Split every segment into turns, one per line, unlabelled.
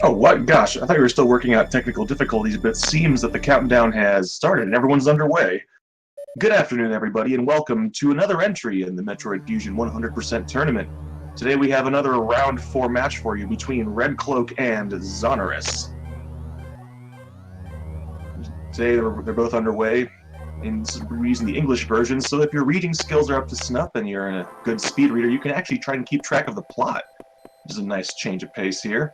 Oh, what? Gosh, I thought we were still working out technical difficulties, but it seems that the countdown has started and everyone's underway. Good afternoon, everybody, and welcome to another entry in the Metroid Fusion 100% tournament. Today we have another round 4 match for you between RedCloak and Xoneris. Today they're both underway, and we're using the English version, so if your reading skills are up to snuff and you're a good speed reader, you can actually try and keep track of the plot, which is a nice change of pace here.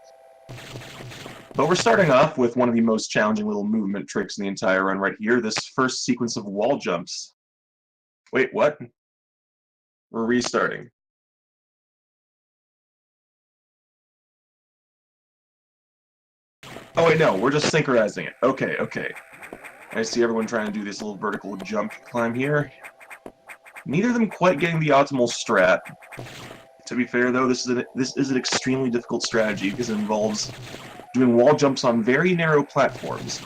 But we're starting off with one of the most challenging little movement tricks in the entire run right here, this first sequence of wall jumps. Wait, what? We're restarting. Oh wait, no, we're just synchronizing it. Okay. I see everyone trying to do this little vertical jump climb here. Neither of them quite getting the optimal strat. To be fair, though, this is an extremely difficult strategy because it involves doing wall jumps on very narrow platforms.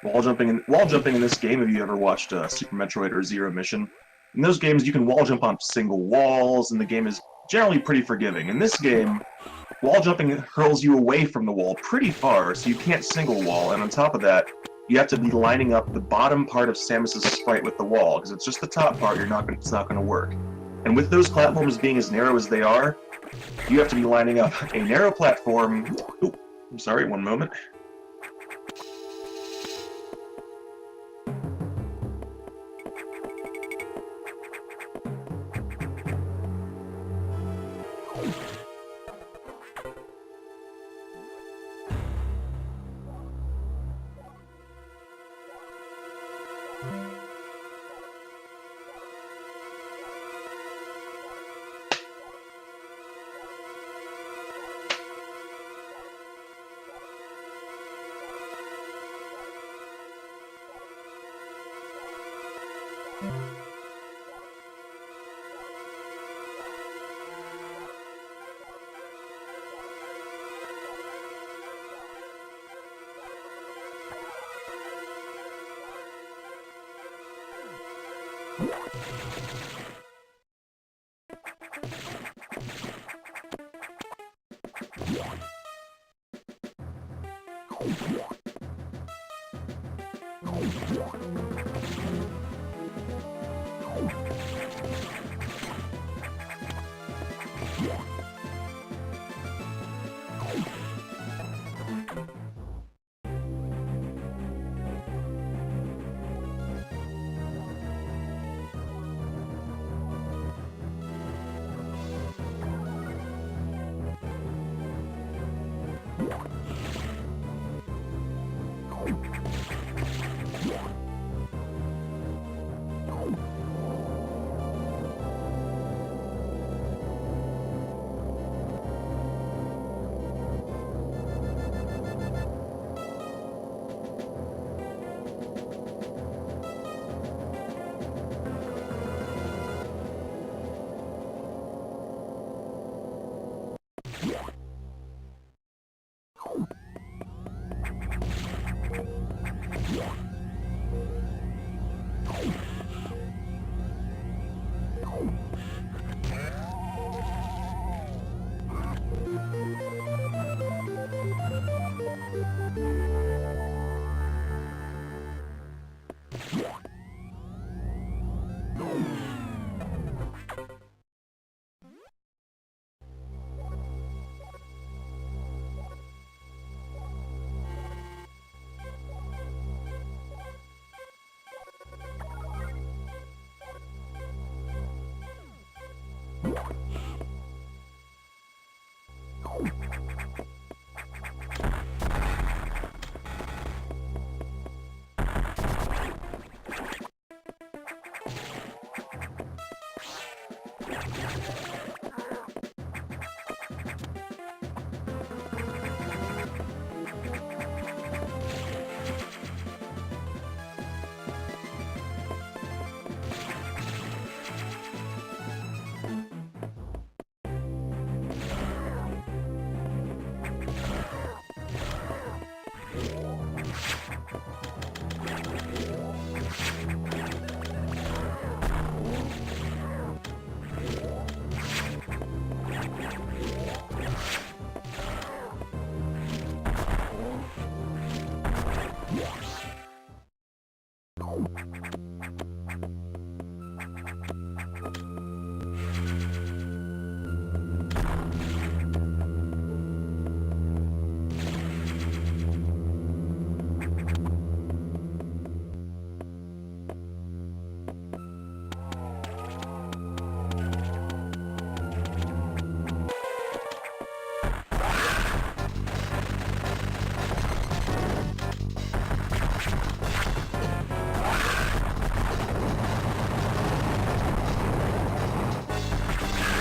Wall jumping in this game, if you ever watched Super Metroid or Zero Mission, in those games you can wall jump on single walls, and the game is generally pretty forgiving. In this game, wall jumping hurls you away from the wall pretty far, so you can't single wall, and on top of that, you have to be lining up the bottom part of Samus's sprite with the wall, because it's just the top part it's not going to work. And with those platforms being as narrow as they are, you have to be lining up a narrow platform... Ooh, I'm sorry, one moment.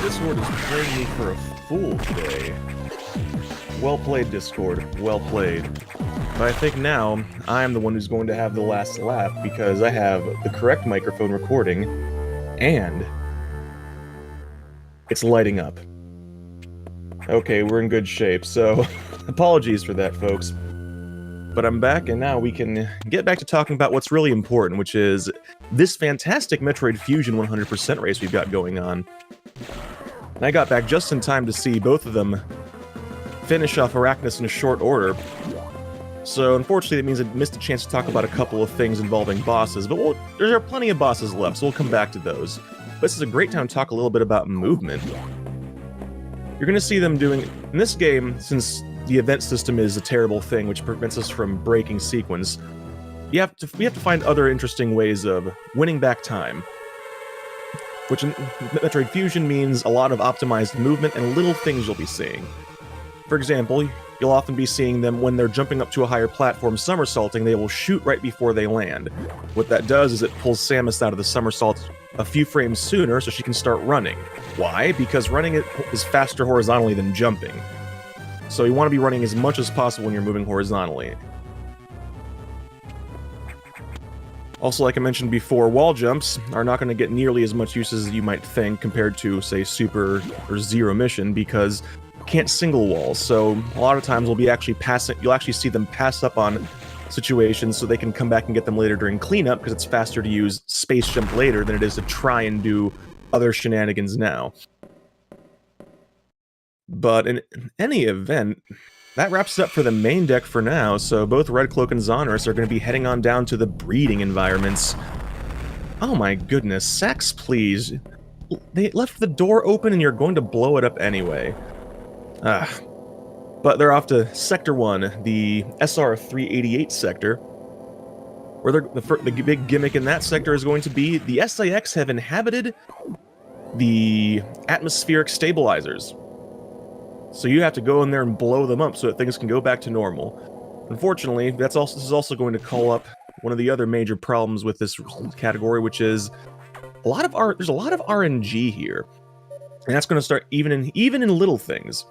Discord is playing me for a fool today. Well played, Discord. Well played. But I think now, I am the one who's going to have the last laugh because I have the correct microphone recording, and it's lighting up. Okay, we're in good shape, so apologies for that, folks. But I'm back, and now we can get back to talking about what's really important, which is this fantastic Metroid Fusion 100% race we've got going on. And I got back just in time to see both of them finish off Arachnus in a short order. So unfortunately that means I missed a chance to talk about a couple of things involving bosses, but there are plenty of bosses left, so we'll come back to those. But this is a great time to talk a little bit about movement. You're going to see them doing... In this game, since the event system is a terrible thing which prevents us from breaking sequence, we have to find other interesting ways of winning back time. Which in Metroid Fusion means a lot of optimized movement and little things you'll be seeing. For example, you'll often be seeing them when they're jumping up to a higher platform somersaulting, they will shoot right before they land. What that does is it pulls Samus out of the somersault a few frames sooner so she can start running. Why? Because running is faster horizontally than jumping. So you want to be running as much as possible when you're moving horizontally. Also, like I mentioned before, wall jumps are not going to get nearly as much use as you might think compared to, say, Super or Zero Mission, because you can't single walls, so a lot of times you'll actually see them pass up on situations so they can come back and get them later during cleanup, because it's faster to use space jump later than it is to try and do other shenanigans now. But in any event, that wraps it up for the main deck for now, so both RedCloak and Xoneris are going to be heading on down to the breeding environments. Oh my goodness, Sex, please. They left the door open and you're going to blow it up anyway. But they're off to Sector 1, the SR-388 sector, where the big gimmick in that sector is going to be the SIX have inhabited the atmospheric stabilizers. So you have to go in there and blow them up so that things can go back to normal. Unfortunately, this is also going to call up one of the other major problems with this category, which is there's a lot of RNG here. And that's going to start even in little things.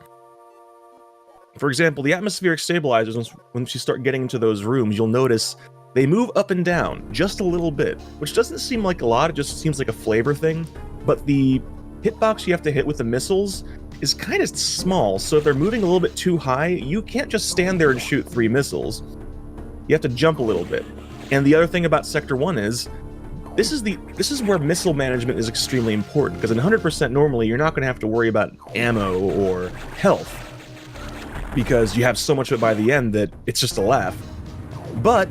For example, the atmospheric stabilizers, once you start getting into those rooms, you'll notice they move up and down just a little bit, which doesn't seem like a lot, it just seems like a flavor thing, but the hitbox you have to hit with the missiles is kind of small, so if they're moving a little bit too high, you can't just stand there and shoot 3 missiles. You have to jump a little bit. And the other thing about Sector 1 is, this is where missile management is extremely important, because in 100% normally, you're not going to have to worry about ammo or health, because you have so much of it by the end that it's just a laugh. But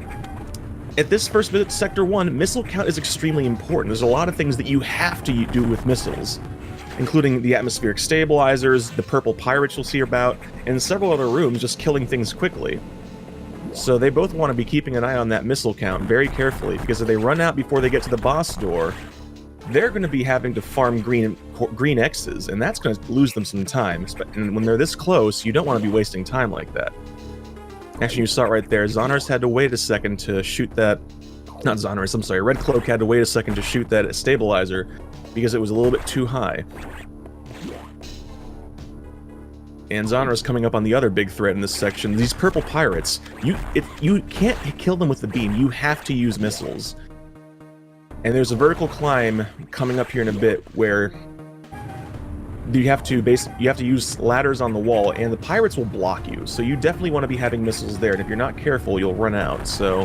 at this first bit, Sector 1, missile count is extremely important. There's a lot of things that you have to do with missiles, including the atmospheric stabilizers, the purple pirates you'll see about, and several other rooms just killing things quickly. So they both want to be keeping an eye on that missile count very carefully, because if they run out before they get to the boss door, they're going to be having to farm green X's, and that's going to lose them some time. And when they're this close, you don't want to be wasting time like that. Actually, you saw it right there. Xoneris had to wait a second to shoot that... Not Xoneris, I'm sorry. RedCloak had to wait a second to shoot that stabilizer because it was a little bit too high. And Xoneris coming up on the other big threat in this section. These purple pirates, you can't kill them with the beam. You have to use missiles. And there's a vertical climb coming up here in a bit where you have to use ladders on the wall, and the pirates will block you. So you definitely want to be having missiles there, and if you're not careful, you'll run out. So,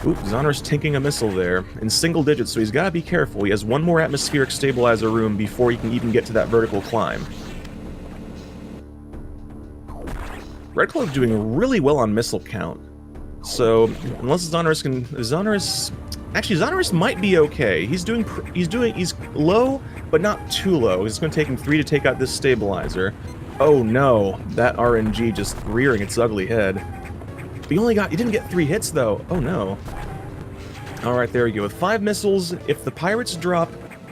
oop, Xoneris tanking a missile there in single digits, so he's got to be careful. He has one more atmospheric stabilizer room before he can even get to that vertical climb. RedCloak doing really well on missile count. So, unless Xoneris can... Actually, Xoneris might be okay. He's low, but not too low. It's going to take him 3 to take out this stabilizer. Oh no, that RNG just rearing its ugly head. He didn't get 3 hits though. Oh no. Alright, there we go. With 5 missiles, if the pirates drop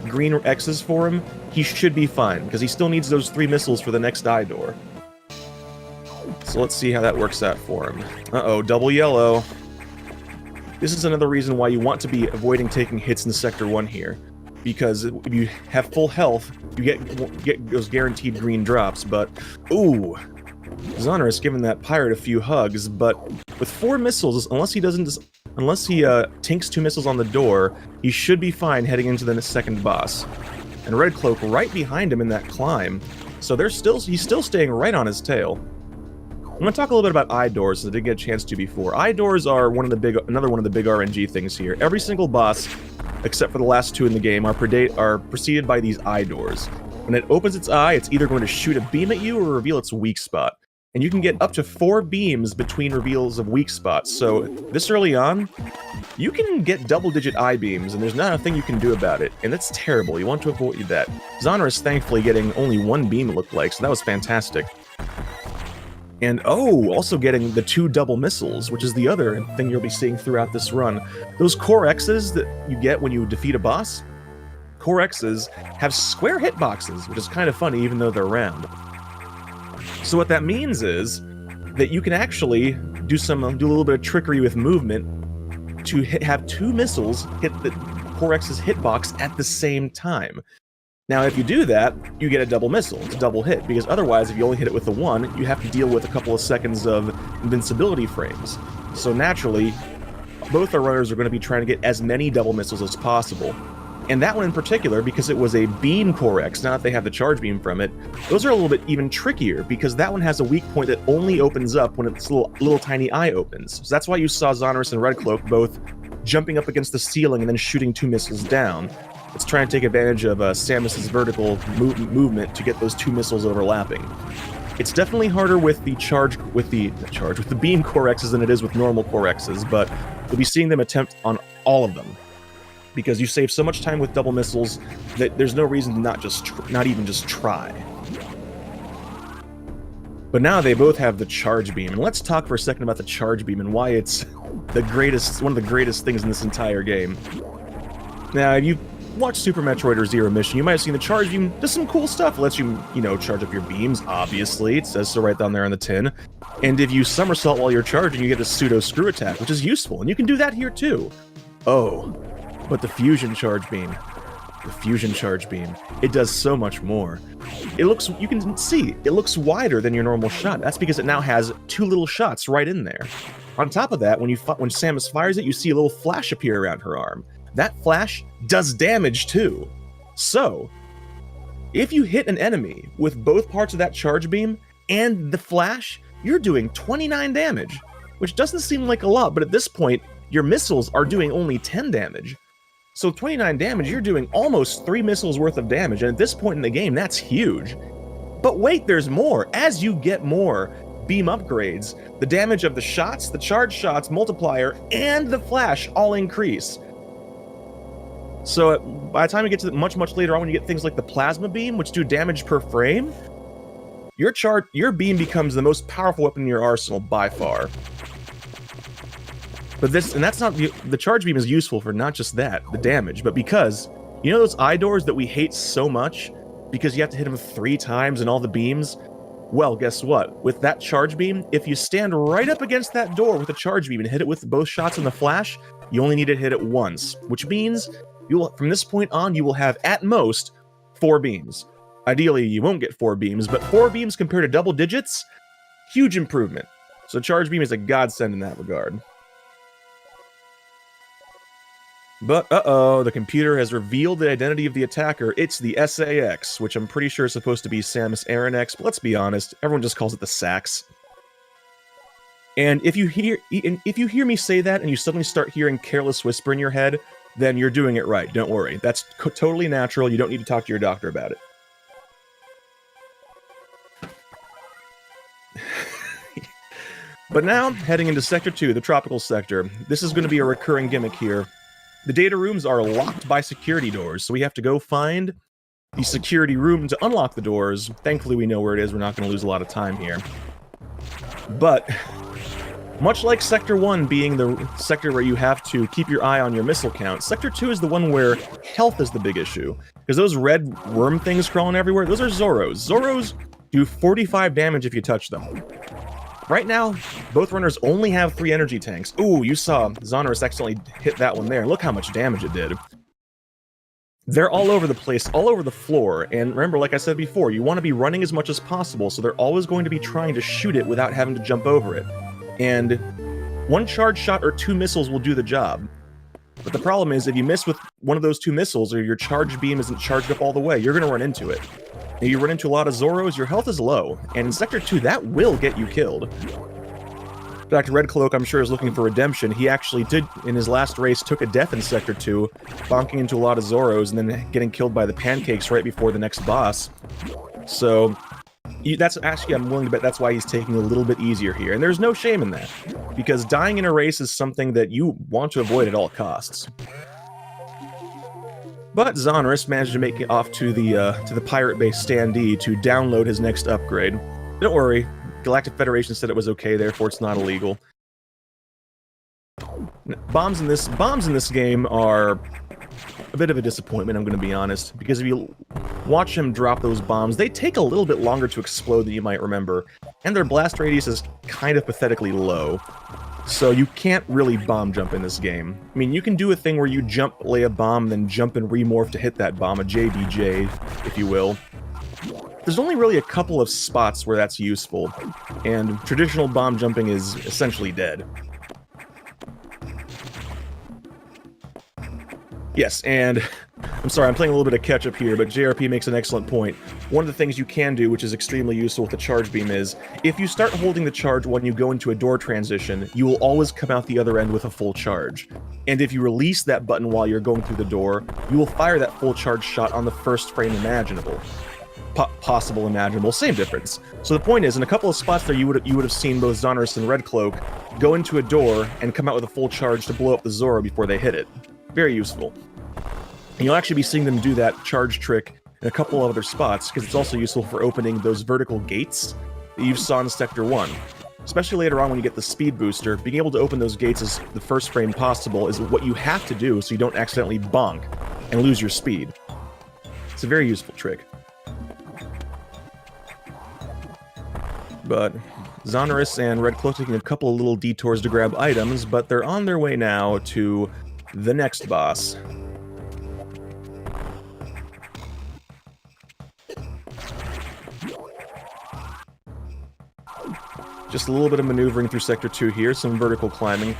green X's for him, he should be fine, because he still needs those 3 missiles for the next eye door. So let's see how that works out for him. Uh-oh, double yellow. This is another reason why you want to be avoiding taking hits in Sector 1 here. because if you have full health, you get those guaranteed green drops, but ooh, Xoneris giving that pirate a few hugs, but with 4 missiles, unless he tinks 2 missiles on the door, he should be fine heading into the second boss. And RedCloak right behind him in that climb, so he's still staying right on his tail. I'm going to talk a little bit about eye doors, as I didn't get a chance to before. Eye doors are another one of the big RNG things here. Every single boss, except for the last 2 in the game, are preceded by these eye doors. When it opens its eye, it's either going to shoot a beam at you or reveal its weak spot. And you can get up to 4 beams between reveals of weak spots, so this early on, you can get double-digit eye beams, and there's not a thing you can do about it, and that's terrible. You want to avoid that. Xoneris thankfully getting only 1 beam, it looked like, so that was fantastic. And oh, also getting the 2 double missiles, which is the other thing you'll be seeing throughout this run. Those Core X's that you get when you defeat a boss, Core X's have square hitboxes, which is kind of funny even though they're round. So what that means is that you can actually do a little bit of trickery with movement to have 2 missiles hit the Core X's hitbox at the same time. Now, if you do that, you get a double missile. It's a double hit, because otherwise, if you only hit it with the 1, you have to deal with a couple of seconds of invincibility frames. So naturally, both our runners are going to be trying to get as many double missiles as possible. And that one in particular, because it was a beam Core X, now that they have the charge beam from it, those are a little bit even trickier, because that one has a weak point that only opens up when its little tiny eye opens. So that's why you saw Xoneris and RedCloak both jumping up against the ceiling and then shooting 2 missiles down. It's trying to take advantage of Samus's vertical movement to get those 2 missiles overlapping. It's definitely harder with the beam Core X's than it is with normal Core X's, but you'll be seeing them attempt on all of them, because you save so much time with double missiles that there's no reason to not even just try. But now they both have the charge beam, and let's talk for a second about the charge beam and why it's one of the greatest things in this entire game. Now, if you've watched Super Metroid or Zero Mission, you might have seen the charge beam does some cool stuff. It lets you, charge up your beams, obviously. It says so right down there on the tin. And if you somersault while you're charging, you get a pseudo screw attack, which is useful, and you can do that here too. Oh, but the fusion charge beam. It does so much more. You can see, it looks wider than your normal shot. That's because it now has 2 little shots right in there. On top of that, when Samus fires it, you see a little flash appear around her arm. That flash does damage too. So, if you hit an enemy with both parts of that charge beam and the flash, you're doing 29 damage, which doesn't seem like a lot, but at this point, your missiles are doing only 10 damage. So 29 damage, you're doing almost 3 missiles worth of damage, and at this point in the game, that's huge. But wait, there's more. As you get more beam upgrades, the damage of the shots, the charge shots, multiplier, and the flash all increase. So by the time you get to much later on, when you get things like the plasma beam, which do damage per frame, your beam becomes the most powerful weapon in your arsenal by far. But that's not the charge beam is useful for not just that, the damage, but because those eye doors that we hate so much because you have to hit them 3 times and all the beams. Well, guess what? With that charge beam, if you stand right up against that door with a charge beam and hit it with both shots and the flash, you only need to hit it once, which means from this point on, you will have at most 4 beams. Ideally, you won't get 4 beams, but 4 beams compared to double digits, huge improvement. So charge beam is a godsend in that regard. But, the computer has revealed the identity of the attacker. It's the SAX, which I'm pretty sure is supposed to be Samus Aran X, but let's be honest, everyone just calls it the Sax. And if you hear me say that and you suddenly start hearing Careless Whisper in your head, then you're doing it right. Don't worry. That's totally natural. You don't need to talk to your doctor about it. But now, heading into Sector 2, the Tropical Sector. This is going to be a recurring gimmick here. The data rooms are locked by security doors, so we have to go find the security room to unlock the doors. Thankfully, we know where it is. We're not going to lose a lot of time here. But much like Sector 1 being the sector where you have to keep your eye on your missile count, Sector 2 is the one where health is the big issue. Because those red worm things crawling everywhere, those are Zoros. Zoros do 45 damage if you touch them. Right now, both runners only have 3 energy tanks. Ooh, you saw Xoneris accidentally hit that one there. Look how much damage it did. they're all over the place, all over the floor, and remember, like I said before, you want to be running as much as possible, so they're always going to be trying to shoot it without having to jump over it. And one charge shot or 2 missiles will do the job. But the problem is, if you miss with one of those 2 missiles, or your charge beam isn't charged up all the way, you're going to run into it. If you run into a lot of Zoros, your health is low, and in Sector 2, that will get you killed. In fact, RedCloak, I'm sure, is looking for redemption. He actually did, in his last race, took a death in Sector 2, bonking into a lot of Zoros, and then getting killed by the pancakes right before the next boss. So, that's actually, I'm willing to bet that's why he's taking a little bit easier here. And there's no shame in that, because dying in a race is something that you want to avoid at all costs. But Xoneris managed to make it off to the pirate base standee to download his next upgrade. Don't worry, Galactic Federation said it was okay, therefore it's not illegal. Bombs in this game are a bit of a disappointment, I'm going to be honest, because if you watch him drop those bombs, they take a little bit longer to explode than you might remember, and their blast radius is kind of pathetically low. So you can't really bomb jump in this game. I mean, you can do a thing where you jump, lay a bomb, then jump and remorph to hit that bomb, a JBJ, if you will. There's only really a couple of spots where that's useful, and traditional bomb jumping is essentially dead. Yes, and I'm sorry, I'm playing a little bit of catch-up here, but JRP makes an excellent point. One of the things you can do, which is extremely useful with the charge beam, is if you start holding the charge when you go into a door transition, you will always come out the other end with a full charge. And if you release that button while you're going through the door, you will fire that full charge shot on the first frame imaginable. Possible imaginable, same difference. So the point is, in a couple of spots there, you would have seen both Xoneris and RedCloak go into a door and come out with a full charge to blow up the Zoro before they hit it. Very useful. And you'll actually be seeing them do that charge trick in a couple of other spots, because it's also useful for opening those vertical gates that you saw in Sector 1. Especially later on when you get the speed booster, being able to open those gates as the first frame possible is what you have to do so you don't accidentally bonk and lose your speed. It's a very useful trick. But Xoneris and RedCloak taking a couple of little detours to grab items, but they're on their way now to the next boss. Just a little bit of maneuvering through Sector 2 here, some vertical climbing.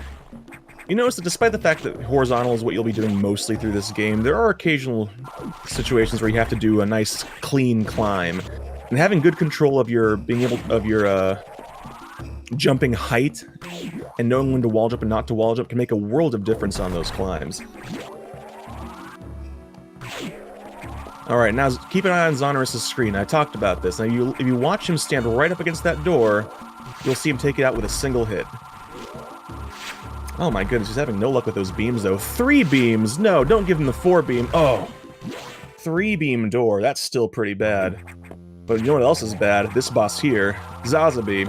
You notice that despite the fact that horizontal is what you'll be doing mostly through this game, there are occasional situations where you have to do a nice, clean climb. And having good control of your jumping height and knowing when to wall jump and not to wall jump can make a world of difference on those climbs. Alright, now keep an eye on Xoneris' screen. I talked about this. Now, if you watch him stand right up against that door, you'll see him take it out with a single hit. Oh my goodness, he's having no luck with those beams, though. 3 beams! No, don't give him the 4 beam. Oh! 3 beam door. That's still pretty bad. But you know what else is bad? This boss here. Zazabi.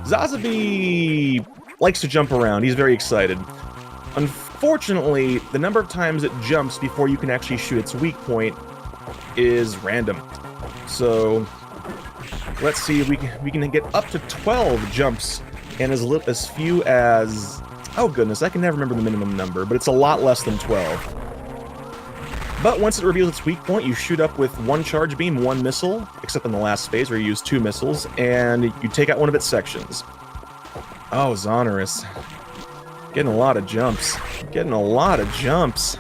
Zazabi likes to jump around. He's very excited. Unfortunately, the number of times it jumps before you can actually shoot its weak point is random. So, let's see if we can get up to 12 jumps and as few as... Oh goodness, I can never remember the minimum number, but it's a lot less than 12. But once it reveals its weak point, you shoot up with 1 charge beam, 1 missile, except in the last phase where you use 2 missiles, and you take out one of its sections. Oh, Xoneris. Getting a lot of jumps. Getting a lot of jumps.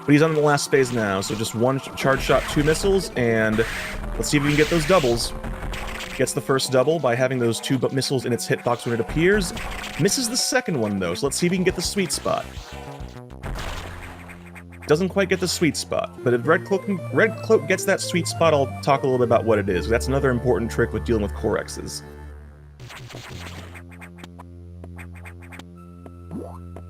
But he's on the last phase now, so just 1 charge shot, 2 missiles, and let's see if we can get those doubles. Gets the first double by having those 2 missiles in its hitbox when it appears. Misses the second one, though, so let's see if we can get the sweet spot. Doesn't quite get the sweet spot, but if RedCloak gets that sweet spot, I'll talk a little bit about what it is. That's another important trick with dealing with Corexes.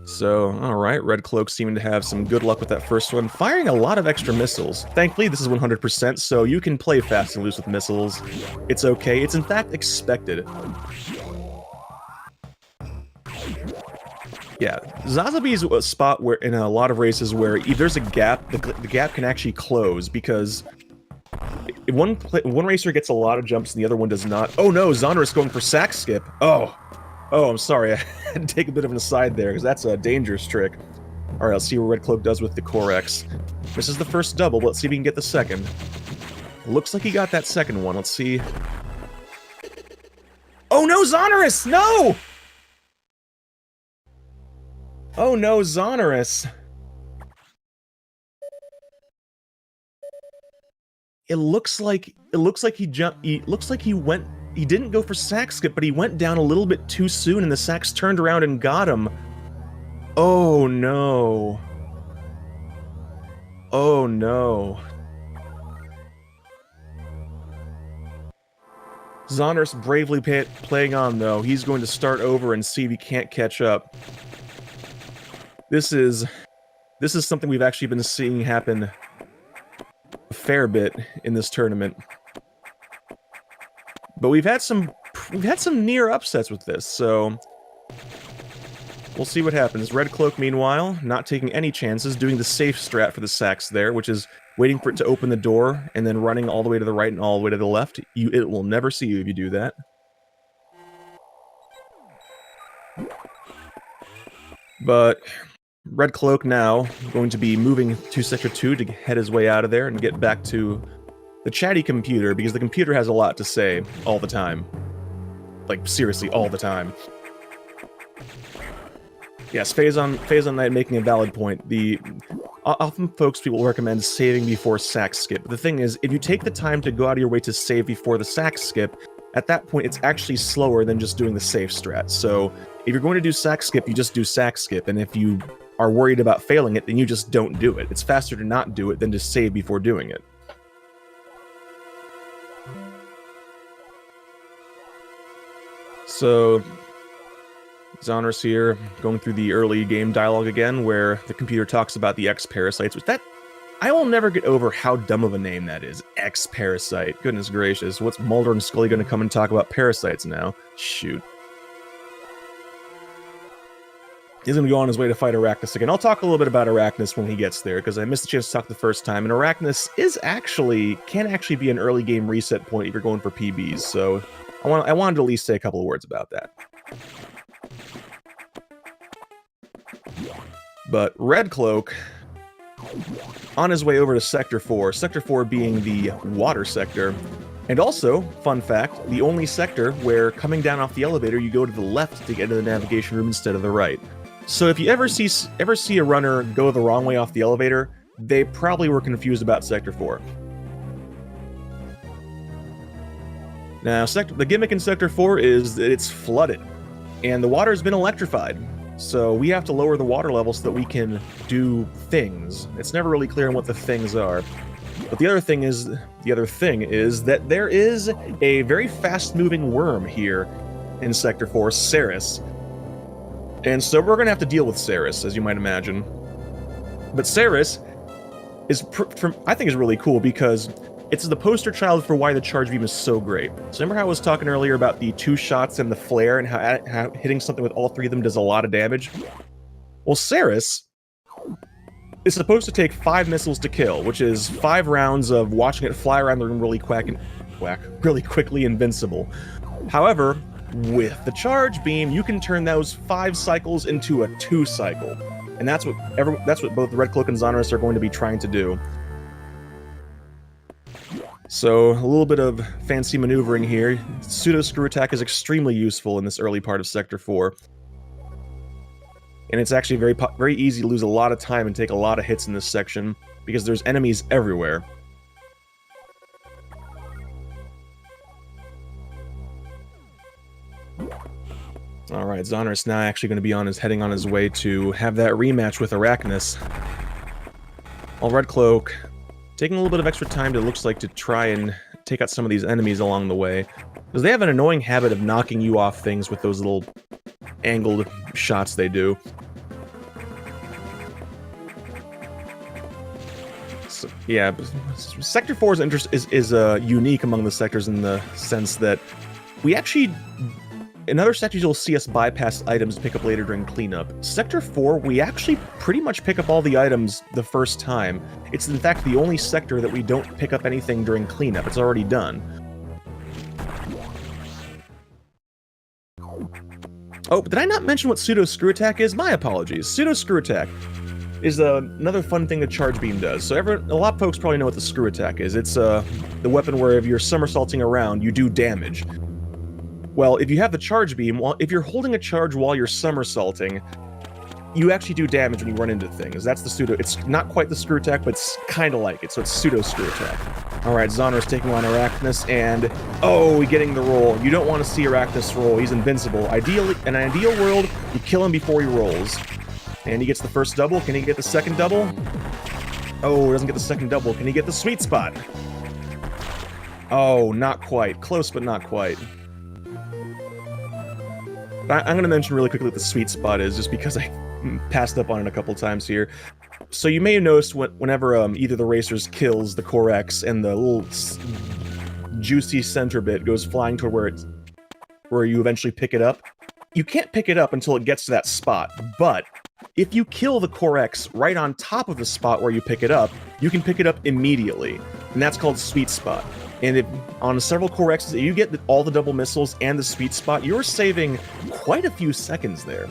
So, alright, RedCloak seeming to have some good luck with that first one, firing a lot of extra missiles. Thankfully, this is 100%, so you can play fast and loose with missiles. It's okay. It's in fact expected. Yeah, Zazabi is a spot where, in a lot of races, where if there's a gap, the gap can actually close, because if one racer gets a lot of jumps and the other one does not... Oh no, Xoneris going for sack skip. Oh, I'm sorry, I had to take a bit of an aside there, because that's a dangerous trick. Alright, let's see what RedCloak does with the Corex. This is the first double, but let's see if we can get the second. Looks like he got that second one. Let's see. Oh no, Xoneris! No! Oh no, Xoneris! It looks like he jumped. He didn't go for sack skip, but he went down a little bit too soon, and the sacks turned around and got him. Oh no. Oh no. Xoneris bravely playing on, though. He's going to start over and see if he can't catch up. This is something we've actually been seeing happen a fair bit in this tournament. But we've had some near upsets with this, so we'll see what happens. RedCloak, meanwhile, not taking any chances, doing the safe strat for the sacks there, which is waiting for it to open the door, and then running all the way to the right and all the way to the left. It will never see you if you do that. But RedCloak now going to be moving to Sector 2 to head his way out of there and get back to the chatty computer, because the computer has a lot to say all the time. Like, seriously, all the time. Yes, Phazon Knight making a valid point. Often people recommend saving before sack skip. But the thing is, if you take the time to go out of your way to save before the sack skip, at that point it's actually slower than just doing the safe strat. So if you're going to do sack skip, you just do sack skip, and if you are worried about failing it, then you just don't do it. It's faster to not do it than to save before doing it. So Xoneris here, going through the early game dialogue again, where the computer talks about the X-Parasites, which I will never get over how dumb of a name that is. X-Parasite. Goodness gracious, what's Mulder and Scully going to come and talk about parasites now? Shoot. He's going to go on his way to fight Arachnus again. I'll talk a little bit about Arachnus when he gets there, because I missed the chance to talk the first time, and Arachnus can actually be an early game reset point if you're going for PBs, so I wanted to at least say a couple of words about that. But RedCloak, on his way over to Sector 4, Sector 4 being the water sector, and also, fun fact, the only sector where coming down off the elevator you go to the left to get into the navigation room instead of the right. So if you ever see a runner go the wrong way off the elevator, they probably were confused about Sector 4. Now, the gimmick in Sector 4 is that it's flooded, and the water's been electrified. So we have to lower the water level so that we can do things. It's never really clear on what the things are. But the other thing is that there is a very fast-moving worm here in Sector 4, Xoneris. And so we're going to have to deal with Xoneris, as you might imagine. But Xoneris is, I think, is really cool because it's the poster child for why the charge beam is so great. So remember how I was talking earlier about the 2 shots and the flare and how hitting something with all 3 of them does a lot of damage? Well, Xoneris is supposed to take 5 missiles to kill, which is 5 rounds of watching it fly around the room really quickly invincible. However, with the charge beam, you can turn those 5 cycles into a 2 cycle. And that's what both RedCloak and Xoneris are going to be trying to do. So, a little bit of fancy maneuvering here. Pseudo screw attack is extremely useful in this early part of Sector 4. And it's actually very easy to lose a lot of time and take a lot of hits in this section, because there's enemies everywhere. Alright, Xoneris now actually going to be heading on his way to have that rematch with Arachnus. While RedCloak taking a little bit of extra time, it looks like, to try and take out some of these enemies along the way. Because they have an annoying habit of knocking you off things with those little angled shots they do. So, yeah, Sector 4's interest is unique among the sectors in the sense that we actually... In other sectors, you'll see us bypass items to pick up later during cleanup. Sector 4, we actually pretty much pick up all the items the first time. It's in fact the only sector that we don't pick up anything during cleanup. It's already done. Oh, did I not mention what pseudo screw attack is? My apologies. Pseudo screw attack. is another fun thing the charge beam does. So a lot of folks probably know what the screw attack is. It's the weapon where if you're somersaulting around, you do damage. Well, if you have the charge beam, if you're holding a charge while you're somersaulting, you actually do damage when you run into things. That's the pseudo. It's not quite the screw attack, but it's kind of like it. So it's pseudo screw attack. All right, Xoneris taking on Arachnus, and oh, getting the roll. You don't want to see Arachnus roll. He's invincible. Ideally, in an ideal world, you kill him before he rolls. And he gets the first double. Can he get the second double? Oh, he doesn't get the second double. Can he get the sweet spot? Oh, not quite. Close, but not quite. I'm going to mention really quickly what the sweet spot is, just because I passed up on it a couple times here. So you may have noticed whenever either the racers kills the Core X and the little juicy center bit goes flying toward where you eventually pick it up, you can't pick it up until it gets to that spot. But if you kill the Core X right on top of the spot where you pick it up, you can pick it up immediately, and that's called sweet spot. And if on several Core X's, you get all the double missiles and the sweet spot, you're saving quite a few seconds there.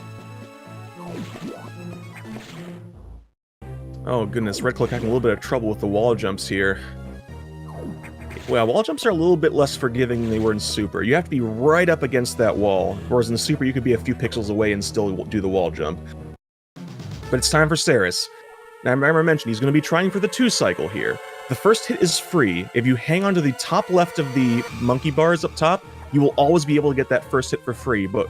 Oh goodness, RedCloak having a little bit of trouble with the wall jumps here. Well, wall jumps are a little bit less forgiving than they were in Super. You have to be right up against that wall, whereas in Super you could be a few pixels away and still do the wall jump. But it's time for Xoneris. Now, I remember mentioning he's going to be trying for the 2-cycle here. The first hit is free. If you hang onto the top left of the monkey bars up top, you will always be able to get that first hit for free. But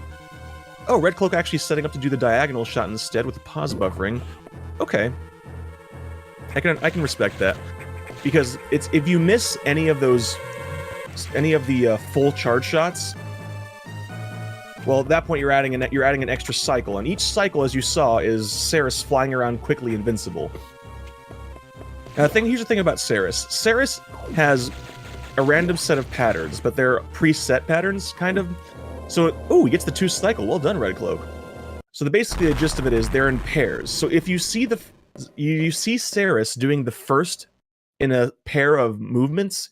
oh, RedCloak actually setting up to do the diagonal shot instead with the pause buffering. Okay, I can respect that, because it's if you miss any of the full charge shots, well, at that point you're adding an extra cycle, and each cycle, as you saw, is Xoneris flying around quickly, invincible. Here's the thing about Xoneris. Xoneris has a random set of patterns, but they're preset patterns, kind of. So, oh, he gets the 2-cycle. Well done, RedCloak. So basically the gist of it is they're in pairs. So if you see you see Xoneris doing the first in a pair of movements,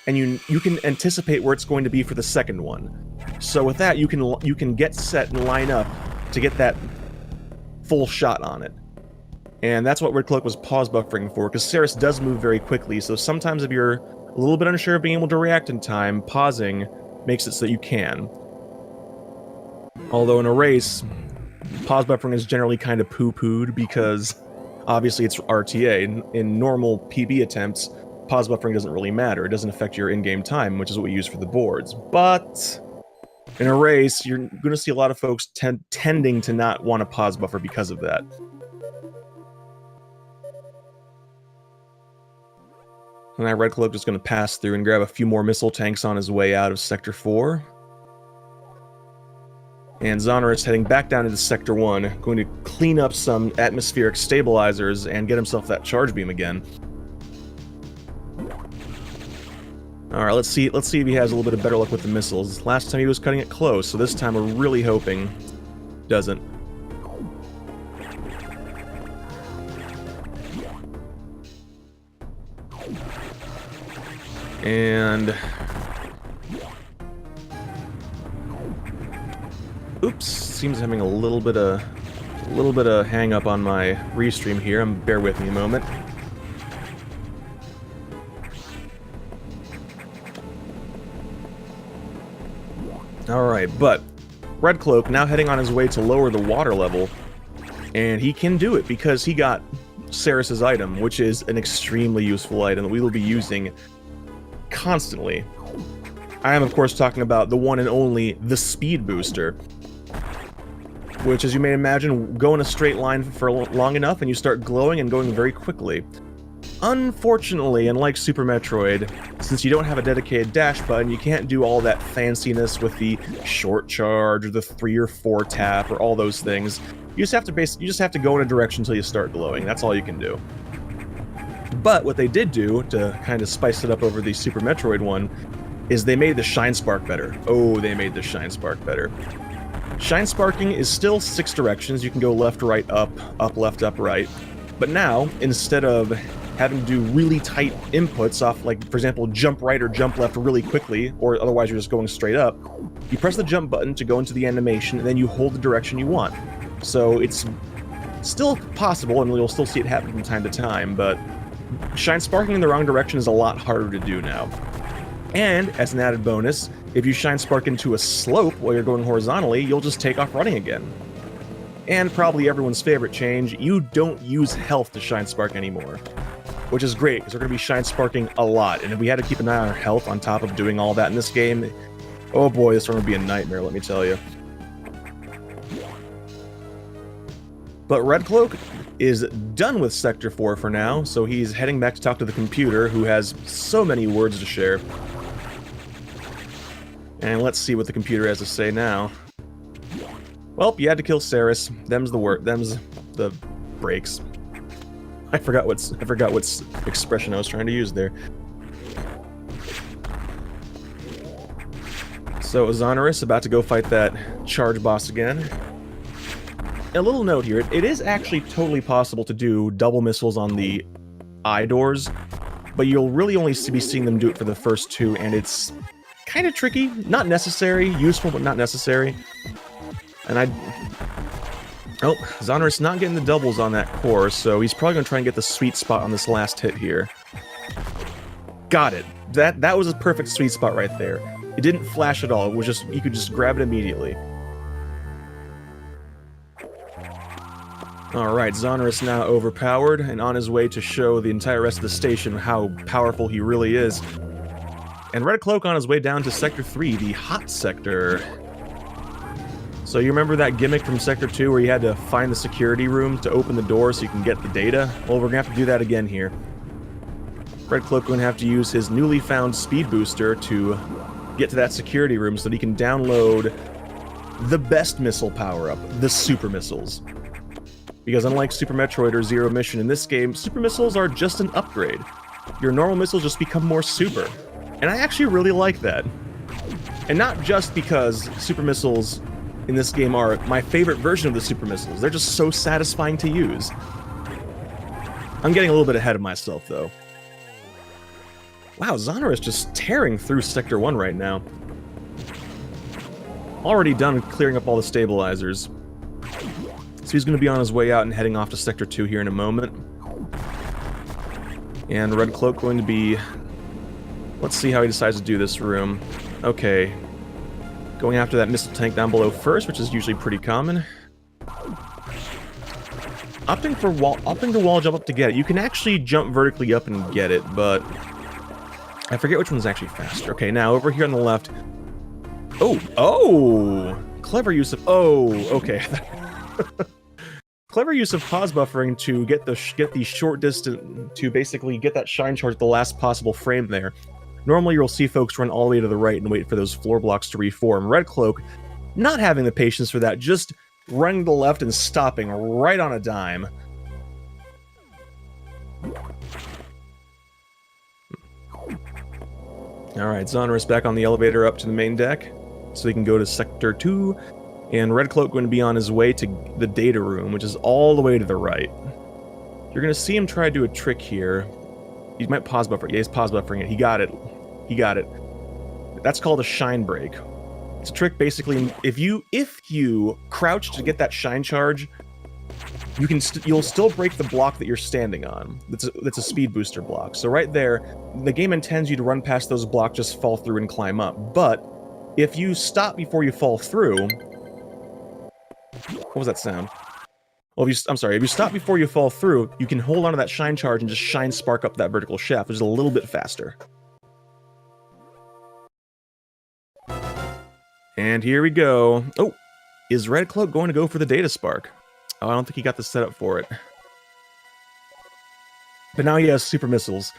and you can anticipate where it's going to be for the second one. So with that, you can get set and line up to get that full shot on it. And that's what RedCloak was pause buffering for, because Xoneris does move very quickly, so sometimes if you're a little bit unsure of being able to react in time, pausing makes it so that you can. Although in a race, pause buffering is generally kind of poo-pooed, because obviously it's RTA. In normal PB attempts, pause buffering doesn't really matter. It doesn't affect your in-game time, which is what we use for the boards. But in a race, you're going to see a lot of folks tending to not want to pause buffer because of that. And now RedCloak just going to pass through and grab a few more missile tanks on his way out of Sector 4. And Xoneris heading back down into Sector 1, going to clean up some atmospheric stabilizers and get himself that charge beam again. Alright, let's see if he has a little bit of better luck with the missiles. Last time he was cutting it close, so this time we're really hoping doesn't. And oops, seems having a little bit of hang up on my restream here. Bear with me a moment. Alright, but RedCloak now heading on his way to lower the water level, and he can do it because he got Xoneris' item, which is an extremely useful item that we will be using constantly. I am, of course, talking about the one and only, the Speed Booster, which, as you may imagine, go in a straight line for long enough and you start glowing and going very quickly. Unfortunately, unlike Super Metroid, since you don't have a dedicated dash button, you can't do all that fanciness with the short charge or the 3 or 4 tap or all those things. You just have to go in a direction until you start glowing. That's all you can do. But what they did do to kind of spice it up over the Super Metroid one is they made the Shine Spark better. Oh, they made the Shine Spark better. Shine Sparking is still 6 directions. You can go left, right, up, left, up, right. But now, instead of having to do really tight inputs off, like, for example, jump right or jump left really quickly, or otherwise you're just going straight up, you press the jump button to go into the animation, and then you hold the direction you want. So it's Still possible, and you'll still see it happen from time to time, but shine sparking in the wrong direction is a lot harder to do now. And, as an added bonus, if you shine spark into a slope while you're going horizontally, you'll just take off running again. And probably everyone's favorite change, you don't use health to shine spark anymore. Which is great, because we're going to be shine sparking a lot, and if we had to keep an eye on our health on top of doing all that in this game, oh boy, this one would be a nightmare, let me tell you. But RedCloak is done with Sector 4 for now, so he's heading back to talk to the computer, who has so many words to share. And let's see what the computer has to say now. Well, you had to kill Xoneris. Them's the breaks. I forgot what expression I was trying to use there. So Xoneris about to go fight that charge boss again. A little note here, it is actually totally possible to do double missiles on the eye doors, but you'll really only be seeing them do it for the first two, and it's kind of tricky. Not necessary, useful, but not necessary. And oh, Xoneris not getting the doubles on that core, so he's probably going to try and get the sweet spot on this last hit here. Got it. That was a perfect sweet spot right there. It didn't flash at all, it was just, you could just grab it immediately. Alright, Xoneris now overpowered, and on his way to show the entire rest of the station how powerful he really is. And RedCloak on his way down to Sector 3, the hot sector. So you remember that gimmick from Sector 2 where you had to find the security room to open the door so you can get the data? Well, we're going to have to do that again here. RedCloak going to have to use his newly found speed booster to get to that security room so that he can download the best missile power-up, the super missiles. Because unlike Super Metroid or Zero Mission in this game, super missiles are just an upgrade. Your normal missiles just become more super. And I actually really like that. And not just because super missiles in this game are my favorite version of the super missiles. They're just so satisfying to use. I'm getting a little bit ahead of myself, though. Wow, Xoneris just tearing through Sector 1 right now. Already done clearing up all the stabilizers. So he's going to be on his way out and heading off to Sector 2 here in a moment. And RedCloak going to be... Let's see how he decides to do this room. Okay. Going after that missile tank down below first, which is usually pretty common. Opting to wall jump up to get it. You can actually jump vertically up and get it, but... I forget which one's actually faster. Okay, now over here on the left... Oh! Clever use of... Oh, okay. Clever use of pause buffering to get the short distance, to basically get that shine charge at the last possible frame there. Normally you'll see folks run all the way to the right and wait for those floor blocks to reform. RedCloak, not having the patience for that, just running to the left and stopping right on a dime. Alright, Xoneris back on the elevator up to the main deck, so he can go to Sector 2, and RedCloak going to be on his way to the data room, which is all the way to the right. You're going to see him try to do a trick here. He might pause buffer. Yeah, he's pause buffering it. He got it. He got it. That's called a shine break. It's a trick basically, if you crouch to get that shine charge, you'll still break the block that you're standing on. That's a speed booster block. So right there, the game intends you to run past those blocks, just fall through and climb up. But if you stop before you fall through, what was that sound? Well, if you stop before you fall through, you can hold onto that shine charge and just shine spark up that vertical shaft, which is a little bit faster. And here we go. Oh, is RedCloak going to go for the data spark? Oh, I don't think he got the setup for it. But now he has super missiles.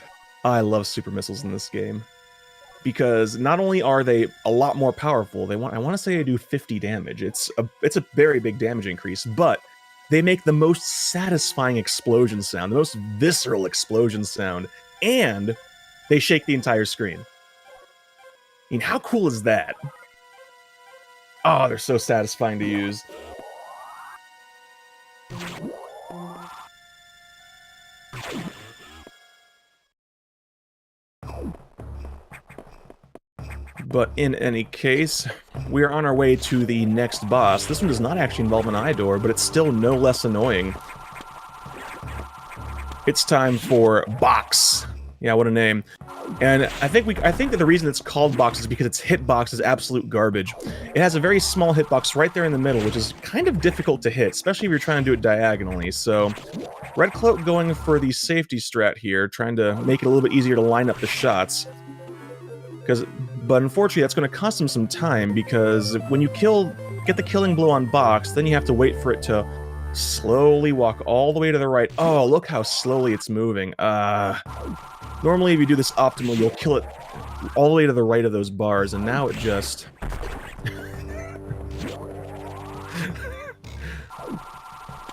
I love super missiles in this game. Because not only are they a lot more powerful, I want to say they do 50 damage. It's a very big damage increase, but they make the most satisfying explosion sound, the most visceral explosion sound, and they shake the entire screen. I mean, how cool is that? Oh, they're so satisfying to use. But in any case, we are on our way to the next boss. This one does not actually involve an eye door, but it's still no less annoying. It's time for Box. Yeah, what a name. And I think that the reason it's called Box is because its hitbox is absolute garbage. It has a very small hitbox right there in the middle, which is kind of difficult to hit, especially if you're trying to do it diagonally. So, RedCloak going for the safety strat here, trying to make it a little bit easier to line up the shots. But unfortunately, that's going to cost him some time, because when you get the killing blow on Box, then you have to wait for it to slowly walk all the way to the right. Oh, look how slowly it's moving. Normally, if you do this optimally, you'll kill it all the way to the right of those bars, and now it just...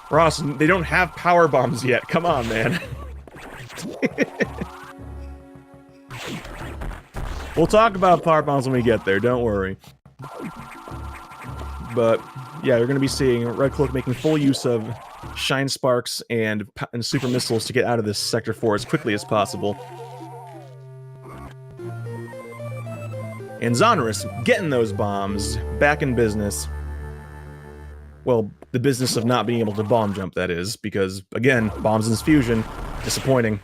Ross, they don't have power bombs yet. Come on, man. We'll talk about power bombs when we get there, don't worry. But, yeah, you're going to be seeing RedCloak making full use of Shine Sparks and Super Missiles to get out of this Sector 4 as quickly as possible. And Xoneris getting those bombs back in business. Well, the business of not being able to bomb jump, that is, because, again, bombs in fusion, disappointing.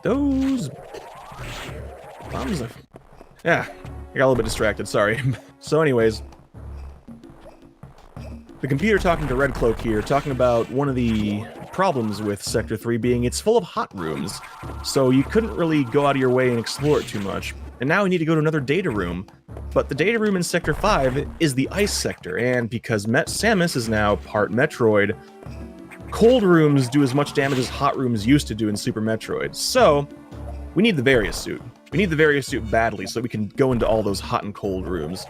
Those bombs are... Yeah, I got a little bit distracted, sorry. So anyways, the computer talking to RedCloak here, talking about one of the problems with Sector 3 being it's full of hot rooms, so you couldn't really go out of your way and explore it too much. And now we need to go to another data room, but the data room in Sector 5 is the ice sector, and because Samus is now part Metroid, cold rooms do as much damage as hot rooms used to do in Super Metroid. So, we need the Various Suit. We need the Various Suit badly so we can go into all those hot and cold rooms.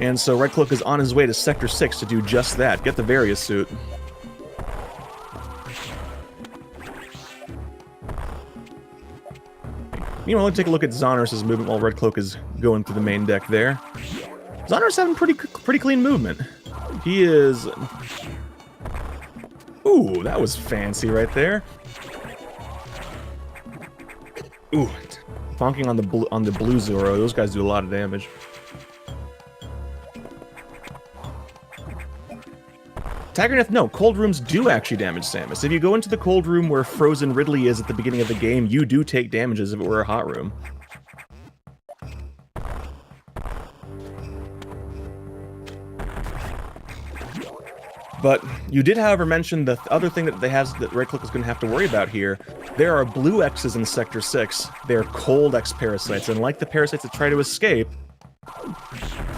And so RedCloak is on his way to Sector 6 to do just that, get the Various Suit. Meanwhile, let's take a look at Xoneris' movement while RedCloak is going through the main deck there. Xoneris having pretty clean movement. He is... Ooh, that was fancy right there. Ooh, bonking on the blue Zoro. Those guys do a lot of damage. Tigrerneth, no, cold rooms do actually damage Samus. If you go into the cold room where Frozen Ridley is at the beginning of the game, you do take damage as if it were a hot room. But you did, however, mention the other thing that RedCloak is going to have to worry about here. There are blue X's in Sector 6. They're cold X parasites, and like the parasites that try to escape,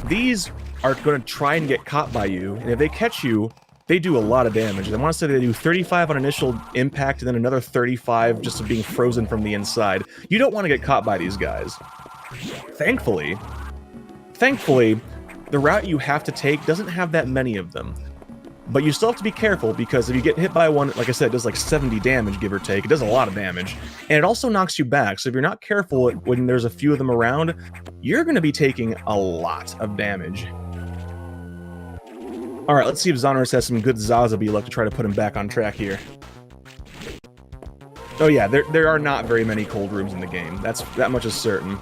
these are going to try and get caught by you, and if they catch you, they do a lot of damage. I want to say they do 35 on initial impact, and then another 35 just of being frozen from the inside. You don't want to get caught by these guys. Thankfully, the route you have to take doesn't have that many of them. But you still have to be careful, because if you get hit by one, like I said, it does like 70 damage, give or take. It does a lot of damage. And it also knocks you back, so if you're not careful when there's a few of them around, you're going to be taking a lot of damage. Alright, let's see if Xoneris has some good Zazabi luck to try to put him back on track here. Oh yeah, there are not very many cold rooms in the game. That much is certain.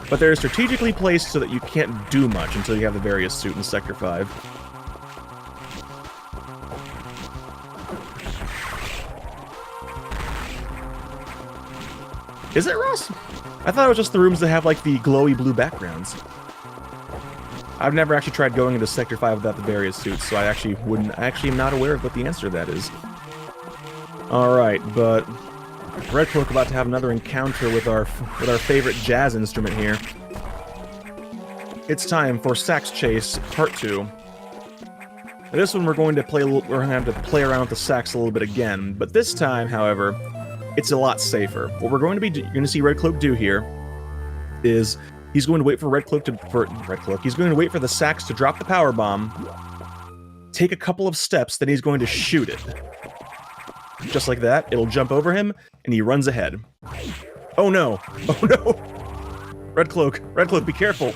But they're strategically placed so that you can't do much until you have the Various Suit in Sector 5. Is it, Ross? I thought it was just the rooms that have, like, the glowy blue backgrounds. I've never actually tried going into Sector 5 without the Various Suits, so I actually am not aware of what the answer to that is. Alright, but RedCloak about to have another encounter with our favorite jazz instrument here. It's time for Sax Chase Part 2. Now, this one we're going to have to play around with the sax a little bit again, but this time, however, it's a lot safer. What you're going to see RedCloak do here is he's going to wait for he's going to wait for the sax to drop the power bomb, take a couple of steps, then he's going to shoot it. Just like that, it'll jump over him, and he runs ahead. Oh no! Oh no! RedCloak, be careful!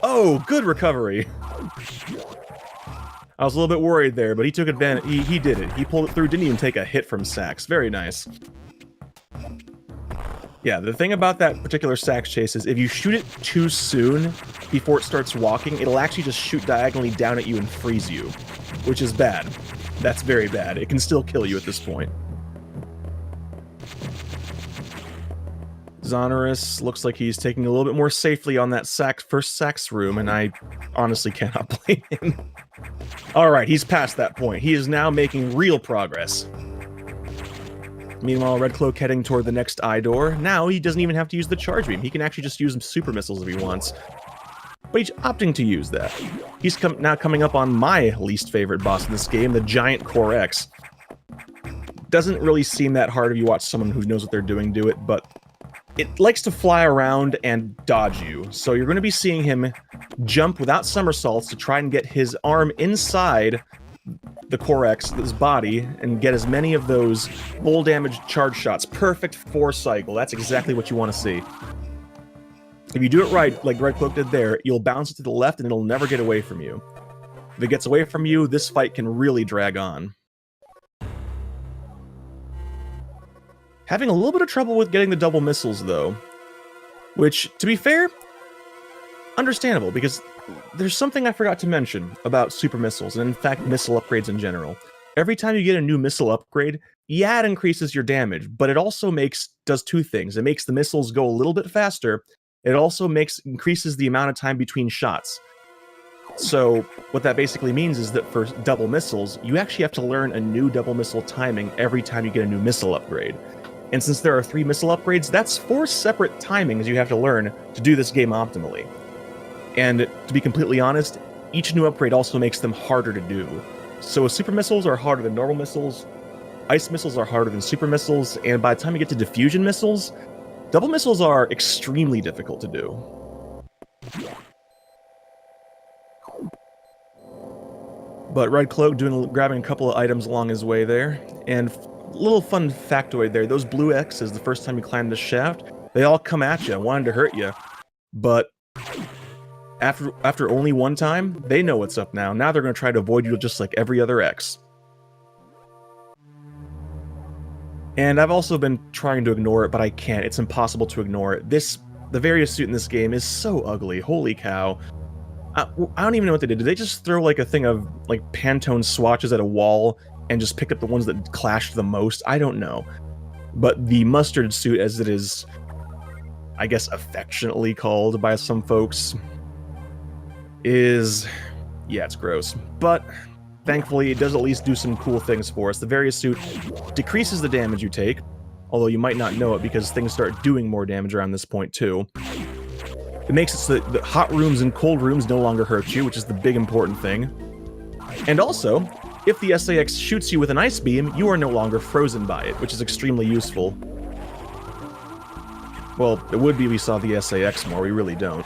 Oh, good recovery! I was a little bit worried there, but he took advantage. He did it. He pulled it through, didn't even take a hit from Sax. Very nice. Yeah, the thing about that particular sax chase is if you shoot it too soon before it starts walking, it'll actually just shoot diagonally down at you and freeze you, which is bad. That's very bad. It can still kill you at this point. Xoneris looks like he's taking a little bit more safely on that first sax room, and I honestly cannot blame him. Alright, he's past that point. He is now making real progress. Meanwhile, RedCloak heading toward the next eye door. Now he doesn't even have to use the charge beam. He can actually just use some super missiles if he wants. But he's opting to use that. He's now coming up on my least favorite boss in this game, the Giant Core X. Doesn't really seem that hard if you watch someone who knows what they're doing do it, but it likes to fly around and dodge you. So you're going to be seeing him jump without somersaults to try and get his arm inside the Core X, his body, and get as many of those full damage charge shots. Perfect 4 cycle. That's exactly what you want to see. If you do it right, like RedCloak did there, you'll bounce it to the left and it'll never get away from you. If it gets away from you, this fight can really drag on. Having a little bit of trouble with getting the double missiles, though. Which, to be fair, understandable, because there's something I forgot to mention about super missiles, and in fact, missile upgrades in general. Every time you get a new missile upgrade, yeah, it increases your damage, but it also does 2 things. It makes the missiles go a little bit faster. It also increases the amount of time between shots. So, what that basically means is that for double missiles, you actually have to learn a new double missile timing every time you get a new missile upgrade. And since there are 3 missile upgrades, that's 4 separate timings you have to learn to do this game optimally. And to be completely honest, each new upgrade also makes them harder to do. So super missiles are harder than normal missiles, ice missiles are harder than super missiles, and by the time you get to diffusion missiles, double missiles are extremely difficult to do. But RedCloak grabbing a couple of items along his way there, and little fun factoid there, those blue X's the first time you climb the shaft, they all come at you, wanting to hurt you. But after only one time, they know what's up now. Now they're going to try to avoid you just like every other X. And I've also been trying to ignore it, but I can't. It's impossible to ignore it. The various suit in this game is so ugly. Holy cow. I don't even know what they did. Did they just throw like a thing of like Pantone swatches at a wall and just pick up the ones that clashed the most? I don't know. But the mustard suit, as it is, I guess, affectionately called by some folks, is, yeah, it's gross. But thankfully, it does at least do some cool things for us. The various suit decreases the damage you take, although you might not know it because things start doing more damage around this point too. It makes it so that the hot rooms and cold rooms no longer hurt you, which is the big important thing. And also, if the SAX shoots you with an ice beam, you are no longer frozen by it, which is extremely useful. Well, it would be if we saw the SAX more, we really don't.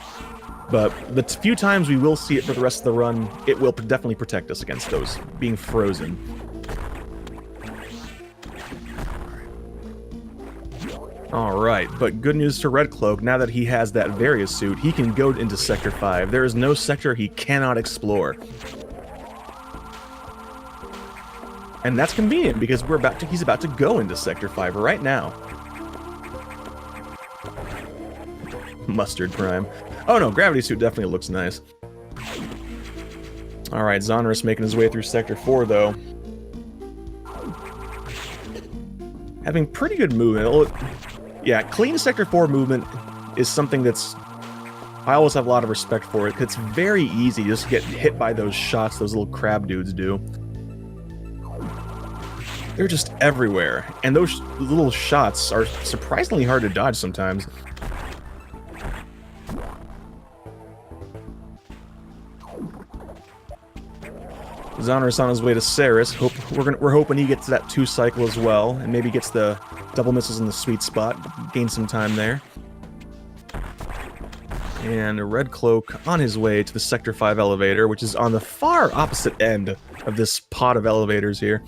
But the few times we will see it for the rest of the run, it will definitely protect us against those being frozen. Alright, but good news to RedCloak, now that he has that Various suit, he can go into Sector 5. There is no sector he cannot explore. And that's convenient, because he's about to go into Sector 5 right now. Mustard Prime. Oh no, Gravity Suit definitely looks nice. Alright, Xoneris making his way through Sector 4, though. Having pretty good movement. Yeah, clean Sector 4 movement is something that's... I always have a lot of respect for it. It's very easy just to get hit by those shots those little crab dudes do. They're just everywhere. And those little shots are surprisingly hard to dodge sometimes. Xoneris on his way to Ceres. We're hoping he gets that 2 cycle as well, and maybe gets the double missiles in the sweet spot. Gain some time there. And RedCloak on his way to the Sector 5 elevator, which is on the far opposite end of this pod of elevators here.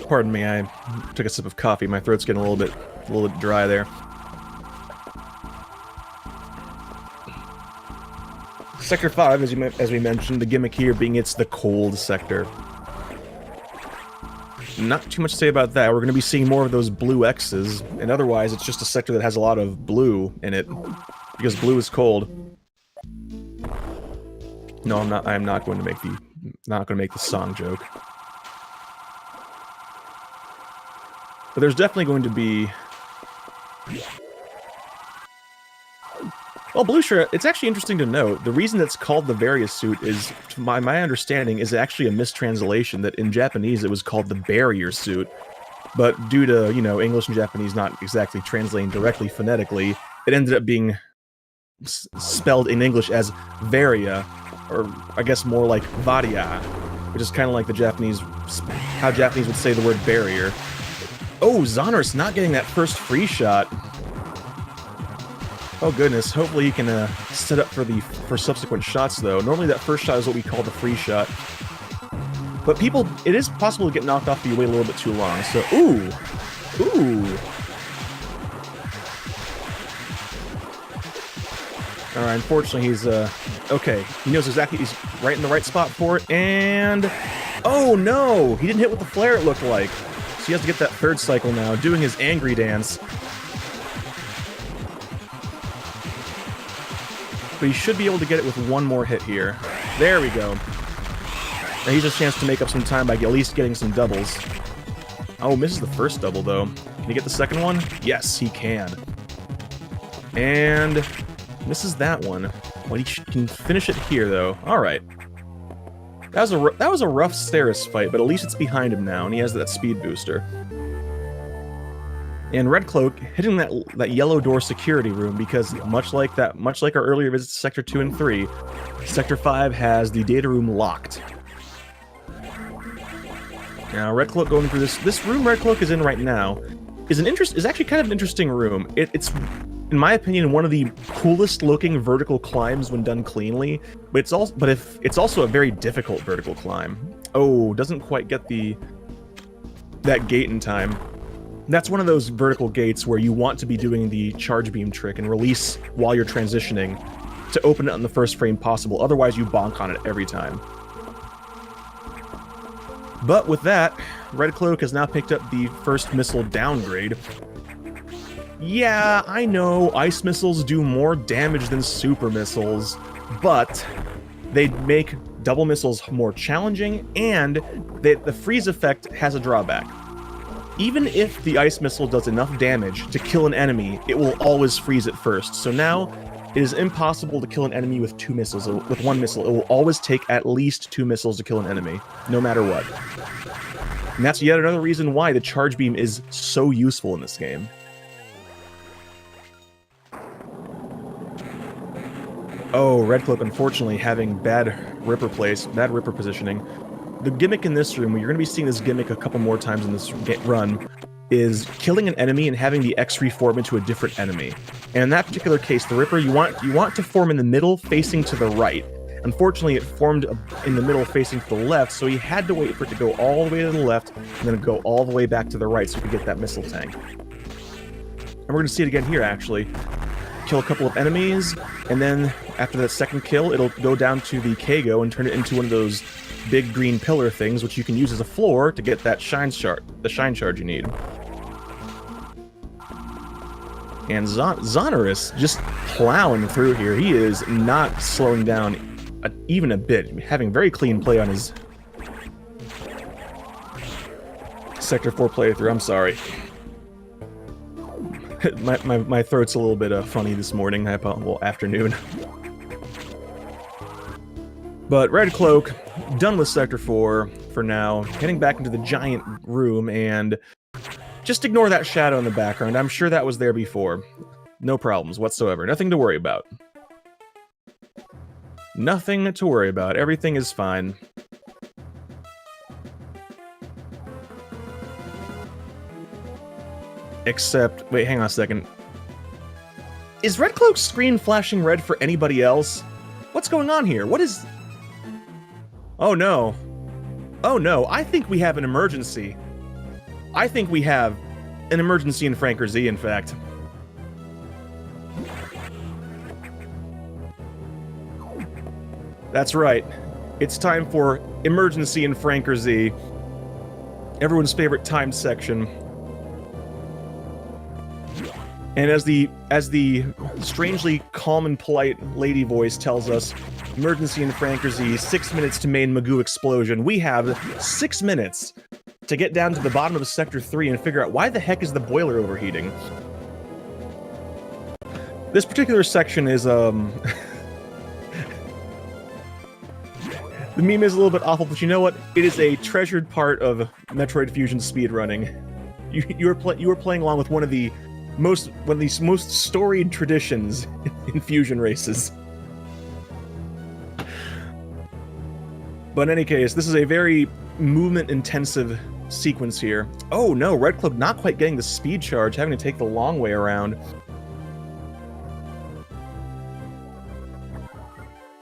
Pardon me, I took a sip of coffee. My throat's getting a little bit dry there. Sector 5, as we mentioned, the gimmick here being it's the cold sector. not too much to say about that. We're going to be seeing more of those blue X's, and otherwise it's just a sector that has a lot of blue in it, because blue is cold. No, I'm not going to make the song joke. But there's definitely going to be... Well, Blue Shirt, it's actually interesting to note, the reason it's called the Varia suit is, to my understanding, is actually a mistranslation, that in Japanese it was called the barrier suit. But due to, you know, English and Japanese not exactly translating directly phonetically, it ended up being spelled in English as Varia, or I guess more like Varia, which is kind of like the Japanese, how Japanese would say the word barrier. Oh, Xoneris not getting that first free shot. Oh goodness, hopefully he can set up for subsequent shots though. Normally that first shot is what we call the free shot. But people, it is possible to get knocked off if you wait a little bit too long, so ooh! Ooh! Alright, unfortunately he's, okay. He knows exactly, he's right in the right spot for it, and... Oh no! He didn't hit with the flare, it looked like. So he has to get that third cycle now, doing his angry dance. But he should be able to get it with one more hit here. There we go. Now he's a chance to make up some time by at least getting some doubles. Oh, misses the first double, though. Can he get the second one? Yes, he can. And misses that one. Well, he can finish it here, though. All right. That was a rough Xoneris fight, but at least it's behind him now, and he has that speed booster. And RedCloak hitting that yellow door security room, because much like our earlier visits to Sector 2 and 3, Sector 5 has the data room locked. Now, RedCloak going through this room RedCloak is in right now is actually kind of an interesting room. It's, in my opinion, one of the coolest looking vertical climbs when done cleanly, but it's also a very difficult vertical climb. Oh, doesn't quite get that gate in time. That's one of those vertical gates where you want to be doing the charge beam trick and release while you're transitioning to open it on the first frame possible, otherwise you bonk on it every time. But with that, RedCloak has now picked up the first missile downgrade. Yeah, I know, ice missiles do more damage than super missiles, but they make double missiles more challenging, and the freeze effect has a drawback. Even if the ice missile does enough damage to kill an enemy, it will always freeze it first. So now, it is impossible to kill an enemy with two missiles. With one missile, it will always take at least 2 missiles to kill an enemy, no matter what. And that's yet another reason why the charge beam is so useful in this game. Oh, RedCloak unfortunately having bad Ripper positioning. The gimmick in this room, you're going to be seeing this gimmick a couple more times in this run, is killing an enemy and having the X reform into a different enemy. And in that particular case, the Ripper, you want to form in the middle, facing to the right. Unfortunately, it formed in the middle, facing to the left, so he had to wait for it to go all the way to the left, and then go all the way back to the right so he could get that missile tank. And we're going to see it again here, actually. Kill a couple of enemies, and then after that second kill, it'll go down to the Kago and turn it into one of those big green pillar things, which you can use as a floor to get that shine charge you need. And Xoneris just plowing through here. He is not slowing down even a bit, having very clean play on his Sector 4 playthrough. I'm sorry. my throat's a little bit funny this morning. Well, afternoon. But RedCloak, done with Sector 4 for now, heading back into the giant room, and just ignore that shadow in the background. I'm sure that was there before. No problems whatsoever. Nothing to worry about. Nothing to worry about. Everything is fine. Except, wait, hang on a second. Is RedCloak's screen flashing red for anybody else? What's going on here? What is... Oh no. Oh no, I think we have an emergency. I think we have an emergency in Franker Z, in fact. That's right. It's time for emergency in Franker Z. everyone's favorite timed section. And as the strangely calm and polite lady voice tells us, emergency in Frankersy, 6 minutes to main Magoo explosion. We have 6 minutes to get down to the bottom of Sector 3 and figure out why the heck is the boiler overheating. This particular section is, the meme is a little bit awful, but you know what? It is a treasured part of Metroid Fusion speedrunning. You are playing along with one of the most storied traditions in Fusion races. But in any case, this is a very movement-intensive sequence here. Oh no, RedCloak not quite getting the speed charge, having to take the long way around.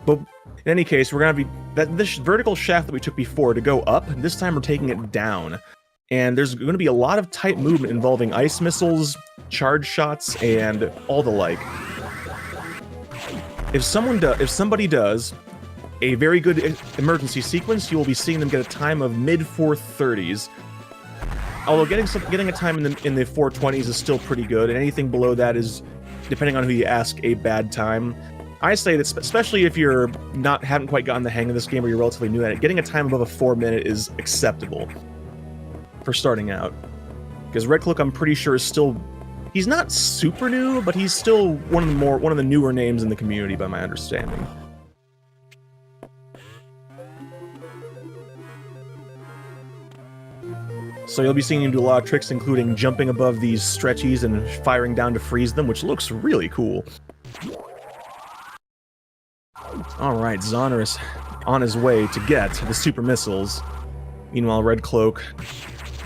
But in any case, we're gonna be this vertical shaft that we took before to go up. This time we're taking it down, and there's going to be a lot of tight movement involving ice missiles, charge shots, and all the like. If somebody does a very good emergency sequence, you will be seeing them get a time of mid 430s. Although getting a time in the 420s is still pretty good, and anything below that is, depending on who you ask, a bad time. I say that, especially if you're haven't quite gotten the hang of this game or you're relatively new at it, getting a time above a 4 minute is acceptable for starting out. Because RedCloak, I'm pretty sure, is still, he's not super new, but he's still one of the newer names in the community, by my understanding. So you'll be seeing him do a lot of tricks, including jumping above these stretchies and firing down to freeze them, which looks really cool. Alright, Xoneris on his way to get the super missiles. Meanwhile, RedCloak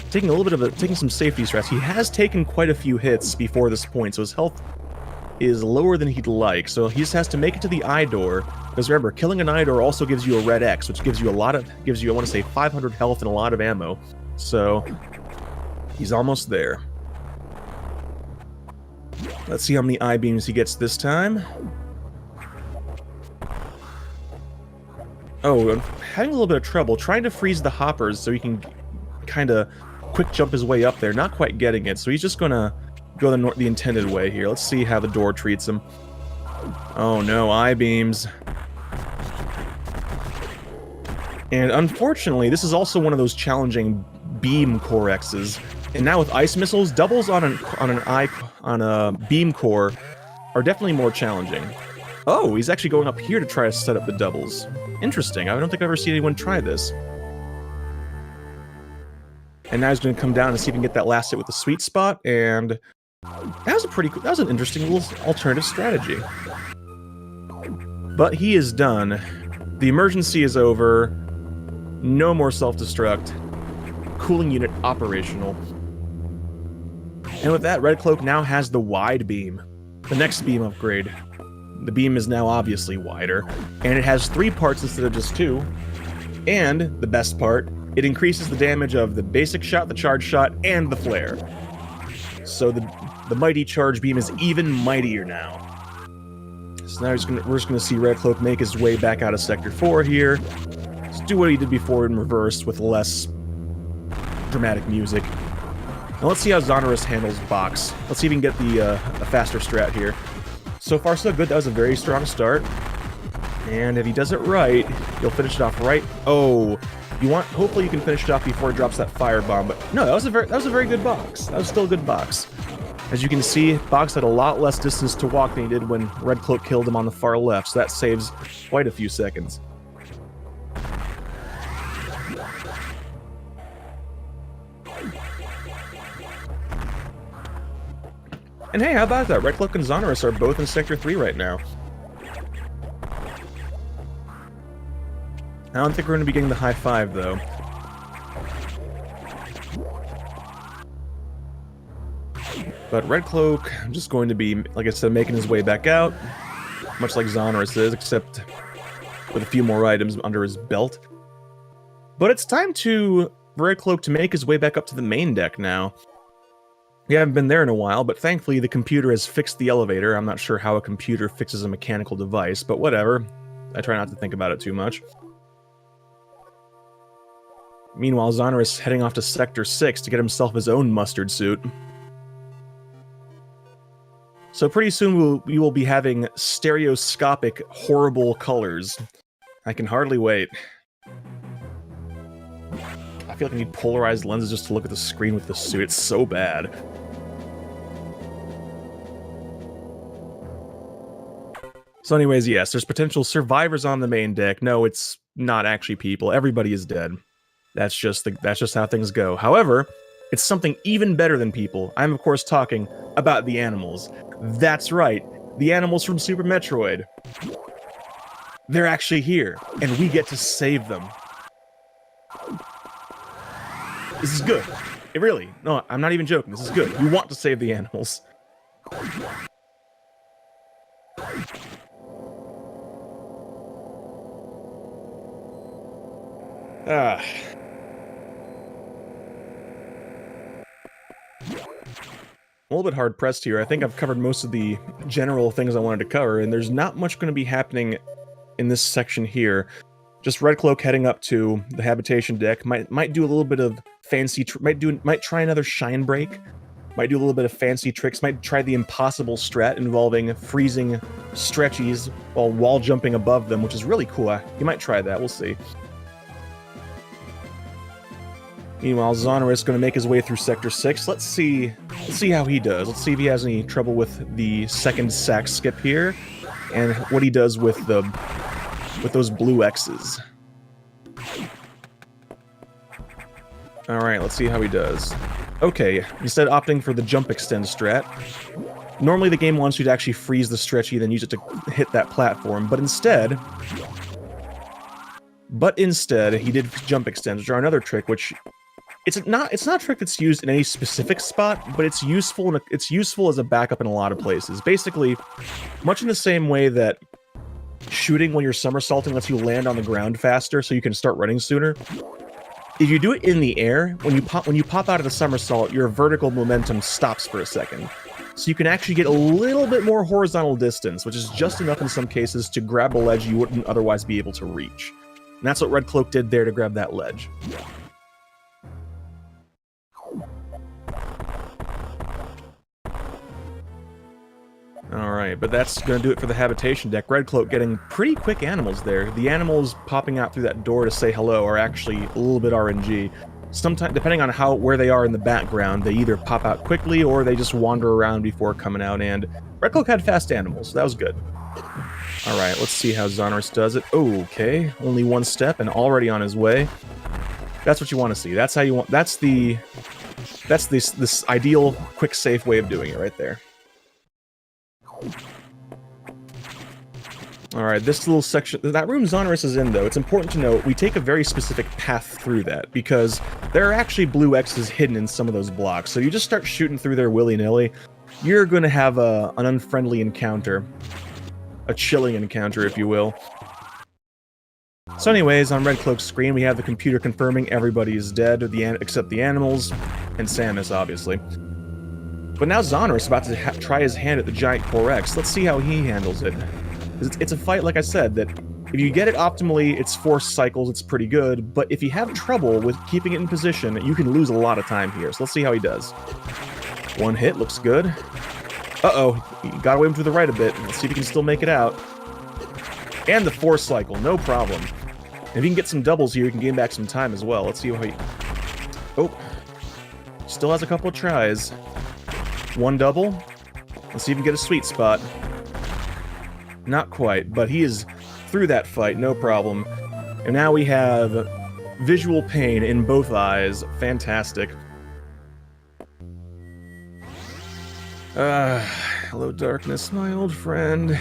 taking some safety stress. He has taken quite a few hits before this point, so his health is lower than he'd like. So he just has to make it to the eye door. Because remember, killing an eye door also gives you a red X, which gives you I want to say 500 health and a lot of ammo. So he's almost there. Let's see how many eye beams he gets this time. Oh, I'm having a little bit of trouble trying to freeze the hoppers so he can kind of quick jump his way up there. Not quite getting it, so he's just gonna go the intended way here. Let's see how the door treats him. Oh no, eye beams. And unfortunately, this is also one of those challenging beam core X's. And now with ice missiles, doubles on a beam core are definitely more challenging. Oh, he's actually going up here to try to set up the doubles. Interesting. I don't think I've ever seen anyone try this. And now he's going to come down and see if he can get that last hit with the sweet spot, and that was an interesting little alternative strategy. But he is done. The emergency is over. No more self-destruct. Cooling unit operational. And with that, RedCloak now has the wide beam. The next beam upgrade. The beam is now obviously wider, and it has 3 parts instead of just 2. And, the best part, it increases the damage of the basic shot, the charge shot, and the flare. So the mighty charge beam is even mightier now. So now we're just gonna see RedCloak make his way back out of Sector 4 here. Just do what he did before in reverse with less dramatic music. Now let's see how Xoneris handles box. Let's see if we can get a faster strat here. So far so good, that was a very strong start. And if he does it right, he'll finish it off right. Oh, hopefully you can finish it off before he drops that firebomb, but no, that was a very good box. That was still a good box. As you can see, Box had a lot less distance to walk than he did when RedCloak killed him on the far left, so that saves quite a few seconds. And hey, how about that? RedCloak and Xoneris are both in Sector 3 right now. I don't think we're going to be getting the high five, though. But RedCloak, just going to be, like I said, making his way back out. Much like Xoneris is, except with a few more items under his belt. But it's time for RedCloak to make his way back up to the main deck now. We haven't been there in a while, but thankfully the computer has fixed the elevator. I'm not sure how a computer fixes a mechanical device, but whatever. I try not to think about it too much. Meanwhile, Xoneris heading off to Sector 6 to get himself his own mustard suit. So pretty soon we will be having stereoscopic, horrible colors. I can hardly wait. I feel like I need polarized lenses just to look at the screen with the suit. It's so bad. So anyways, yes, there's potential survivors on the main deck. No, it's not actually people. Everybody is dead. That's just how things go. However, it's something even better than people. I'm of course talking about the animals. That's right, the animals from Super Metroid. They're actually here, and we get to save them. This is good. It really, no, I'm not even joking. This is good. You want to save the animals. Ah. I'm a little bit hard-pressed here. I think I've covered most of the general things I wanted to cover, and there's not much going to be happening in this section here. Just RedCloak heading up to the habitation deck. Might do a little bit of fancy... might try another shine break. Might do a little bit of fancy tricks. Might try the impossible strat involving freezing stretchies while wall jumping above them, which is really cool. You might try that. We'll see. Meanwhile, Xoneris going to make his way through Sector 6. Let's see how he does. Let's see if he has any trouble with the second sack skip here, and what he does with those blue X's. Alright, let's see how he does. Okay, instead of opting for the jump extend strat, normally the game wants you to actually freeze the stretchy, then use it to hit that platform, but instead he did jump extends, which are another trick, which it's not a trick that's used in any specific spot, but it's useful as a backup in a lot of places. Basically, much in the same way that shooting when you're somersaulting lets you land on the ground faster so you can start running sooner. If you do it in the air, when you pop out of the somersault, your vertical momentum stops for a second. So you can actually get a little bit more horizontal distance, which is just enough in some cases to grab a ledge you wouldn't otherwise be able to reach. And that's what RedCloak did there to grab that ledge. Alright, but that's going to do it for the habitation deck. RedCloak getting pretty quick animals there. The animals popping out through that door to say hello are actually a little bit RNG. Sometimes, depending on where they are in the background, they either pop out quickly or they just wander around before coming out, and RedCloak had fast animals, so that was good. Alright, let's see how Xoneris does it. Okay, only one step and already on his way. That's what you want to see. That's how you want... That's this ideal, quick, safe way of doing it right there. Alright, this little section... That room Xoneris is in, though, it's important to note, we take a very specific path through that, because there are actually blue X's hidden in some of those blocks, so you just start shooting through there willy-nilly, you're going to have an unfriendly encounter. A chilling encounter, if you will. So anyways, on RedCloak's screen, we have the computer confirming everybody is dead, except the animals, and Samus, obviously. But now Xoneris is about to try his hand at the giant Core X. Let's see how he handles it. It's a fight, like I said, that if you get it optimally, it's 4 cycles, it's pretty good, but if you have trouble with keeping it in position, you can lose a lot of time here. So let's see how he does. One hit, looks good. Uh-oh, he got away to the right a bit. Let's see if he can still make it out. And the 4 cycle, no problem. If he can get some doubles here, he can gain back some time as well. Let's see how he... Oh. Still has a couple of tries. 1 double. Let's see if he can get a sweet spot. Not quite, but he is through that fight, no problem. And now we have visual pain in both eyes. Fantastic. Hello darkness, my old friend.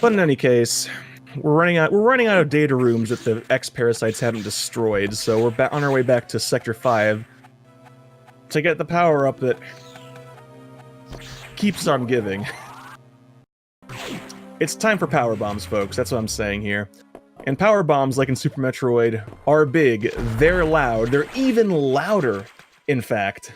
But in any case, we're running out of data rooms that the X-Parasites haven't destroyed, so we're on our way back to Sector 5 to get the power-up that keeps on giving. It's time for power bombs, folks, that's what I'm saying here. And power bombs, like in Super Metroid, are big, they're loud, they're even louder, in fact.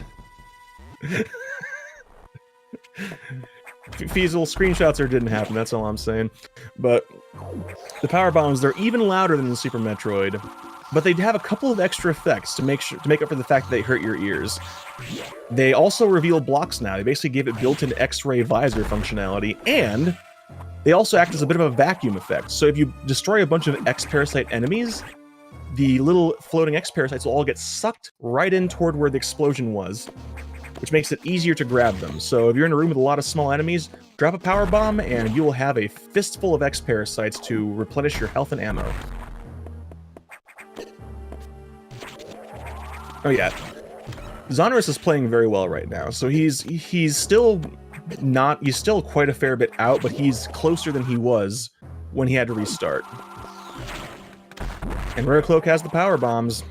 Feasible screenshots or didn't happen, that's all I'm saying. But The power bombs, they're even louder than the Super Metroid, but they have a couple of extra effects to make up for the fact that they hurt your ears. They also reveal blocks now. They basically gave it built-in X-ray visor functionality, and they also act as a bit of a vacuum effect. So if you destroy a bunch of X-Parasite enemies, the little floating X-Parasites will all get sucked right in toward where the explosion was, which makes it easier to grab them. So if you're in a room with a lot of small enemies, drop a power bomb and you will have a fistful of X-Parasites to replenish your health and ammo. Oh yeah, Xoneris is playing very well right now, so he's still quite a fair bit out, but he's closer than he was when he had to restart. And RedCloak has the power bombs.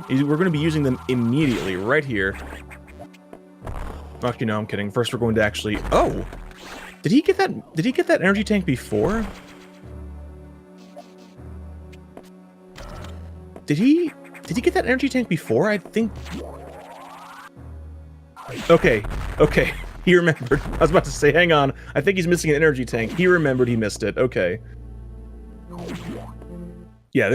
We're going to be using them immediately, right here. Actually, no, I'm kidding. First, we're going to actually... Oh! Did he get that energy tank before? Did he get that energy tank before? I think... Okay. He remembered. I was about to say, hang on. I think he's missing an energy tank. He remembered he missed it. Okay. Yeah,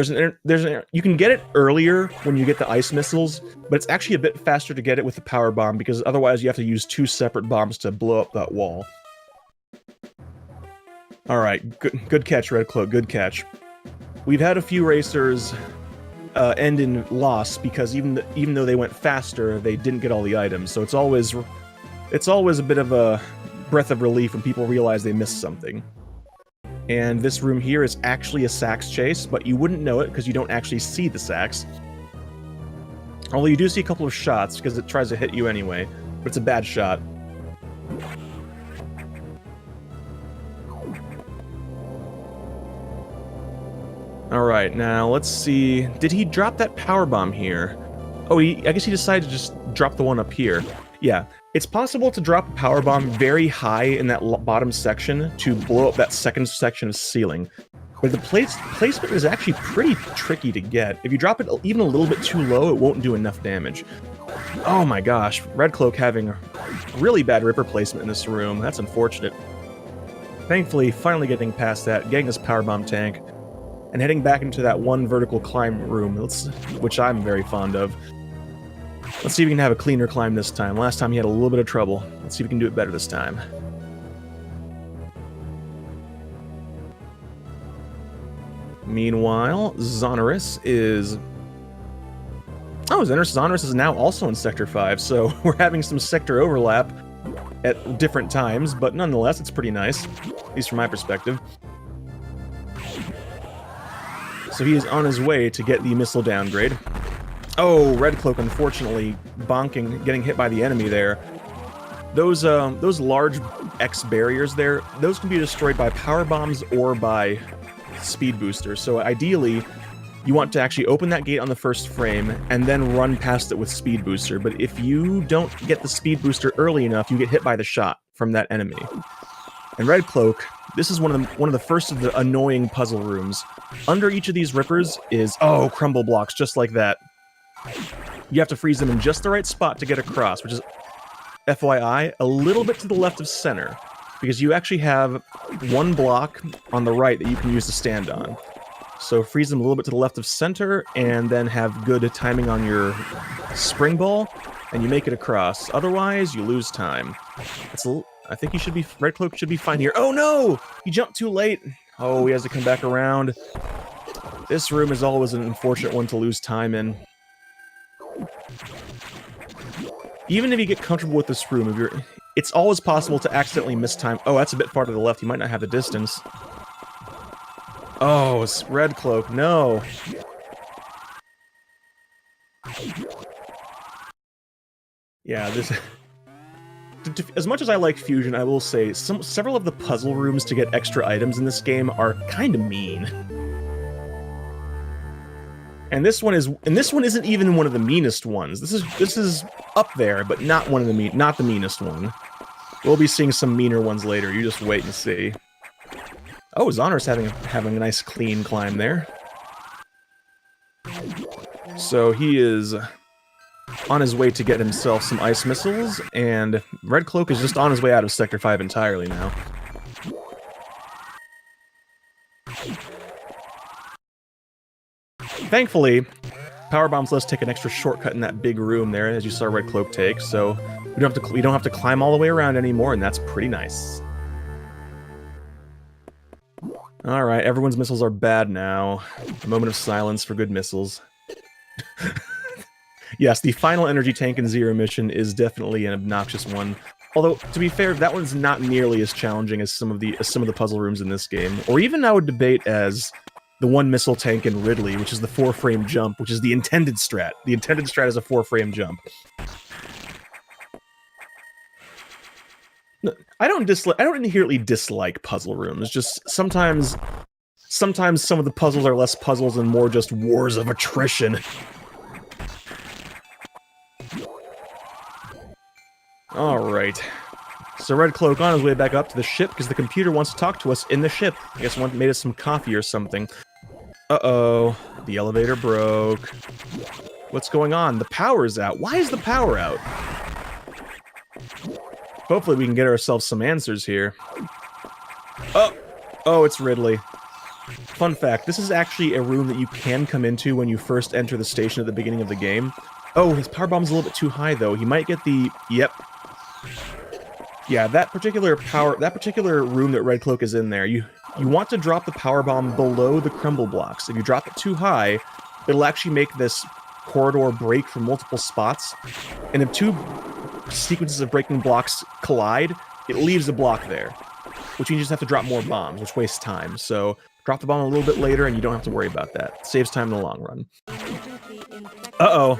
you can get it earlier when you get the ice missiles, but it's actually a bit faster to get it with the power bomb, because otherwise you have to use 2 separate bombs to blow up that wall. Alright, good catch, RedCloak, good catch. We've had a few racers end in loss because even though they went faster, they didn't get all the items, so it's always a bit of a breath of relief when people realize they missed something. And this room here is actually a sax chase, but you wouldn't know it because you don't actually see the sax. Although you do see a couple of shots because it tries to hit you anyway, but it's a bad shot. Alright, now let's see. Did he drop that power bomb here? Oh, I guess he decided to just drop the one up here. Yeah. It's possible to drop a power bomb very high in that bottom section to blow up that second section of ceiling. But the placement is actually pretty tricky to get. If you drop it even a little bit too low, it won't do enough damage. Oh my gosh, RedCloak having a really bad Ripper placement in this room. That's unfortunate. Thankfully, finally getting past that, getting this power bomb tank, and heading back into that one vertical climb room, which I'm very fond of. Let's see if we can have a cleaner climb this time. Last time he had a little bit of trouble. Let's see if we can do it better this time. Meanwhile, Xoneris is... Oh, Xoneris is now also in Sector 5, so we're having some sector overlap at different times, but nonetheless, it's pretty nice, at least from my perspective. So he is on his way to get the missile downgrade. Oh, RedCloak, unfortunately, getting hit by the enemy there. Those large X barriers there, those can be destroyed by power bombs or by speed boosters. So ideally, you want to actually open that gate on the first frame and then run past it with speed booster. But if you don't get the speed booster early enough, you get hit by the shot from that enemy. And RedCloak, this is one of the first of the annoying puzzle rooms. Under each of these rippers is, oh, crumble blocks, just like that. You have to freeze them in just the right spot to get across, which is, FYI, a little bit to the left of center, because you actually have one block on the right that you can use to stand on. So freeze them a little bit to the left of center, and then have good timing on your spring ball, and you make it across. Otherwise, you lose time. I think RedCloak should be fine here. Oh no! He jumped too late! Oh, he has to come back around. This room is always an unfortunate one to lose time in. Even if you get comfortable with this room, it's always possible to accidentally miss time. Oh, that's a bit far to the left. You might not have the distance. Oh, it's RedCloak. No. Yeah, this... As much as I like Fusion, I will say several of the puzzle rooms to get extra items in this game are kind of mean. And this one isn't even one of the meanest ones. This is up there, but not not the meanest one. We'll be seeing some meaner ones later. You just wait and see. Oh, Xoneris having a nice clean climb there. So he is on his way to get himself some ice missiles, and RedCloak is just on his way out of Sector 5 entirely now. Thankfully, power bombs let us take an extra shortcut in that big room there, as you saw RedCloak take. So we don't have to climb all the way around anymore, and that's pretty nice. All right, everyone's missiles are bad now. A moment of silence for good missiles. Yes, the final energy tank in Zero Mission is definitely an obnoxious one. Although, to be fair, that one's not nearly as challenging as some of the puzzle rooms in this game, or even I would debate as the one missile tank in Ridley, which is the 4-frame jump, which is the intended strat. The intended strat is a 4-frame jump. I don't inherently dislike puzzle rooms. Just sometimes some of the puzzles are less puzzles and more just wars of attrition. Alright. So RedCloak on his way back up to the ship because the computer wants to talk to us in the ship. I guess one made us some coffee or something. Uh-oh. The elevator broke. What's going on? The power's out. Why is the power out? Hopefully we can get ourselves some answers here. Oh, it's Ridley. Fun fact, this is actually a room that you can come into when you first enter the station at the beginning of the game. Oh, his power bomb's a little bit too high, though. He might get the... Yep. Yeah, that particular room that RedCloak is in there, you want to drop the power bomb below the crumble blocks. If you drop it too high, it'll actually make this corridor break from multiple spots. And if two sequences of breaking blocks collide, it leaves a block there. Which means you just have to drop more bombs, which wastes time. So drop the bomb a little bit later and you don't have to worry about that. Saves time in the long run. Uh-oh.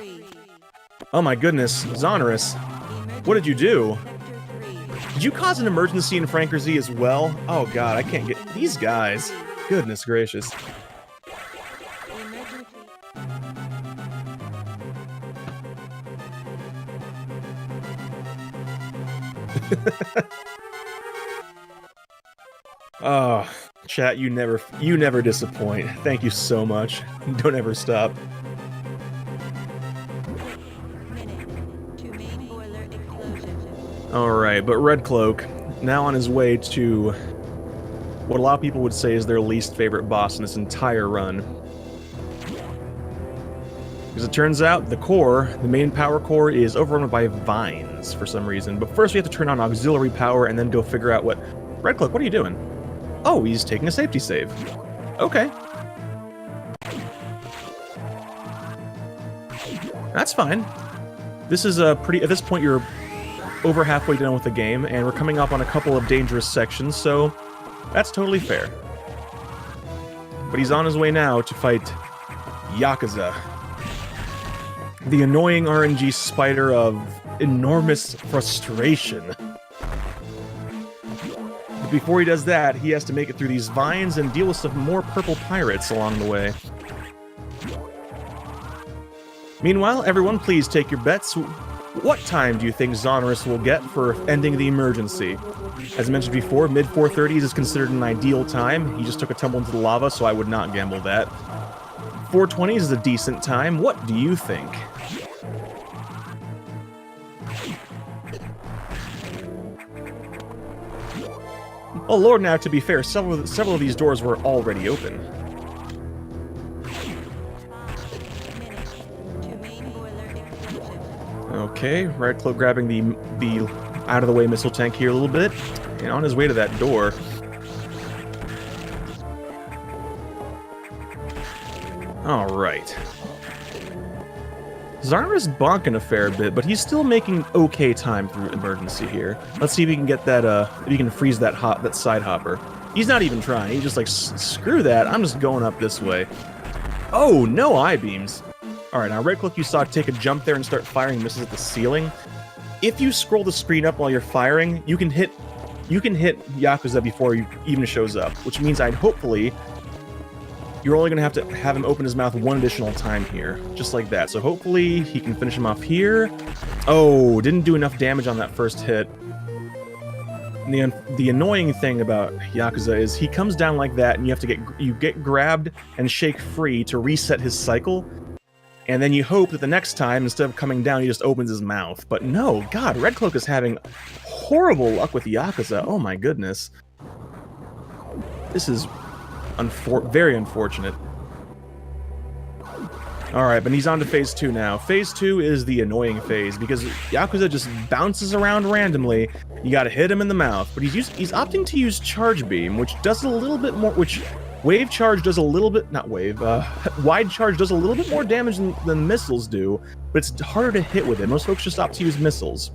Oh my goodness, Xoneris. What did you do? Did you cause an emergency in Franker Z as well? Oh god, I can't get... These guys. Goodness gracious. Oh, chat, you never disappoint. Thank you so much. Don't ever stop. Alright, but RedCloak, now on his way to what a lot of people would say is their least favorite boss in this entire run. Because it turns out the main power core, is overrun by vines for some reason. But first we have to turn on auxiliary power and then go figure out what... RedCloak, what are you doing? Oh, he's taking a safety save. Okay. That's fine. This is a pretty... At this point, you're over halfway done with the game, and we're coming up on a couple of dangerous sections, so that's totally fair. But he's on his way now to fight Yakuza. The annoying RNG spider of enormous frustration. But before he does that, he has to make it through these vines and deal with some more purple pirates along the way. Meanwhile, everyone please take your bets. What time do you think Xoneris will get for ending the emergency? As I mentioned before, mid-430s is considered an ideal time. He just took a tumble into the lava, so I would not gamble that. 420s is a decent time. What do you think? Oh lord, now to be fair, several of these doors were already open. Okay, RedCloak grabbing the out-of-the-way missile tank here a little bit, and on his way to that door. Alright. Xoneris bonking a fair bit, but he's still making okay time through emergency here. Let's see if we can get that, if he can freeze that side hopper. He's not even trying, he's just like, screw that, I'm just going up this way. Oh, no I-beams. Alright, now RedCloak you saw take a jump there and start firing missiles at the ceiling. If you scroll the screen up while you're firing, you can hit Yakuza before he even shows up, which means hopefully you're only going to have him open his mouth one additional time here, just like that. So hopefully he can finish him off here. Oh, didn't do enough damage on that first hit. And the annoying thing about Yakuza is he comes down like that, and you get grabbed and shake free to reset his cycle. And then you hope that the next time, instead of coming down, he just opens his mouth. But no, God, RedCloak is having horrible luck with Yakuza. Oh my goodness. This is very unfortunate. Alright, but he's on to phase 2 now. Phase 2 is the annoying phase, because Yakuza just bounces around randomly. You gotta hit him in the mouth. But he's opting to use Charge Beam, which does a little bit more, Wave Charge does a little bit, not Wave, Wide Charge does a little bit more damage than missiles do, but it's harder to hit with it. Most folks just opt to use missiles.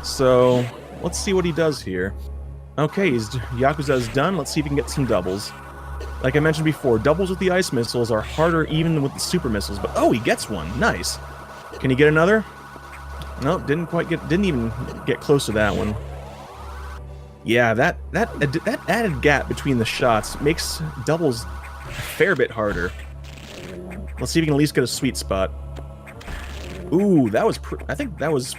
So, let's see what he does here. Okay, Yakuza's done. Let's see if he can get some doubles. Like I mentioned before, doubles with the ice missiles are harder even with the super missiles, but oh, he gets one. Nice. Can he get another? Nope, didn't even get close to that one. Yeah, that added gap between the shots makes doubles a fair bit harder. Let's see if we can at least get a sweet spot. Ooh, I think that was...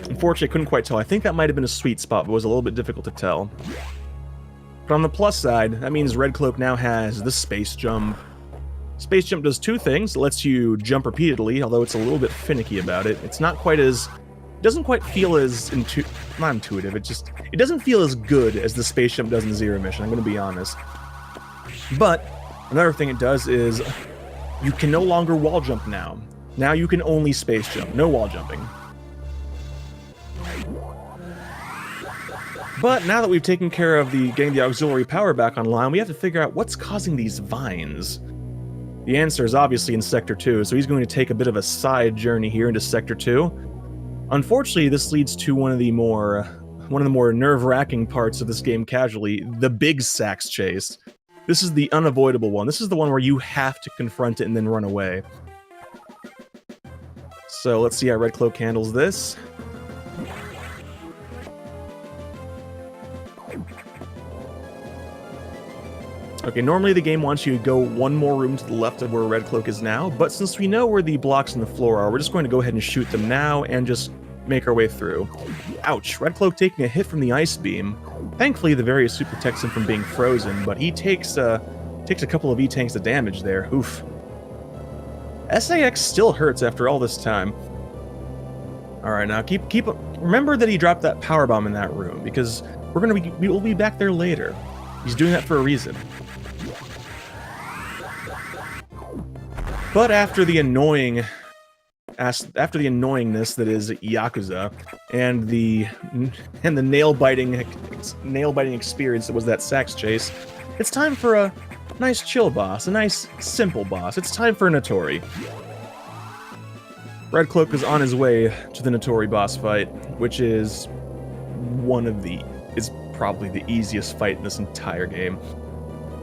Unfortunately, I couldn't quite tell. I think that might have been a sweet spot, but it was a little bit difficult to tell. But on the plus side, that means RedCloak now has the Space Jump. Space Jump does two things. It lets you jump repeatedly, although it's a little bit finicky about it. It's not quite as... It doesn't quite feel as... not intuitive, it doesn't feel as good as the Space Jump does in Zero Mission, I'm going to be honest. But, another thing it does is, you can no longer wall jump now. Now you can only Space Jump, no wall jumping. But now that we've taken care of getting the auxiliary power back online, we have to figure out what's causing these vines. The answer is obviously in Sector 2, so he's going to take a bit of a side journey here into Sector 2. Unfortunately, this leads to one of the more nerve-wracking parts of this game casually, the big Sax chase. This is the unavoidable one. This is the one where you have to confront it and then run away. So let's see how RedCloak handles this. Okay, normally the game wants you to go one more room to the left of where RedCloak is now, but since we know where the blocks on the floor are, we're just going to go ahead and shoot them now and just make our way through. Ouch, RedCloak taking a hit from the ice beam. Thankfully, the various super protects him from being frozen, but he takes a couple of E-tanks of damage there. Oof. SAX still hurts after all this time. Alright, now remember that he dropped that power bomb in that room, because we'll be back there later. He's doing that for a reason. But after the annoyingness that is Yakuza and the nail-biting experience that was that Sax chase, it's time for a nice chill boss, a nice simple boss. It's time for Notori. RedCloak is on his way to the Notori boss fight, which is probably the easiest fight in this entire game,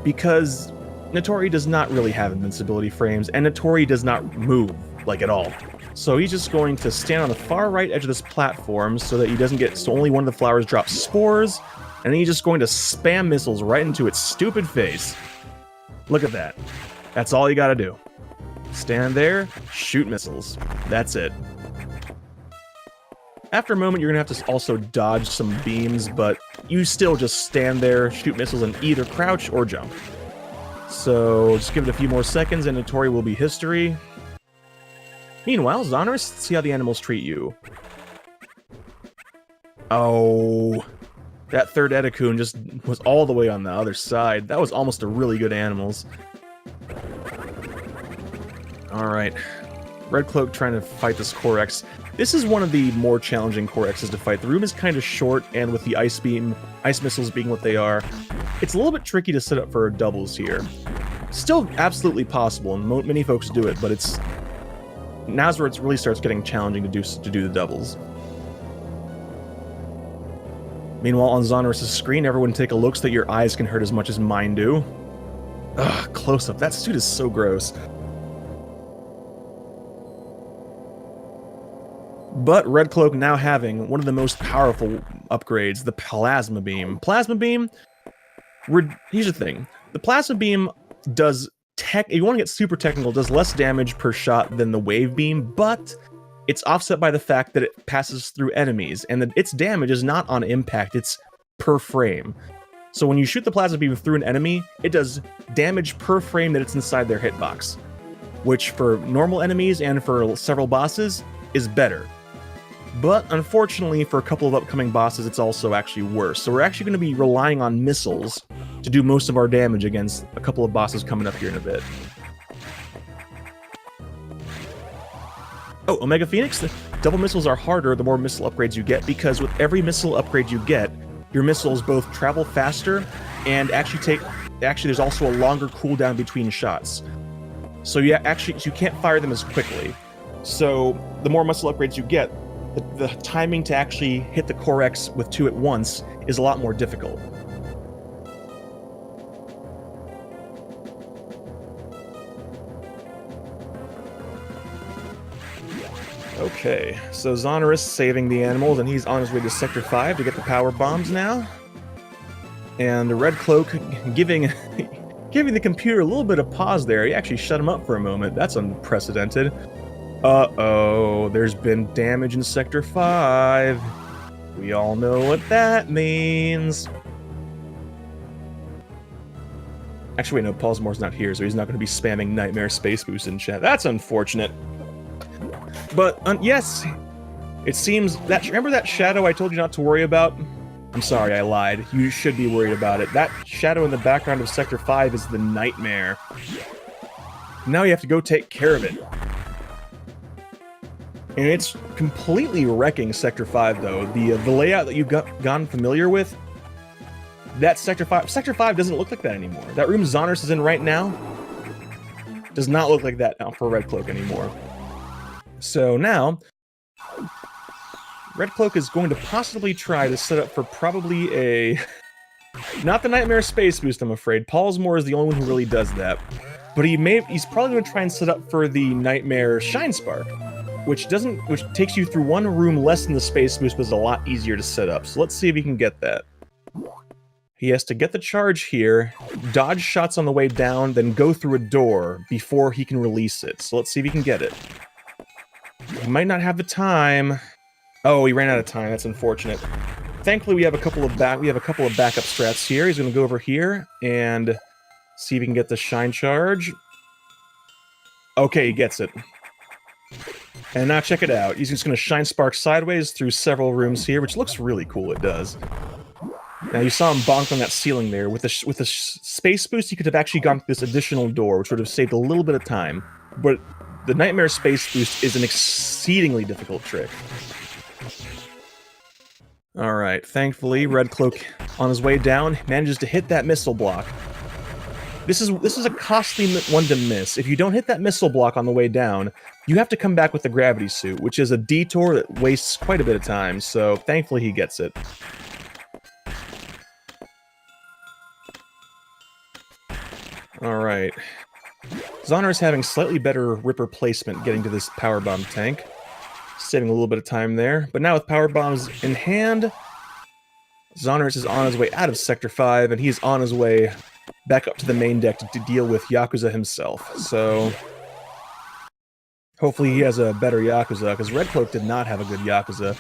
because Notori does not really have invincibility frames, and Notori does not move, like, at all. So he's just going to stand on the far right edge of this platform so that he doesn't get... So only one of the flowers drops spores, and then he's just going to spam missiles right into its stupid face. Look at that. That's all you gotta do. Stand there, shoot missiles. That's it. After a moment, you're going to have to also dodge some beams, but you still just stand there, shoot missiles, and either crouch or jump. So, just give it a few more seconds, and Notori will be history. Meanwhile, Xoneris, let's see how the animals treat you. Oh, that third Edakun just was all the way on the other side. That was almost a really good animals. Alright. RedCloak trying to fight this Corex. This is one of the more challenging Corexes to fight. The room is kind of short, and with the ice missiles being what they are, it's a little bit tricky to set up for doubles here. Still absolutely possible, and many folks do it, but now's where it really starts getting challenging to do the doubles. Meanwhile, on Xoneris' screen, everyone take a look so that your eyes can hurt as much as mine do. Ugh, close up. That suit is so gross. But RedCloak now having one of the most powerful upgrades, the Plasma Beam. Plasma Beam, here's the thing. The Plasma Beam does, if you want to get super technical, does less damage per shot than the Wave Beam, but it's offset by the fact that it passes through enemies, and that its damage is not on impact, it's per frame. So when you shoot the Plasma Beam through an enemy, it does damage per frame that it's inside their hitbox, which for normal enemies and for several bosses is better. But unfortunately, for a couple of upcoming bosses, it's also actually worse. So we're actually going to be relying on missiles to do most of our damage against a couple of bosses coming up here in a bit. Oh, Omega Phoenix? The double missiles are harder the more missile upgrades you get, because with every missile upgrade you get, your missiles both travel faster and actually there's also a longer cooldown between shots. So you can't fire them as quickly. So the more missile upgrades you get, the timing to actually hit the Core X with 2 at once is a lot more difficult. Okay, so Xoneris saving the animals, and he's on his way to Sector 5 to get the power bombs now. And the RedCloak giving the computer a little bit of pause there. He actually shut him up for a moment. That's unprecedented. Uh-oh, there's been damage in Sector 5. We all know what that means. Actually, wait, no, Paulsmore's not here, so he's not going to be spamming Nightmare Space Boost in chat. That's unfortunate. But, yes, it seems that... Remember that shadow I told you not to worry about? I'm sorry, I lied. You should be worried about it. That shadow in the background of Sector 5 is the Nightmare. Now you have to go take care of it. And it's completely wrecking Sector 5, though. The layout that you've gotten familiar with, that Sector 5 doesn't look like that anymore. That room Xoneris is in right now does not look like that now for RedCloak anymore. So now, RedCloak is going to possibly try to set up for probably a... Not the Nightmare Space Boost, I'm afraid. Paulsmore is the only one who really does that. But he's probably going to try and set up for the Nightmare Shine Spark, which takes you through one room less than the Space Boost, but is a lot easier to set up. So let's see if he can get that. He has to get the charge here, dodge shots on the way down, then go through a door before he can release it. So let's see if he can get it. He might not have the time. Oh, he ran out of time. That's unfortunate. Thankfully, we have a couple of backup strats here. He's going to go over here and see if he can get the shine charge. Okay, he gets it. And now check it out. He's just going to shine spark sideways through several rooms here, which looks really cool. It does. Now you saw him bonk on that ceiling there. With a space boost, he could have actually gone through this additional door, which would have saved a little bit of time. But the Nightmare Space Boost is an exceedingly difficult trick. Alright, thankfully, RedCloak, on his way down, manages to hit that missile block. This is a costly one to miss. If you don't hit that missile block on the way down, you have to come back with the gravity suit, which is a detour that wastes quite a bit of time, so thankfully he gets it. Alright. Xoneris having slightly better Ripper placement getting to this power bomb tank. Saving a little bit of time there. But now with power bombs in hand, Xoneris is on his way out of Sector 5, and he's on his way back up to the main deck to deal with Yakuza himself. So hopefully he has a better Yakuza, because RedCloak did not have a good Yakuza.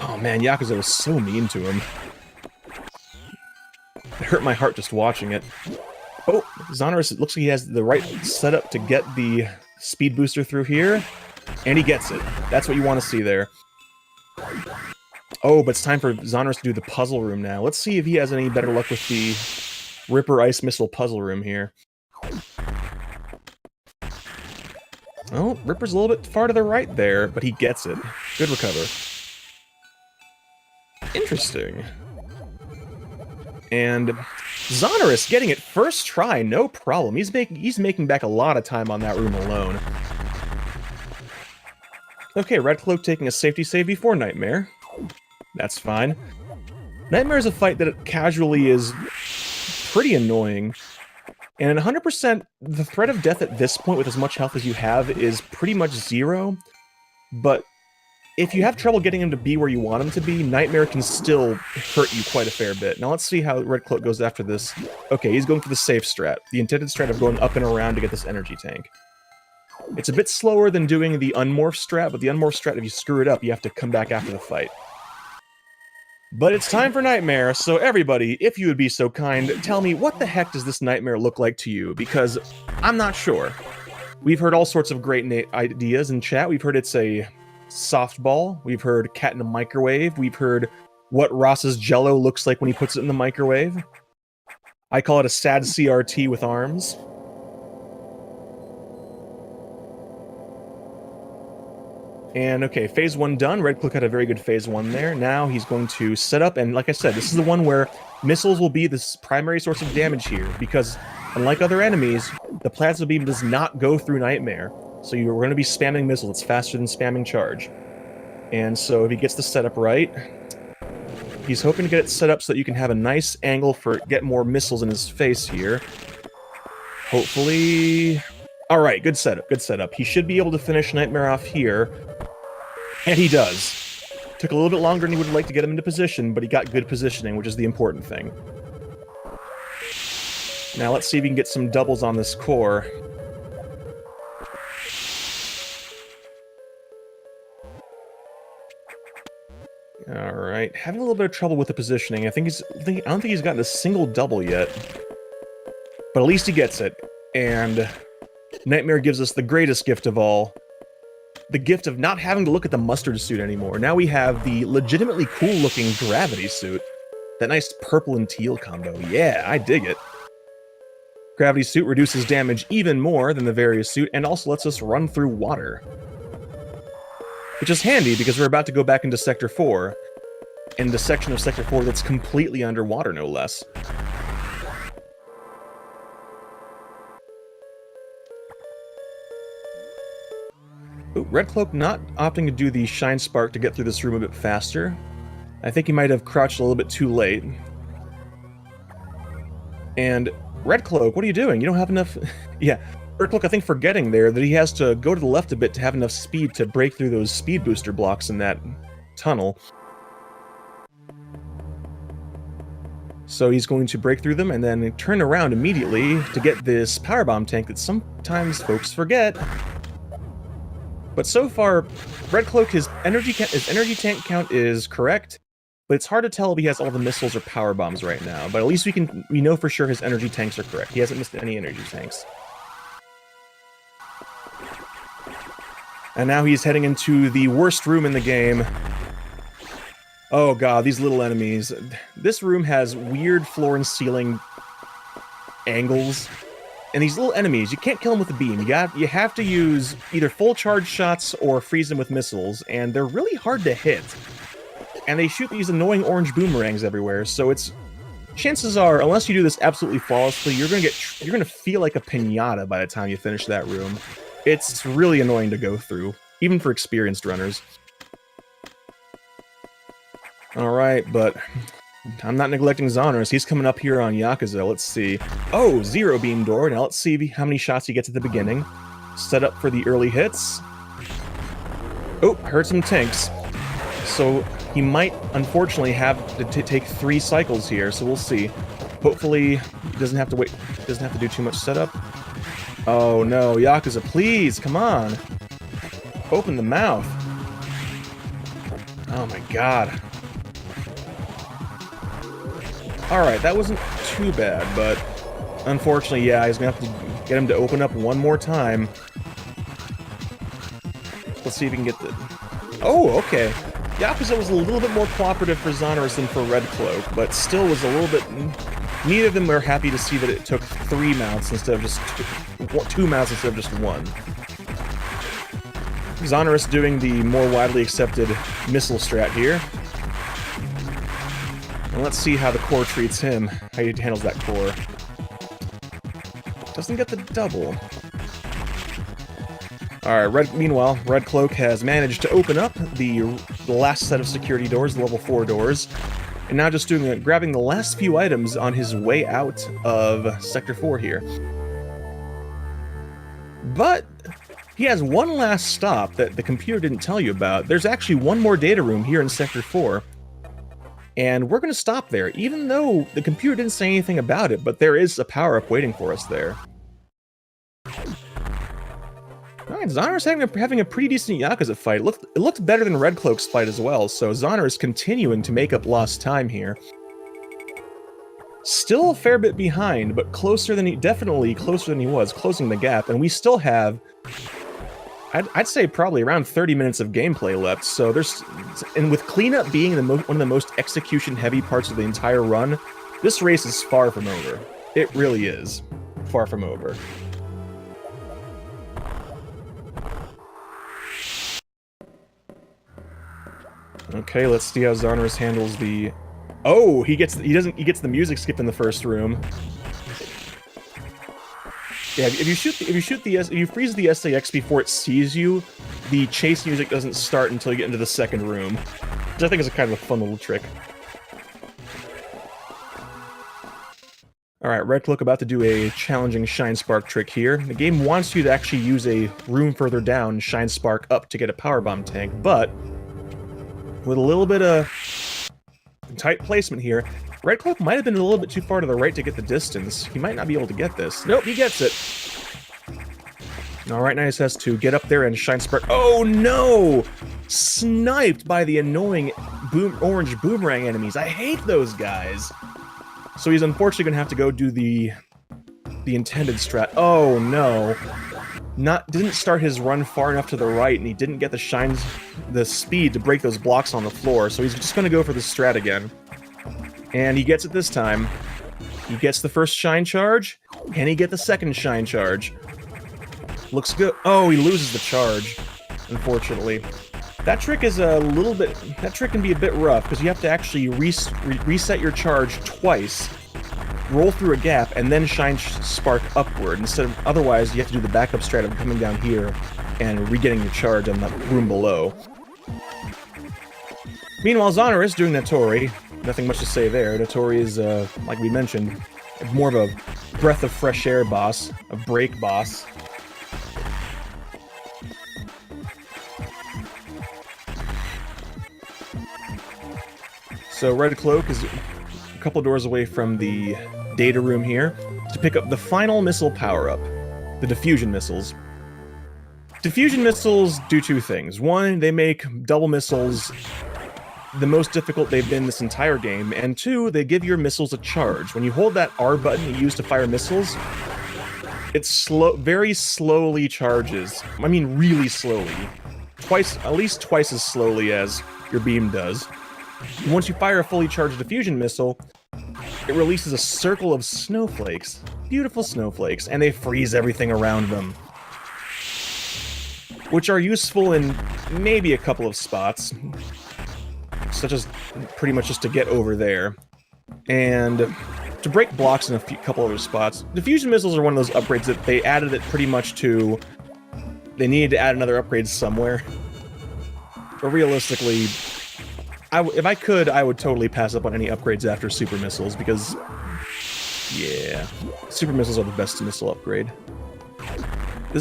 Oh man, Yakuza was so mean to him. It hurt my heart just watching it. Oh, Xoneris, it looks like he has the right setup to get the speed booster through here, and he gets it. That's what you want to see there. Oh, but it's time for Xoneris to do the puzzle room now. Let's see if he has any better luck with the Ripper Ice Missile puzzle room here. Oh, Ripper's a little bit far to the right there, but he gets it. Good recover. Interesting. And Xoneris getting it first try, no problem. He's making back a lot of time on that room alone. Okay, RedCloak taking a safety save before Nightmare. That's fine. Nightmare is a fight that casually is pretty annoying. And 100%, the threat of death at this point with as much health as you have is pretty much zero. But if you have trouble getting him to be where you want him to be, Nightmare can still hurt you quite a fair bit. Now let's see how RedCloak goes after this. Okay, he's going for the safe strat. The intended strat of going up and around to get this energy tank. It's a bit slower than doing the unmorph strat, but the unmorph strat, if you screw it up, you have to come back after the fight. But it's time for Nightmare, so everybody, if you would be so kind, tell me what the heck does this Nightmare look like to you? Because I'm not sure. We've heard all sorts of great ideas in chat. We've heard it's a softball. We've heard cat in a microwave. We've heard what Ross's Jello looks like when he puts it in the microwave. I call it a sad CRT with arms. And okay, phase 1 done. RedCloak had a very good phase 1 there. Now he's going to set up, and like I said, this is the one where missiles will be this primary source of damage here, because unlike other enemies, the plasma beam does not go through Nightmare. So you're going to be spamming missiles. It's faster than spamming charge. And so if he gets the setup right, he's hoping to get it set up so that you can have a nice angle for get more missiles in his face here. Hopefully... Alright, good setup, good setup. He should be able to finish Nightmare off here. And he does. Took a little bit longer than he would like to get him into position, but he got good positioning, which is the important thing. Now let's see if we can get some doubles on this core. Alright, having a little bit of trouble with the positioning. I don't think he's gotten a single double yet. But at least he gets it. And Nightmare gives us the greatest gift of all. The gift of not having to look at the mustard suit anymore. Now we have the legitimately cool-looking gravity suit. That nice purple and teal combo. Yeah, I dig it. Gravity suit reduces damage even more than the Various suit, and also lets us run through water. Which is handy, because we're about to go back into Sector 4. In the section of Sector 4 that's completely underwater, no less. Ooh, RedCloak not opting to do the Shine Spark to get through this room a bit faster. I think he might have crouched a little bit too late. And RedCloak, what are you doing? You don't have enough... Yeah, RedCloak, I think, forgetting there that he has to go to the left a bit to have enough speed to break through those speed booster blocks in that tunnel. So he's going to break through them and then turn around immediately to get this power bomb tank that sometimes folks forget. But so far, RedCloak, his energy tank count is correct, but it's hard to tell if he has all the missiles or power bombs right now. But at least we know for sure his energy tanks are correct. He hasn't missed any energy tanks. And now he's heading into the worst room in the game. Oh god, these little enemies. This room has weird floor and ceiling angles. And these little enemies, you can't kill them with a beam. You have to use either full charge shots or freeze them with missiles, and they're really hard to hit. And they shoot these annoying orange boomerangs everywhere, so it's... Chances are, unless you do this absolutely flawlessly, you're gonna feel like a piñata by the time you finish that room. It's really annoying to go through, even for experienced runners. Alright, but... I'm not neglecting Xoneris. He's coming up here on Yakuza. Let's see. Oh, zero beam door. Now let's see how many shots he gets at the beginning. Set up for the early hits. Oh, heard some tanks. So he might, unfortunately, have to take 3 cycles here. So we'll see. Hopefully, he doesn't have to wait. Doesn't have to do too much setup. Oh no, Yakuza, please, come on. Open the mouth. Oh my god. Alright, that wasn't too bad, but unfortunately, yeah, he's gonna have to get him to open up one more time. Let's see if we can get the... Oh, okay. Yakuza was a little bit more cooperative for Xoneris than for RedCloak, but still was a little bit... Neither of them were happy to see that it took 3 mounts instead of just 2 mounts instead of just 1. Xoneris doing the more widely accepted missile strat here. And let's see how the core treats him, how he handles that core. Doesn't get the double. Alright, meanwhile, RedCloak has managed to open up the last set of security doors, the level 4 doors, and now just grabbing the last few items on his way out of Sector 4 here. But he has one last stop that the computer didn't tell you about. There's actually one more data room here in Sector 4. And we're going to stop there, even though the computer didn't say anything about it, but there is a power-up waiting for us there. Alright, Xoneris having a pretty decent Yakuza fight. It looked better than RedCloak's fight as well, so Xoneris continuing to make up lost time here. Still a fair bit behind, but definitely closer than he was, closing the gap, and we still have... I'd say probably around 30 minutes of gameplay left, so and with cleanup being one of the most execution-heavy parts of the entire run, this race is far from over. It really is. Far from over. Okay, let's see how Xoneris handles the... Oh, he gets the music skip in the first room. Yeah, if you freeze the SAX before it sees you, the chase music doesn't start until you get into the second room, which I think is a kind of a fun little trick. Alright, RedCloak about to do a challenging Shine Spark trick here. The game wants you to actually use a room further down, Shine Spark up to get a Power Bomb tank, but with a little bit of tight placement here, RedCloak might have been a little bit too far to the right to get the distance. He might not be able to get this. Nope, he gets it. Alright, now he has to get up there and Shine Spark. Oh no! Sniped by the annoying orange boomerang enemies. I hate those guys. So he's unfortunately going to have to go do the intended strat. Oh no. Didn't start his run far enough to the right, and he didn't get the speed to break those blocks on the floor, so he's just going to go for the strat again. And he gets it this time. He gets the first shine charge. Can he get the second shine charge? Looks good. Oh, he loses the charge, unfortunately. That trick is a little bit... That trick can be a bit rough, because you have to actually reset your charge twice, roll through a gap, and then Shine Spark upward. Otherwise, you have to do the backup strat of coming down here and re-getting your charge on the room below. Meanwhile, Xoneris doing Natori. Nothing much to say there. Natori is, like we mentioned, more of a breath of fresh air boss, a break boss. So RedCloak is a couple doors away from the data room here to pick up the final missile power-up, the diffusion missiles. Diffusion missiles do two things. One, they make double missiles the most difficult they've been this entire game, and two, they give your missiles a charge. When you hold that R button you use to fire missiles, it very slowly charges. I mean really slowly. At least twice as slowly as your beam does. Once you fire a fully charged diffusion missile, it releases a circle of snowflakes. Beautiful snowflakes, and they freeze everything around them. Which are useful in maybe a couple of spots. Such as pretty much just to get over there. And to break blocks in a couple other spots. Diffusion missiles are one of those upgrades that they added it pretty much to... They needed to add another upgrade somewhere. But realistically... if I could, I would totally pass up on any upgrades after Super Missiles, because... Yeah... Super Missiles are the best missile upgrade.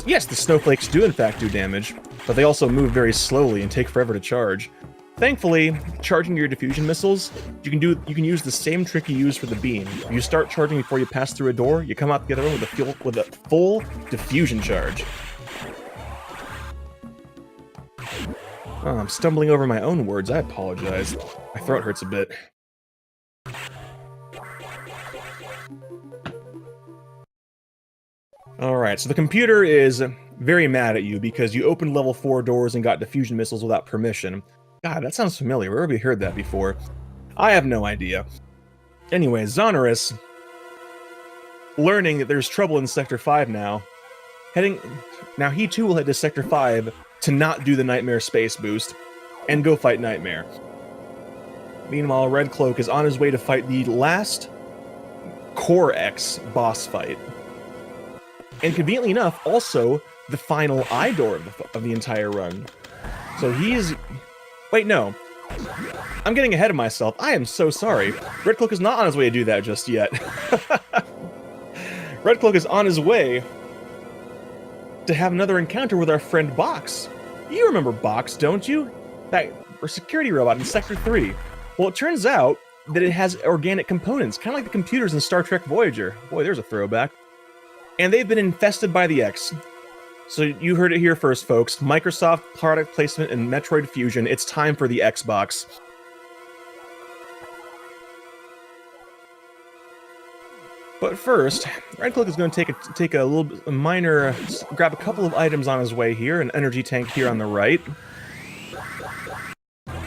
Yes, the snowflakes do in fact do damage, but they also move very slowly and take forever to charge. Thankfully, charging your diffusion missiles, you can use the same trick you use for the beam. You start charging before you pass through a door, you come out the other one with a full diffusion charge. Oh, I'm stumbling over my own words. I apologize. My throat hurts a bit. Alright, so the computer is very mad at you because you opened level 4 doors and got diffusion missiles without permission. God, that sounds familiar. Where have we heard that before? I have no idea. Anyway, Xoneris, learning that there's trouble in Sector 5 now, now he too will head to Sector 5 to not do the Nightmare space boost, and go fight Nightmare. Meanwhile, RedCloak is on his way to fight the last Core X boss fight. And conveniently enough, also the final eye door of the entire run. So he is... Wait, no. I'm getting ahead of myself. I am so sorry. RedCloak is not on his way to do that just yet. RedCloak is on his way to have another encounter with our friend Box. You remember Box, don't you? That security robot in Sector 3. Well, it turns out that it has organic components, kind of like the computers in Star Trek Voyager. Boy, there's a throwback. And they've been infested by the X. So you heard it here first, folks. Microsoft product placement and Metroid Fusion. It's time for the Xbox. But first, RedCloak is going to take a minor, grab a couple of items on his way here, an energy tank here on the right,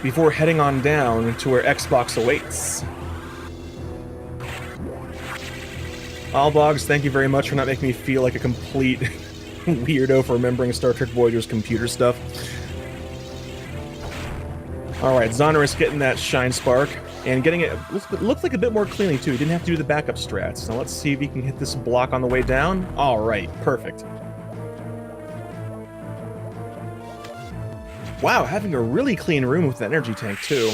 before heading on down to where Xbox awaits. Albogs, thank you very much for not making me feel like a complete weirdo for remembering Star Trek Voyager's computer stuff. Alright, Xoneris getting that Shine Spark, and getting it looks like a bit more cleanly too. He didn't have to do the backup strats. Now let's see if he can hit this block on the way down. Alright, perfect. Wow, having a really clean room with the energy tank too.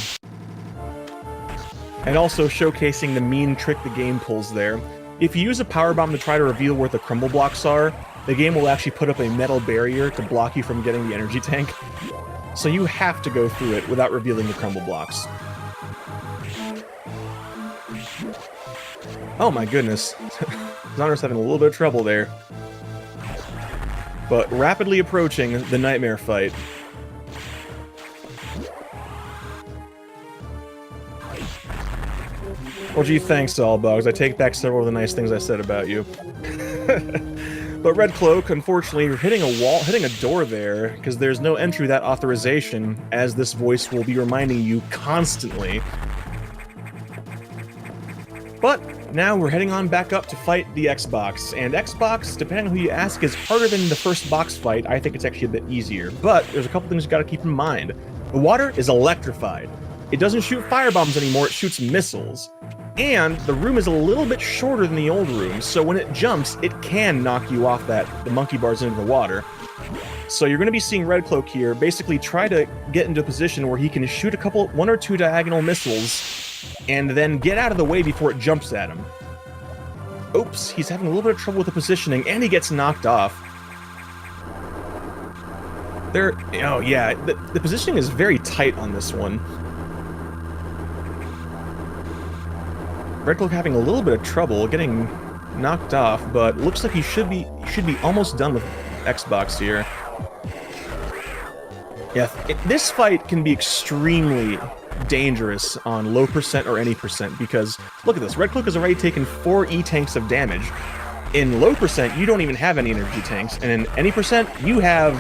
And also showcasing the mean trick the game pulls there. If you use a power bomb to try to reveal where the crumble blocks are, the game will actually put up a metal barrier to block you from getting the energy tank. So you have to go through it without revealing the crumble blocks. Oh my goodness. Xoneris having a little bit of trouble there. But rapidly approaching the nightmare fight. Well, gee, thanks, Allbugs. I take back several of the nice things I said about you. But RedCloak, unfortunately, you're hitting a door there, because there's no entry without authorization, as this voice will be reminding you constantly. But now we're heading on back up to fight the Xbox, and Xbox, depending on who you ask, is harder than the first box fight. I think it's actually a bit easier, but there's a couple things you gotta keep in mind. The water is electrified. It doesn't shoot firebombs anymore, it shoots missiles. And the room is a little bit shorter than the old room, so when it jumps, it can knock you off the monkey bars into the water. So you're going to be seeing RedCloak here basically try to get into a position where he can shoot one or two diagonal missiles, and then get out of the way before it jumps at him. Oops, he's having a little bit of trouble with the positioning, and he gets knocked off. Oh yeah, the positioning is very tight on this one. RedCloak having a little bit of trouble getting knocked off, but looks like he should be almost done with Xbox here. Yeah, this fight can be extremely dangerous on low percent or any percent, because look at this, RedCloak has already taken 4 E-tanks of damage. In low percent, you don't even have any energy tanks, and in any percent, you have,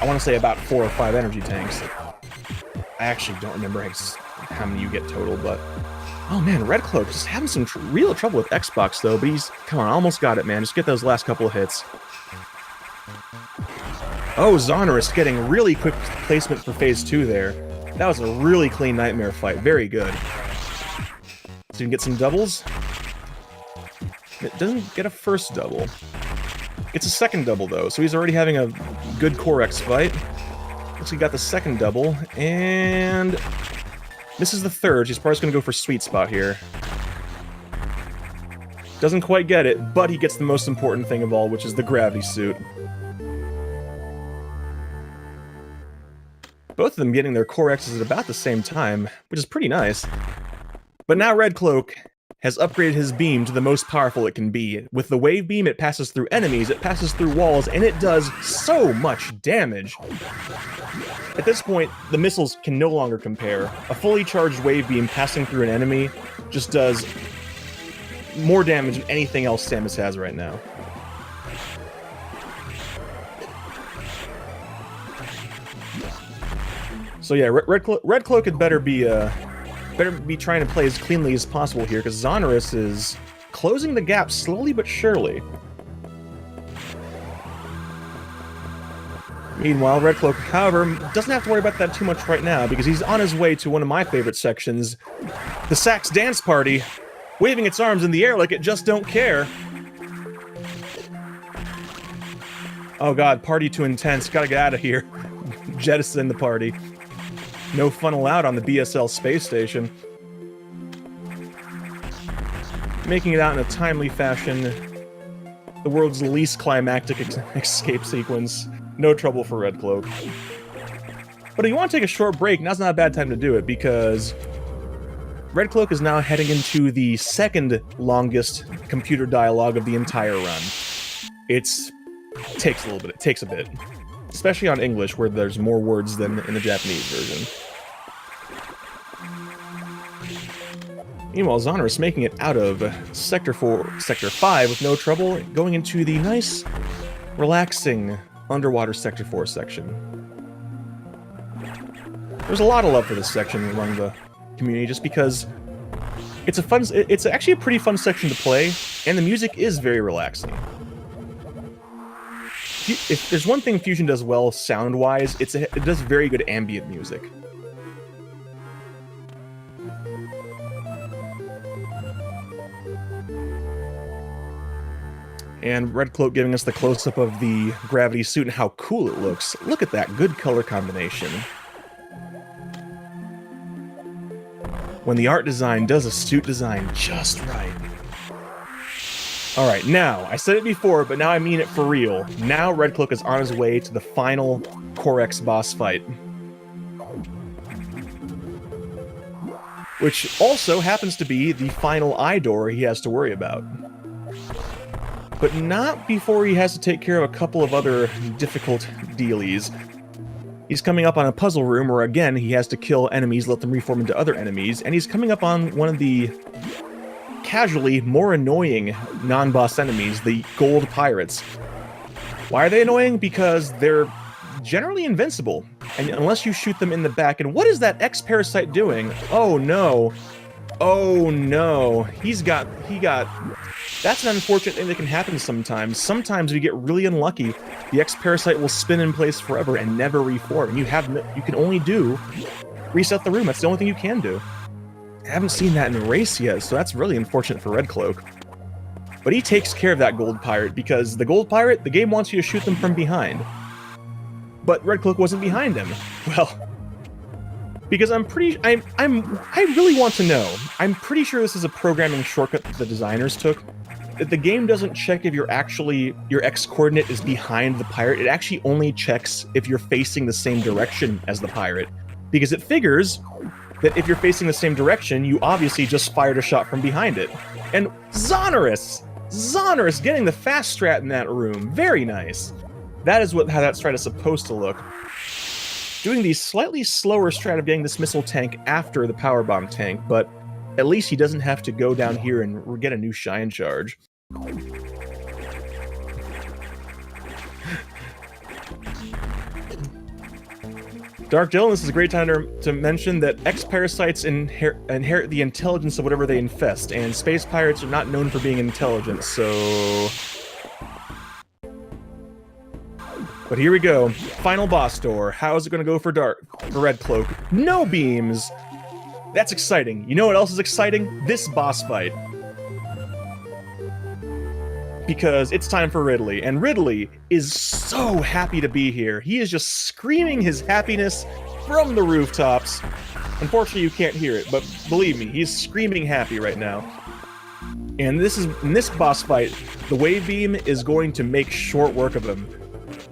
I want to say, about 4 or 5 energy tanks. I actually don't remember how many you get total, but... Oh man, RedCloak just having some real trouble with Xbox though, but he's... Come on, almost got it, man. Just get those last couple of hits. Oh, Xoneris getting really quick placement for phase 2 there. That was a really clean nightmare fight. Very good. So you can get some doubles. It doesn't get a first double. It's a second double though, so he's already having a good Core X fight. Looks like he got the second double, and... This is the third. He's probably going to go for Sweet Spot here. Doesn't quite get it, but he gets the most important thing of all, which is the gravity suit. Both of them getting their Core X's at about the same time, which is pretty nice. But now RedCloak has upgraded his beam to the most powerful it can be. With the wave beam, it passes through enemies, it passes through walls, and it does so much damage. At this point, the missiles can no longer compare. A fully charged wave beam passing through an enemy just does more damage than anything else Samus has right now. So yeah, RedCloak had better be trying to play as cleanly as possible here, because Xoneris is closing the gap slowly but surely. Meanwhile, RedCloak, however, doesn't have to worry about that too much right now, because he's on his way to one of my favorite sections, the Sax Dance Party, waving its arms in the air like it just don't care. Oh god, party too intense, gotta get out of here. Jettison the party. No fun allowed on the BSL space station. Making it out in a timely fashion, the world's least climactic escape sequence. No trouble for RedCloak. But if you want to take a short break, now's not a bad time to do it, because RedCloak is now heading into the second longest computer dialogue of the entire run. It takes a bit. Especially on English, where there's more words than in the Japanese version. Meanwhile, Xoneris making it out of Sector 5 with no trouble, going into the nice, relaxing underwater Sector 4 section. There's a lot of love for this section among the community, just because it's actually a pretty fun section to play, and the music is very relaxing. If there's one thing Fusion does well sound-wise, it does very good ambient music. And RedCloak giving us the close-up of the gravity suit and how cool it looks. Look at that, good color combination. When the art design does a suit design just right. Alright, now, I said it before, but now I mean it for real. Now RedCloak is on his way to the final Core X boss fight. Which also happens to be the final eye door he has to worry about. But not before he has to take care of a couple of other difficult dealies. He's coming up on a puzzle room where, again, he has to kill enemies, let them reform into other enemies, and he's coming up on one of the casually more annoying non-boss enemies, the gold pirates. Why are they annoying? Because they're generally invincible, and unless you shoot them in the back. And what is that X-Parasite doing? Oh no. Oh no. He got... That's an unfortunate thing that can happen sometimes. Sometimes we get really unlucky. The X-Parasite will spin in place forever and never reform. And you can only do reset the room. That's the only thing you can do. I haven't seen that in a race yet, so that's really unfortunate for RedCloak. But he takes care of that gold pirate, because the gold pirate, the game wants you to shoot them from behind. But RedCloak wasn't behind him. Well, because I really want to know. I'm pretty sure this is a programming shortcut that the designers took. That the game doesn't check if your X coordinate is behind the pirate. It actually only checks if you're facing the same direction as the pirate. Because it figures that if you're facing the same direction, you obviously just fired a shot from behind it. And Xoneris getting the fast strat in that room. Very nice. That is how that strat is supposed to look. Doing the slightly slower strat of getting this missile tank after the power bomb tank, but at least he doesn't have to go down here and get a new shine charge. Dark Dylan, this is a great time to mention that X-Parasites inherit the intelligence of whatever they infest, and space pirates are not known for being intelligent, so... But here we go. Final boss door. How is it going to go for RedCloak? No beams! That's exciting. You know what else is exciting? This boss fight. Because it's time for Ridley, and Ridley is so happy to be here. He is just screaming his happiness from the rooftops. Unfortunately, you can't hear it, but believe me, he's screaming happy right now. And in this boss fight, the wave beam is going to make short work of him.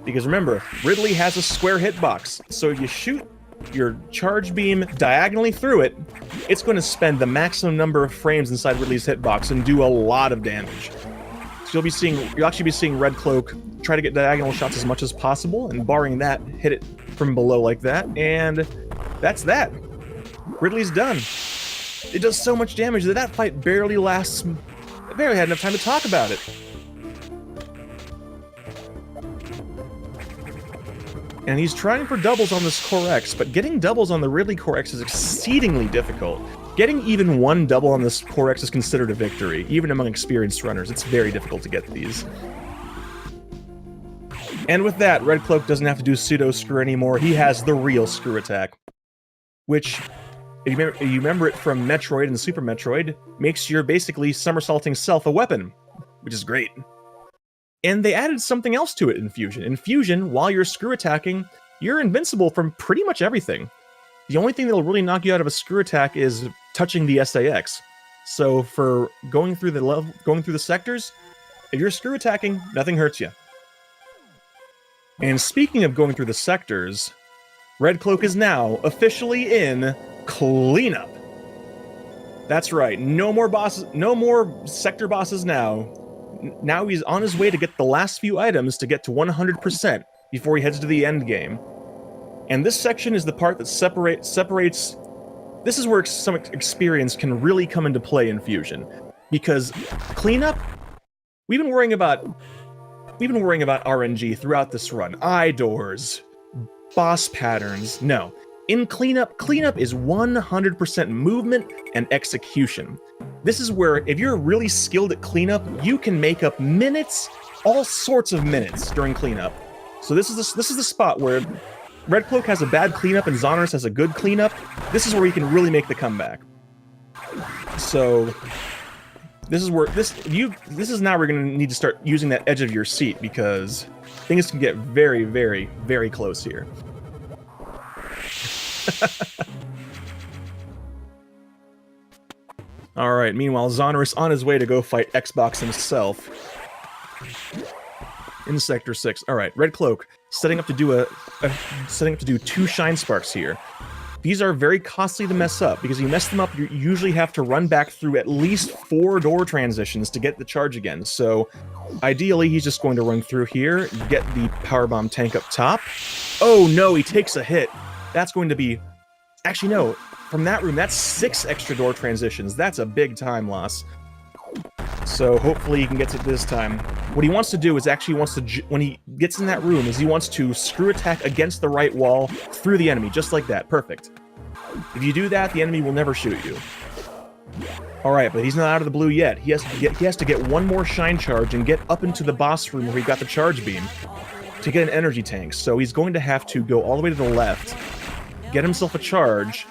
Because remember, Ridley has a square hitbox, so if you shoot your charge beam diagonally through it, it's going to spend the maximum number of frames inside Ridley's hitbox and do a lot of damage. So you'll actually be seeing RedCloak try to get diagonal shots as much as possible, and barring that, hit it from below like that, and that's that. Ridley's done. It does so much damage that fight barely lasts. I barely had enough time to talk about it. And he's trying for doubles on this Core X, but getting doubles on the Ridley Core X is exceedingly difficult. Getting even one double on this Core X is considered a victory, even among experienced runners. It's very difficult to get these. And with that, RedCloak doesn't have to do pseudo screw anymore. He has the real screw attack, which, if you remember it from Metroid and Super Metroid, makes your basically somersaulting self a weapon, which is great. And they added something else to it in Fusion. In Fusion, while you're screw attacking, you're invincible from pretty much everything. The only thing that'll really knock you out of a screw attack is touching the SAX. So for going through the sectors, if you're screw attacking, nothing hurts you. And speaking of going through the sectors, RedCloak is now officially in cleanup. That's right, no more bosses, no more sector bosses now. Now he's on his way to get the last few items to get to 100% before he heads to the end game. And this section is the part that separates... This is where some experience can really come into play in Fusion. Because cleanup, we've been worrying about RNG throughout this run. Eye doors, boss patterns. No. In cleanup is 100% movement and execution. This is where, if you're really skilled at cleanup, you can make up minutes, all sorts of minutes during cleanup. So this is the spot where RedCloak has a bad cleanup and Xoneris has a good cleanup. This is where he can really make the comeback. So this is where this is now we're going to need to start using that edge of your seat, because things can get very, very, very close here. Alright, meanwhile, Xoneris on his way to go fight Xbox himself in Sector 6. Alright, RedCloak setting up to do 2 Shine Sparks here. These are very costly to mess up, because you mess them up, you usually have to run back through at least 4 door transitions to get the charge again. So, ideally, he's just going to run through here, get the powerbomb tank up top. Oh no, he takes a hit. That's going to be... Actually, no. From that room, that's 6 extra door transitions. That's a big time loss. So hopefully he can get it this time. What he wants to do is actually when he gets in that room, is he wants to screw attack against the right wall through the enemy, just like that. Perfect. If you do that, the enemy will never shoot you. Alright, but he's not out of the blue yet. He has to get one more shine charge and get up into the boss room where he got the charge beam to get an energy tank. So he's going to have to go all the way to the left, get himself a charge,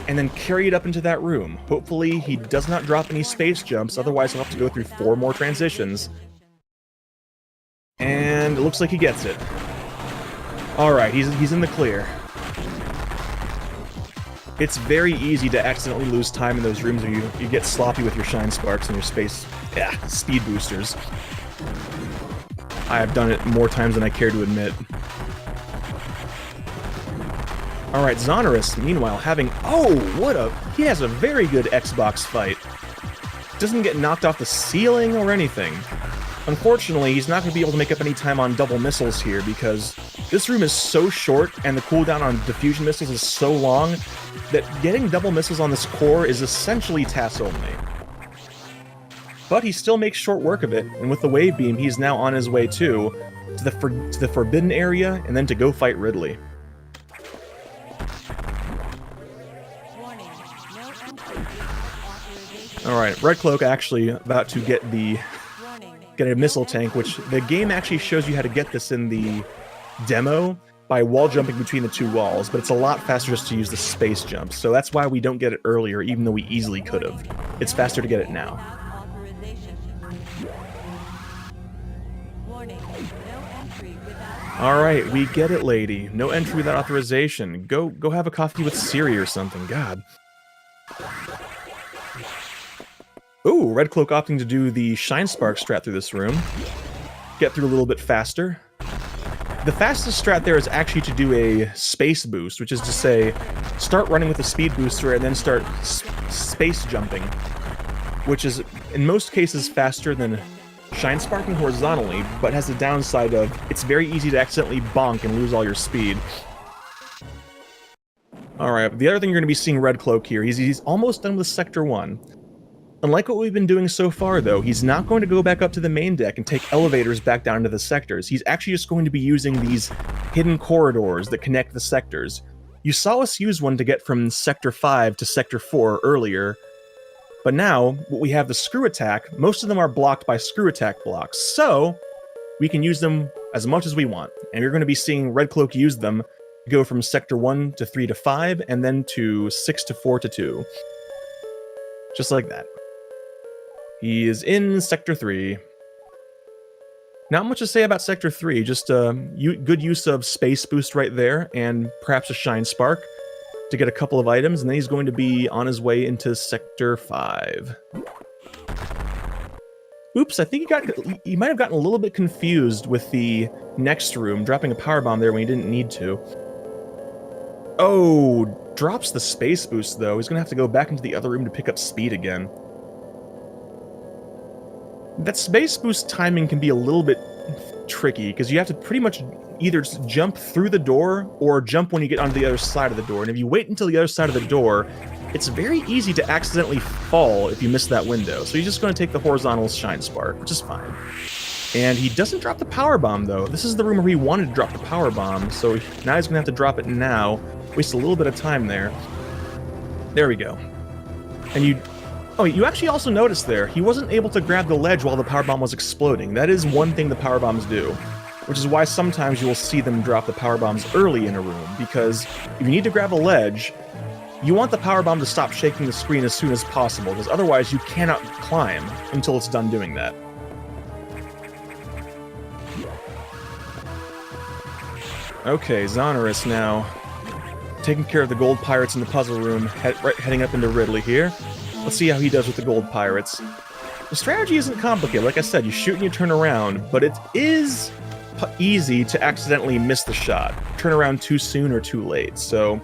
and then carry it up into that room. Hopefully he does not drop any space jumps, otherwise he'll have to go through 4 more transitions. And it looks like he gets it. Alright, he's in the clear. It's very easy to accidentally lose time in those rooms where you get sloppy with your Shine Sparks and your speed boosters. I have done it more times than I care to admit. Alright, Xoneris, meanwhile, having... Oh, he has a very good Xbox fight. Doesn't get knocked off the ceiling or anything. Unfortunately, he's not going to be able to make up any time on double missiles here, because this room is so short and the cooldown on diffusion missiles is so long that getting double missiles on this core is essentially TAS only. But he still makes short work of it, and with the wave beam, he's now on his way to the forbidden area, and then to go fight Ridley. Alright, RedCloak actually about to get a missile tank, which the game actually shows you how to get this in the demo by wall jumping between the 2 walls, but it's a lot faster just to use the space jump, so that's why we don't get it earlier, even though we easily could have. It's faster to get it now. Alright, we get it, lady. No entry without authorization. Go have a coffee with Siri or something, god. Ooh, RedCloak opting to do the Shine Spark strat through this room. Get through a little bit faster. The fastest strat there is actually to do a space boost, which is to say, start running with a speed booster and then start space jumping, which is, in most cases, faster than Shine Sparking horizontally, but has the downside of it's very easy to accidentally bonk and lose all your speed. Alright, the other thing you're going to be seeing RedCloak here, he's almost done with Sector 1. Unlike what we've been doing so far, though, he's not going to go back up to the main deck and take elevators back down to the sectors. He's actually just going to be using these hidden corridors that connect the sectors. You saw us use one to get from Sector 5 to Sector 4 earlier, but now, we have the screw attack. Most of them are blocked by screw attack blocks, so we can use them as much as we want. And you're going to be seeing RedCloak use them to go from Sector 1 to 3 to 5, and then to 6 to 4 to 2. Just like that. He is in Sector 3. Not much to say about Sector 3, just good use of Space Boost right there, and perhaps a Shine Spark to get a couple of items, and then he's going to be on his way into Sector 5. Oops, I think he might have gotten a little bit confused with the next room, dropping a powerbomb there when he didn't need to. Oh, drops the Space Boost, though. He's going to have to go back into the other room to pick up speed again. That Space Boost timing can be a little bit tricky, because you have to pretty much either jump through the door, or jump when you get onto the other side of the door. And if you wait until the other side of the door, it's very easy to accidentally fall if you miss that window. So you're just going to take the horizontal Shine Spark, which is fine. And he doesn't drop the powerbomb, though. This is the room where he wanted to drop the powerbomb, so now he's going to have to drop it now. Waste a little bit of time there. There we go. And you actually also noticed there, he wasn't able to grab the ledge while the powerbomb was exploding. That is one thing the powerbombs do, which is why sometimes you will see them drop the powerbombs early in a room, because if you need to grab a ledge, you want the power bomb to stop shaking the screen as soon as possible, because otherwise you cannot climb until it's done doing that. Okay, Xoneris now taking care of the gold pirates in the puzzle room, heading up into Ridley here. Let's see how he does with the gold pirates. The strategy isn't complicated. Like I said, you shoot and you turn around, but it is easy to accidentally miss the shot. Turn around too soon or too late, so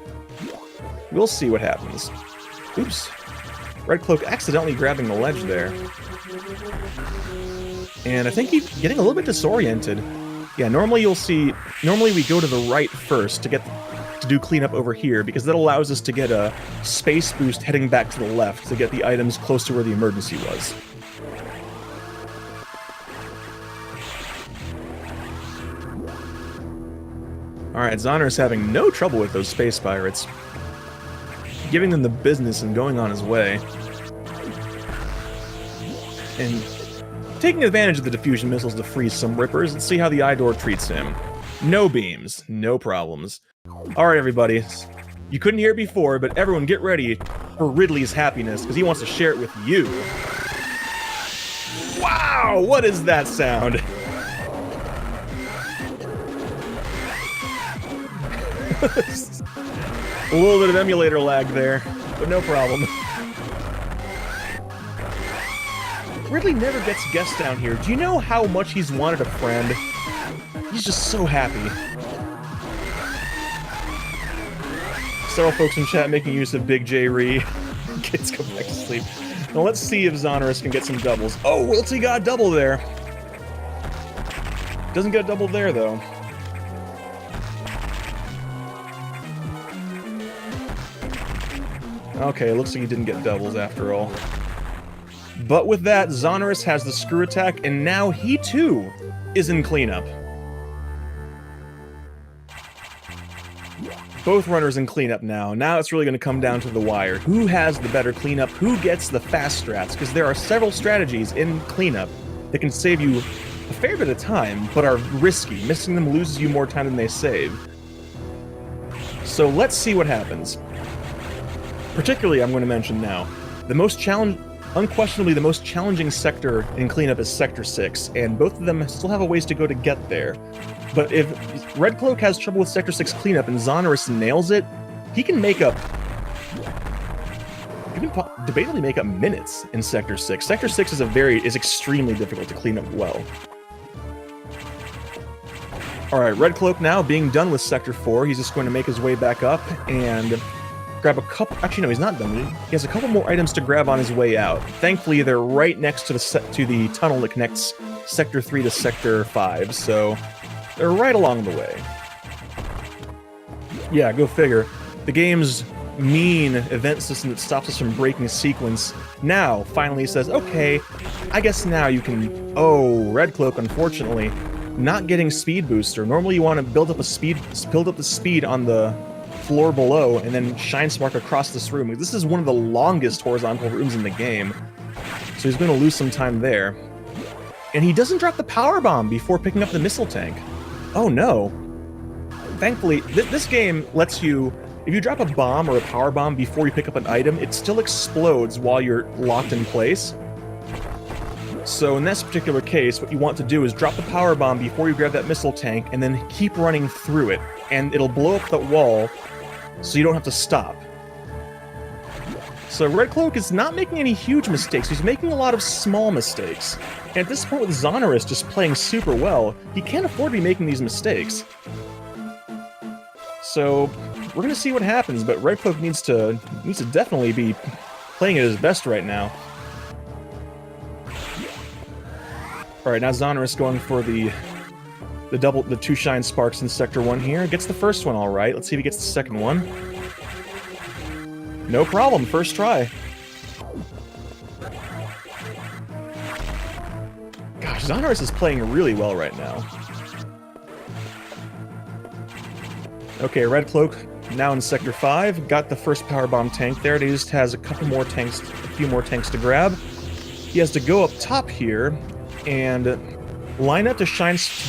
we'll see what happens. Oops. RedCloak accidentally grabbing the ledge there. And I think he's getting a little bit disoriented. Yeah, normally we go to the right first to do cleanup over here, because that allows us to get a space boost heading back to the left to get the items close to where the emergency was. Alright, Xoneris having no trouble with those space pirates. Giving them the business and going on his way. And taking advantage of the diffusion missiles to freeze some rippers. Let's see how the Idor treats him. No beams, no problems. Alright, everybody. You couldn't hear it before, but everyone get ready for Ridley's happiness, because he wants to share it with you. Wow, what is that sound? A little bit of emulator lag there, but no problem. Ridley never gets guests down here. Do you know how much he's wanted a friend? He's just so happy. Several folks in chat making use of Big J Ree. Kids go back to sleep. Now let's see if Xoneris can get some doubles. Oh, Wilty got a double there. Doesn't get a double there, though. Okay, looks like he didn't get doubles after all. But with that, Xoneris has the screw attack, and now he too is in cleanup. Both runners in cleanup now. Now it's really going to come down to the wire. Who has the better cleanup? Who gets the fast strats? Because there are several strategies in cleanup that can save you a fair bit of time, but are risky. Missing them loses you more time than they save. So let's see what happens. Particularly, I'm going to mention now, unquestionably the most challenging sector in cleanup is Sector 6, and both of them still have a ways to go to get there. But if RedCloak has trouble with Sector 6 cleanup and Xoneris nails it, he can make up... He can debatably make up minutes in Sector 6. Sector 6 is extremely difficult to clean up well. Alright, RedCloak now being done with Sector 4, he's just going to make his way back up and grab a couple... Actually, no, he's not done. He has a couple more items to grab on his way out. Thankfully, they're right next to the tunnel that connects Sector 3 to Sector 5, so they're right along the way. Yeah, go figure. The game's mean event system that stops us from breaking a sequence now finally says, okay, I guess now you can... Oh, RedCloak, unfortunately, not getting speed booster. Normally you want to build up the speed on the floor below and then shine spark across this room. This is one of the longest horizontal rooms in the game, so he's going to lose some time there. And he doesn't drop the power bomb before picking up the missile tank. Oh no. Thankfully, this game lets you, if you drop a bomb or a power bomb before you pick up an item, it still explodes while you're locked in place. So in this particular case, what you want to do is drop the power bomb before you grab that missile tank and then keep running through it, and it'll blow up the wall so you don't have to stop. So RedCloak is not making any huge mistakes, he's making a lot of small mistakes. And at this point with Xoneris just playing super well, he can't afford to be making these mistakes. So we're gonna see what happens, but RedCloak needs to definitely be playing at his best right now. Alright, now Xoneris going for the two shine sparks in Sector 1 here. Gets the first one alright. Let's see if he gets the second one. No problem, first try. Gosh, Xoneris is playing really well right now. Okay, RedCloak now in Sector 5. Got the first power bomb tank there. He just has a few more tanks to grab. He has to go up top here and line up to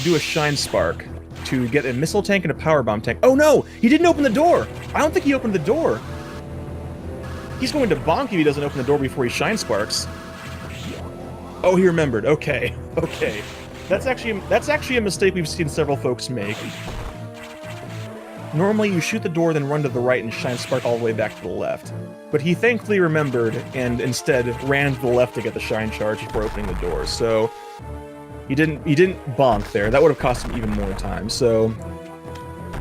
do a shine spark to get a missile tank and a power bomb tank. Oh no! He didn't open the door! I don't think he opened the door! He's going to bonk if he doesn't open the door before he shine sparks. Oh, he remembered. Okay, okay. That's actually a mistake we've seen several folks make. Normally, you shoot the door, then run to the right and shine spark all the way back to the left. But he thankfully remembered and instead ran to the left to get the shine charge before opening the door. So he didn't bonk there. That would have cost him even more time. So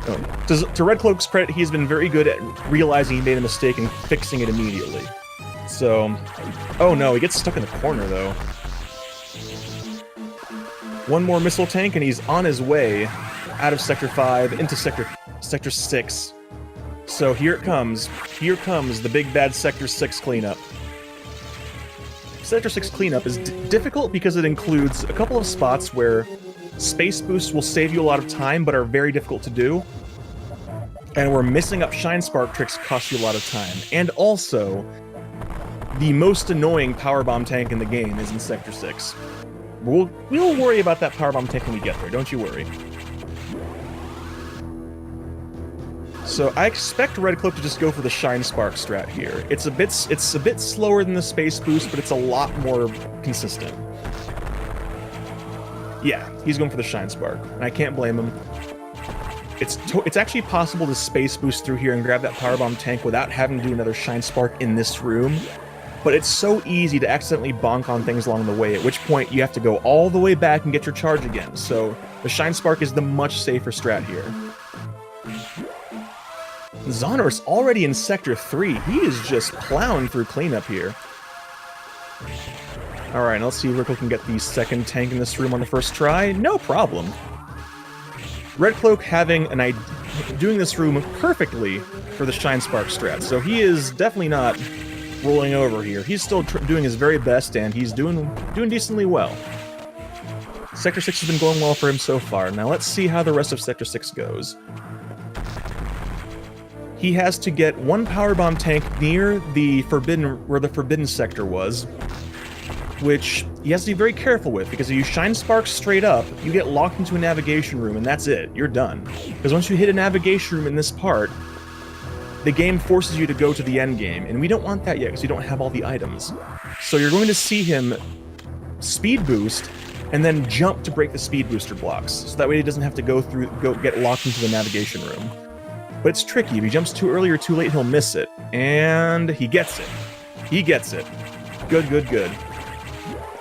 to RedCloak's credit, he's been very good at realizing he made a mistake and fixing it immediately. So, oh no, he gets stuck in the corner though. One more missile tank and he's on his way out of Sector 5 into Sector 6. So here it comes. Here comes the big bad Sector 6 cleanup. Sector 6 cleanup is difficult because it includes a couple of spots where space boosts will save you a lot of time but are very difficult to do. And where missing up shine spark tricks cost you a lot of time. And also, the most annoying powerbomb tank in the game is in Sector 6. We'll worry about that powerbomb tank when we get there, don't you worry. So I expect RedCloak to just go for the shine spark strat here. It's a bit slower than the space boost, but it's a lot more consistent. Yeah, he's going for the shine spark, and I can't blame him. It's actually possible to space boost through here and grab that powerbomb tank without having to do another shine spark in this room. But it's so easy to accidentally bonk on things along the way, at which point you have to go all the way back and get your charge again. So the shine spark is the much safer strat here. Xoneris already in Sector 3. He is just plowing through cleanup here. Alright, let's see if RedCloak can get the second tank in this room on the first try. No problem. RedCloak doing this room perfectly for the shine spark strat, so he is definitely not rolling over here. He's still doing his very best, and he's doing decently well. Sector 6 has been going well for him so far. Now let's see how the rest of Sector 6 goes. He has to get one powerbomb tank near where the forbidden sector was, which he has to be very careful with, because if you shine sparks straight up, you get locked into a navigation room, and that's it. You're done. Because once you hit a navigation room in this part, the game forces you to go to the end game, and we don't want that yet because we don't have all the items. So you're going to see him speed boost and then jump to break the speed booster blocks, so that way he doesn't have to get locked into the navigation room. But it's tricky. If he jumps too early or too late, he'll miss it. And he gets it. He gets it. Good, good, good.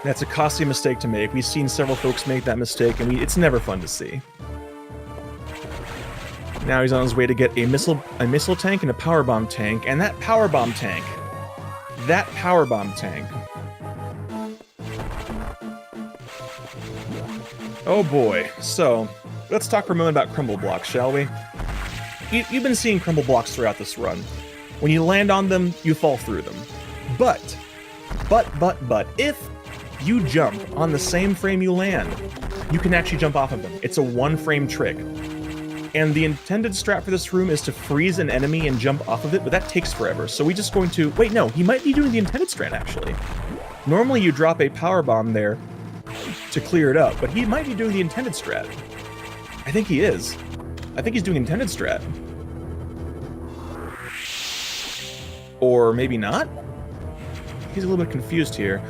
That's a costly mistake to make. We've seen several folks make that mistake, and it's never fun to see. Now he's on his way to get a missile tank and a powerbomb tank, and that powerbomb tank. Oh boy. So, let's talk for a moment about crumble blocks, shall we? You've been seeing crumble blocks throughout this run. When you land on them, you fall through them. But, if you jump on the same frame you land, you can actually jump off of them. It's a one-frame trick. And the intended strat for this room is to freeze an enemy and jump off of it, but that takes forever. So we're just going to... Wait, no, he might be doing the intended strat, actually. Normally you drop a power bomb there to clear it up, but he might be doing the intended strat. I think he is. I think he's doing intended strat. Or maybe not? He's a little bit confused here.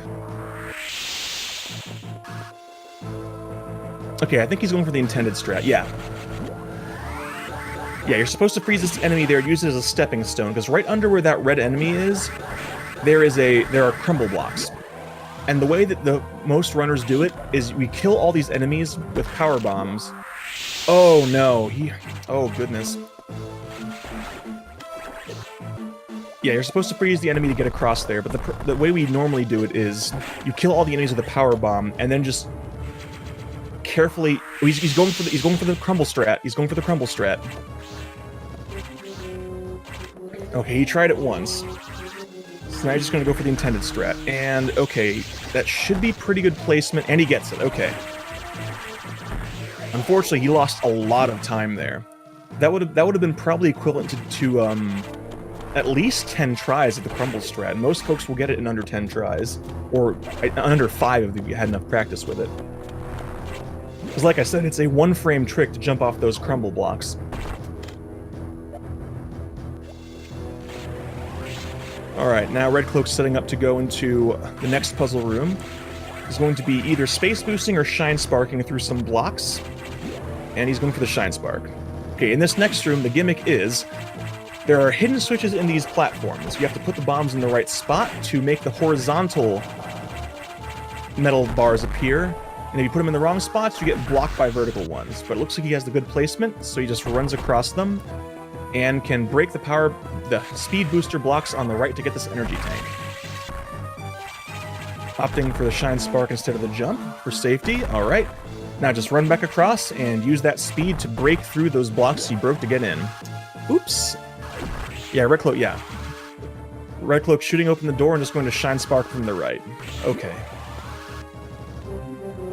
Okay, I think he's going for the intended strat, yeah. Yeah, you're supposed to freeze this enemy there, use it as a stepping stone, because right under where that red enemy is, there are crumble blocks. And the way that most runners do it is we kill all these enemies with power bombs. Oh no, oh goodness. Yeah, you're supposed to freeze the enemy to get across there, but the way we normally do it is you kill all the enemies with a power bomb, and then just carefully... He's going for the crumble strat. He's going for the crumble strat. Okay, he tried it once. So now he's just going to go for the intended strat. And, okay, that should be pretty good placement, and he gets it. Okay. Unfortunately, he lost a lot of time there. That would have been probably equivalent to at least 10 tries of the crumble strat. Most folks will get it in under 10 tries, or under 5 if you had enough practice with it. Because like I said, it's a one-frame trick to jump off those crumble blocks. Alright, now RedCloak's setting up to go into the next puzzle room. He's going to be either space boosting or shine sparking through some blocks. And he's going for the shine spark. Okay, in this next room, the gimmick is there are hidden switches in these platforms. You have to put the bombs in the right spot to make the horizontal metal bars appear. And if you put them in the wrong spots, you get blocked by vertical ones. But it looks like he has the good placement, so he just runs across them and can break the speed booster blocks on the right to get this energy tank. Opting for the shine spark instead of the jump for safety. All right. Now just run back across and use that speed to break through those blocks he broke to get in. Oops. Yeah, RedCloak, yeah. RedCloak shooting open the door and just going to shine spark from the right. Okay.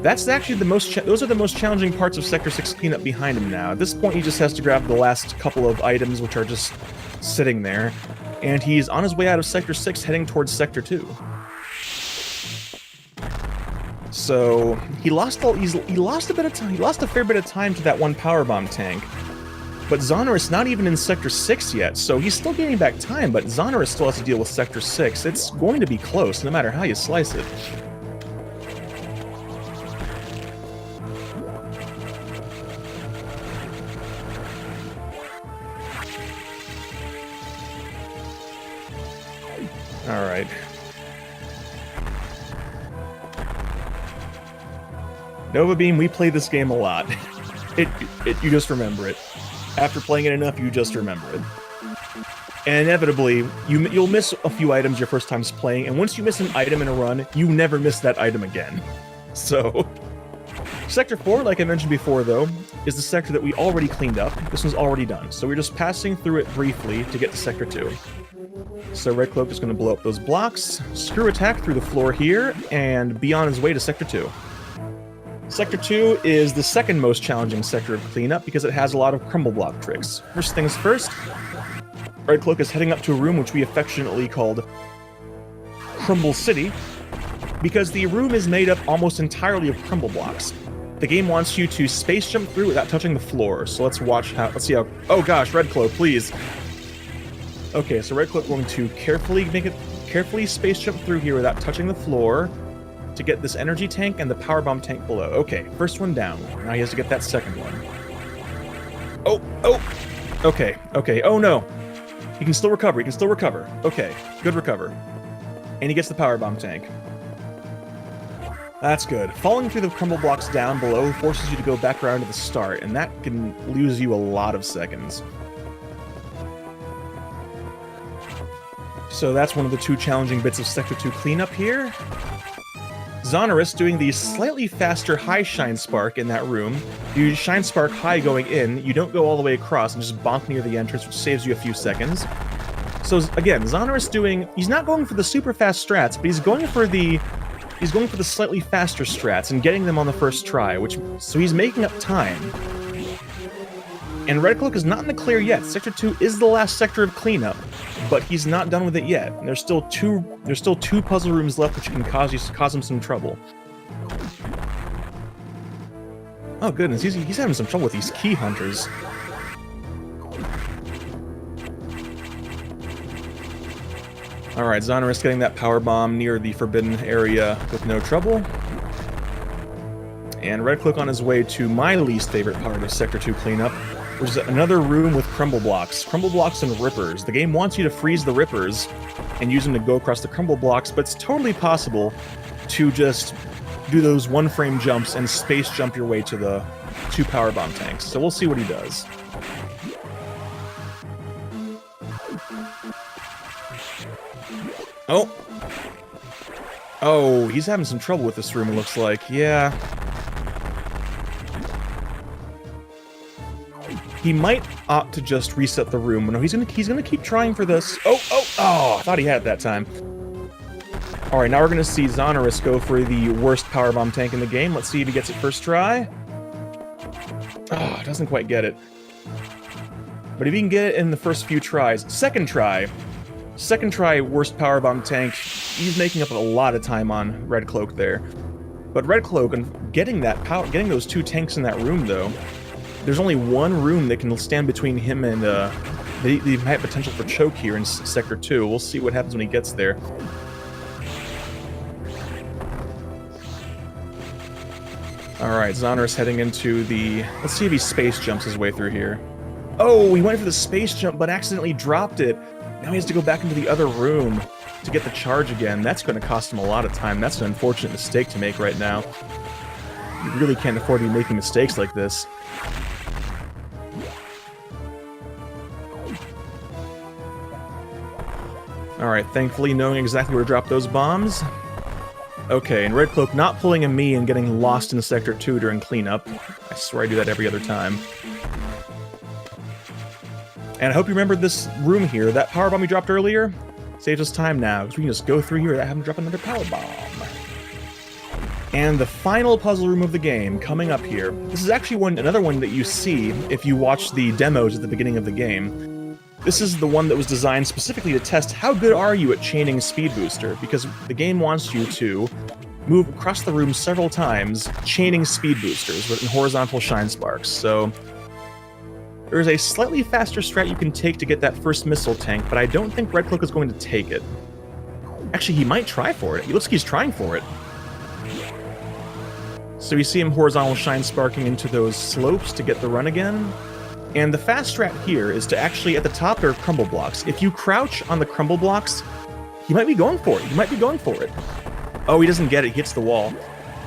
That's actually the most... those are the most challenging parts of Sector 6 cleanup behind him now. At this point, he just has to grab the last couple of items, which are just sitting there. And he's on his way out of Sector 6, heading towards Sector 2. So, he lost a bit of time. He lost a fair bit of time to that one powerbomb tank. But Xoneris not even in Sector 6 yet, so he's still gaining back time, but Xoneris still has to deal with Sector 6. It's going to be close, no matter how you slice it. Alright. Nova Beam, we play this game a lot. You just remember it. After playing it enough, you just remember it. And inevitably, you'll miss a few items your first time's playing, and once you miss an item in a run, you never miss that item again. So... Sector 4, like I mentioned before, though, is the sector that we already cleaned up. This one's already done, so we're just passing through it briefly to get to Sector 2. So RedCloak is going to blow up those blocks, screw attack through the floor here, and be on his way to Sector 2. Sector 2 is the second most challenging sector of cleanup because it has a lot of crumble block tricks. First things first, RedCloak is heading up to a room which we affectionately called Crumble City, because the room is made up almost entirely of crumble blocks. The game wants you to space jump through without touching the floor, so let's see how... Oh gosh, RedCloak, please! Okay, so RedCloak going to carefully space jump through here without touching the floor to get this energy tank and the powerbomb tank below. Okay, first one down. Now he has to get that second one. Oh! Okay, oh no! He can still recover, Okay, good recover. And he gets the powerbomb tank. That's good. Falling through the crumble blocks down below forces you to go back around to the start, and that can lose you a lot of seconds. So that's one of the two challenging bits of Sector 2 cleanup here. Xoneris doing the slightly faster high shine spark in that room. You shine spark high going in, you don't go all the way across and just bonk near the entrance, which saves you a few seconds. So again, Xoneris he's not going for the super fast strats, but he's going for the slightly faster strats and getting them on the first try, so he's making up time. And RedCloak is not in the clear yet. Sector 2 is the last sector of cleanup, but he's not done with it yet. And there's still two puzzle rooms left which can cause him some trouble. Oh goodness, he's having some trouble with these key hunters. Alright, Xoneris getting that power bomb near the forbidden area with no trouble. And RedCloak on his way to my least favorite part of Sector 2 cleanup, which is another room with crumble blocks. Crumble blocks and rippers. The game wants you to freeze the rippers and use them to go across the crumble blocks, but it's totally possible to just do those one-frame jumps and space jump your way to the two powerbomb tanks. So we'll see what he does. Oh, he's having some trouble with this room, it looks like. Yeah. He might opt to just reset the room. No, he's gonna keep trying for this. Oh, I thought he had it that time. Alright, now we're gonna see Xoneris go for the worst powerbomb tank in the game. Let's see if he gets it first try. Oh, doesn't quite get it. But if he can get it in the first few tries, second try, worst powerbomb tank. He's making up a lot of time on RedCloak there. But RedCloak, and getting those two tanks in that room, though, there's only one room that can stand between him and They might have potential for choke here in Sector 2. We'll see what happens when he gets there. Alright, Xoneris heading into the... Let's see if he space jumps his way through here. Oh, he went for the space jump, but accidentally dropped it. Now he has to go back into the other room to get the charge again. That's going to cost him a lot of time. That's an unfortunate mistake to make right now. You really can't afford to be making mistakes like this. Alright, thankfully knowing exactly where to drop those bombs. Okay, and RedCloak not pulling a me and getting lost in Sector 2 during cleanup. I swear I do that every other time. And I hope you remembered this room here. That power bomb we dropped earlier saves us time now, because we can just go through here without having to drop another power bomb. And the final puzzle room of the game, coming up here. This is actually another one that you see if you watch the demos at the beginning of the game. This is the one that was designed specifically to test how good are you at chaining Speed Booster, because the game wants you to move across the room several times, chaining Speed Boosters with horizontal shine sparks. So there's a slightly faster strat you can take to get that first missile tank, but I don't think RedCloak is going to take it. Actually, he might try for it. He looks like he's trying for it. So you see him horizontal shine sparking into those slopes to get the run again. And the fast strat here is to actually, at the top there are crumble blocks. If you crouch on the crumble blocks, he might be going for it. He might be going for it. Oh, he doesn't get it. He hits the wall.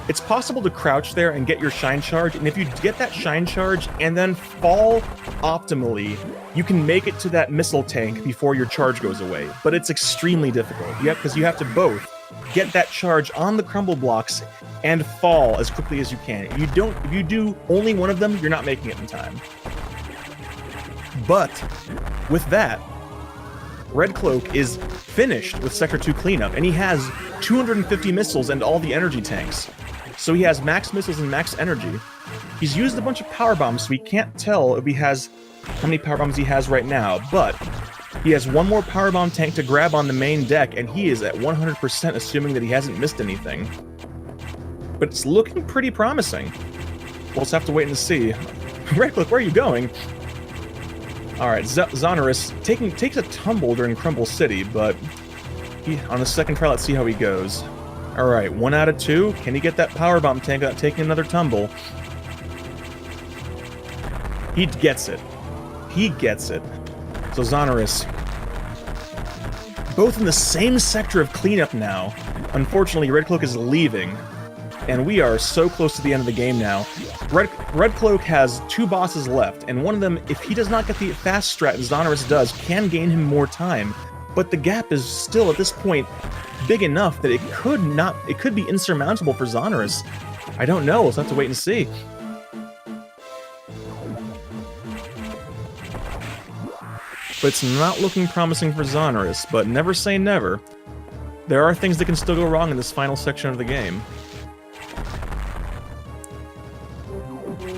It's possible to crouch there and get your shine charge, and if you get that shine charge and then fall optimally, you can make it to that missile tank before your charge goes away. But it's extremely difficult, because you have to both get that charge on the crumble blocks and fall as quickly as you can. If you do only one of them, you're not making it in time. But with that, RedCloak is finished with Sector 2 cleanup, and he has 250 missiles and all the energy tanks. So he has max missiles and max energy. He's used a bunch of power bombs, so we can't tell if he has how many power bombs he has right now, but he has one more power bomb tank to grab on the main deck, and he is at 100% assuming that he hasn't missed anything. But it's looking pretty promising. We'll just have to wait and see. RedCloak, where are you going? Alright, Xoneris takes a tumble during Crumble City, but on the second try, let's see how he goes. Alright, 1 out of 2. Can he get that power bomb tank without taking another tumble? He gets it. He gets it. So Xoneris, both in the same sector of cleanup now. Unfortunately, RedCloak is leaving, and we are so close to the end of the game now. RedCloak has 2 bosses left, and one of them, if he does not get the fast strat Xoneris does, can gain him more time. But the gap is still, at this point, big enough that it could be insurmountable for Xoneris. I don't know, we'll have to wait and see. But it's not looking promising for Xoneris, but never say never. There are things that can still go wrong in this final section of the game.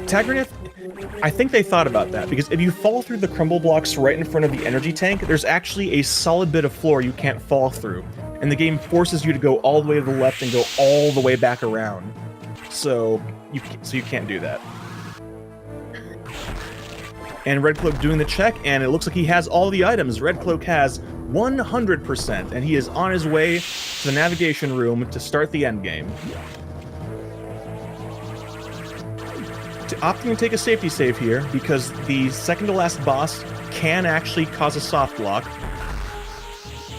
Tagrinith, I think they thought about that, because if you fall through the crumble blocks right in front of the energy tank, there's actually a solid bit of floor you can't fall through, and the game forces you to go all the way to the left and go all the way back around. So you can't do that. And RedCloak doing the check, and it looks like he has all the items. RedCloak has 100%, and he is on his way to the navigation room to start the endgame. Opting to take a safety save here, because the second to last boss can actually cause a soft lock.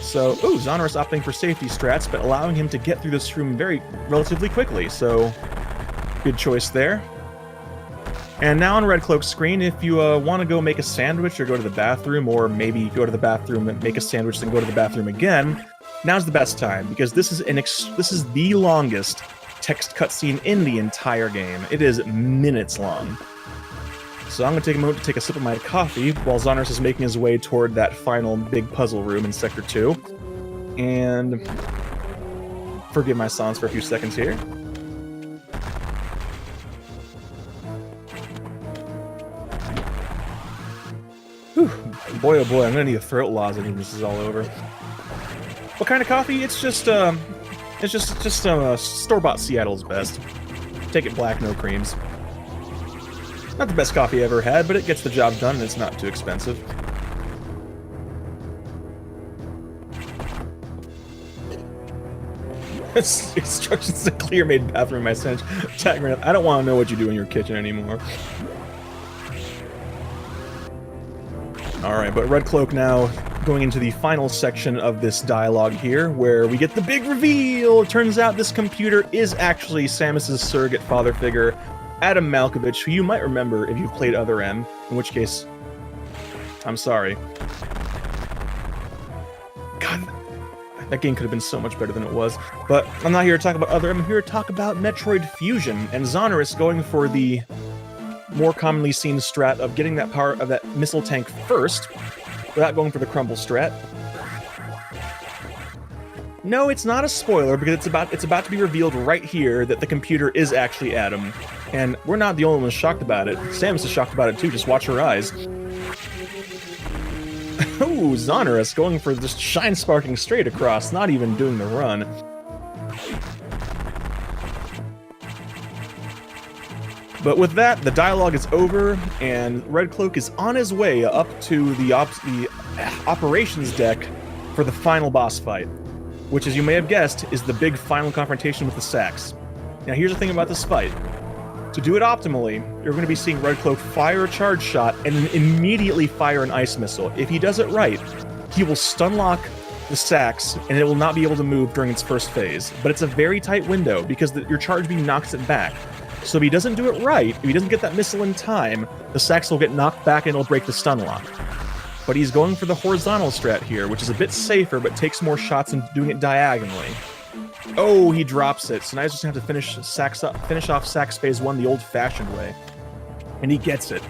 So, ooh, Xoneris opting for safety strats, but allowing him to get through this room relatively quickly, so good choice there. And now on RedCloak's screen, if you want to go make a sandwich or go to the bathroom, or maybe go to the bathroom and make a sandwich, then go to the bathroom again, now's the best time, because this is the longest text cutscene in the entire game. It is minutes long. So I'm going to take a moment to take a sip of my coffee while Xoneris is making his way toward that final big puzzle room in Sector 2. And forgive my silence for a few seconds here. Whew. Boy, oh boy, I'm going to need a throat lozenge when this is all over. What kind of coffee? It's just store-bought Seattle's best. Take it black, no creams. Not the best coffee I ever had, but it gets the job done and it's not too expensive. Instructions to clear main bathroom my sandwich. I don't want to know what you do in your kitchen anymore. Alright, but RedCloak now going into the final section of this dialogue here, where we get the big reveal! It turns out this computer is actually Samus's surrogate father figure, Adam Malkovich, who you might remember if you've played Other M, in which case, I'm sorry. God, that game could have been so much better than it was. But I'm not here to talk about Other M, I'm here to talk about Metroid Fusion, and Xoneris going for the more commonly seen strat of getting that power of that missile tank first, without going for the crumble strat. No, it's not a spoiler, because it's about to be revealed right here that the computer is actually Adam. And we're not the only ones shocked about it. Samus is shocked about it too, just watch her eyes. Ooh, Xoneris going for just shine sparking straight across, not even doing the run. But with that, the dialogue is over, and RedCloak is on his way up to the operations deck for the final boss fight, which, as you may have guessed, is the big final confrontation with the Sax. Now, here's the thing about this fight. To do it optimally, you're going to be seeing RedCloak fire a charge shot and then immediately fire an ice missile. If he does it right, he will stun lock the Sax, and it will not be able to move during its first phase. But it's a very tight window, because your charge beam knocks it back. So if he doesn't do it right, if he doesn't get that missile in time, the Sax will get knocked back and it'll break the stun lock. But he's going for the horizontal strat here, which is a bit safer, but takes more shots than doing it diagonally. Oh, he drops it. So now he's just going to have to finish off Sax Phase 1 the old-fashioned way. And he gets it.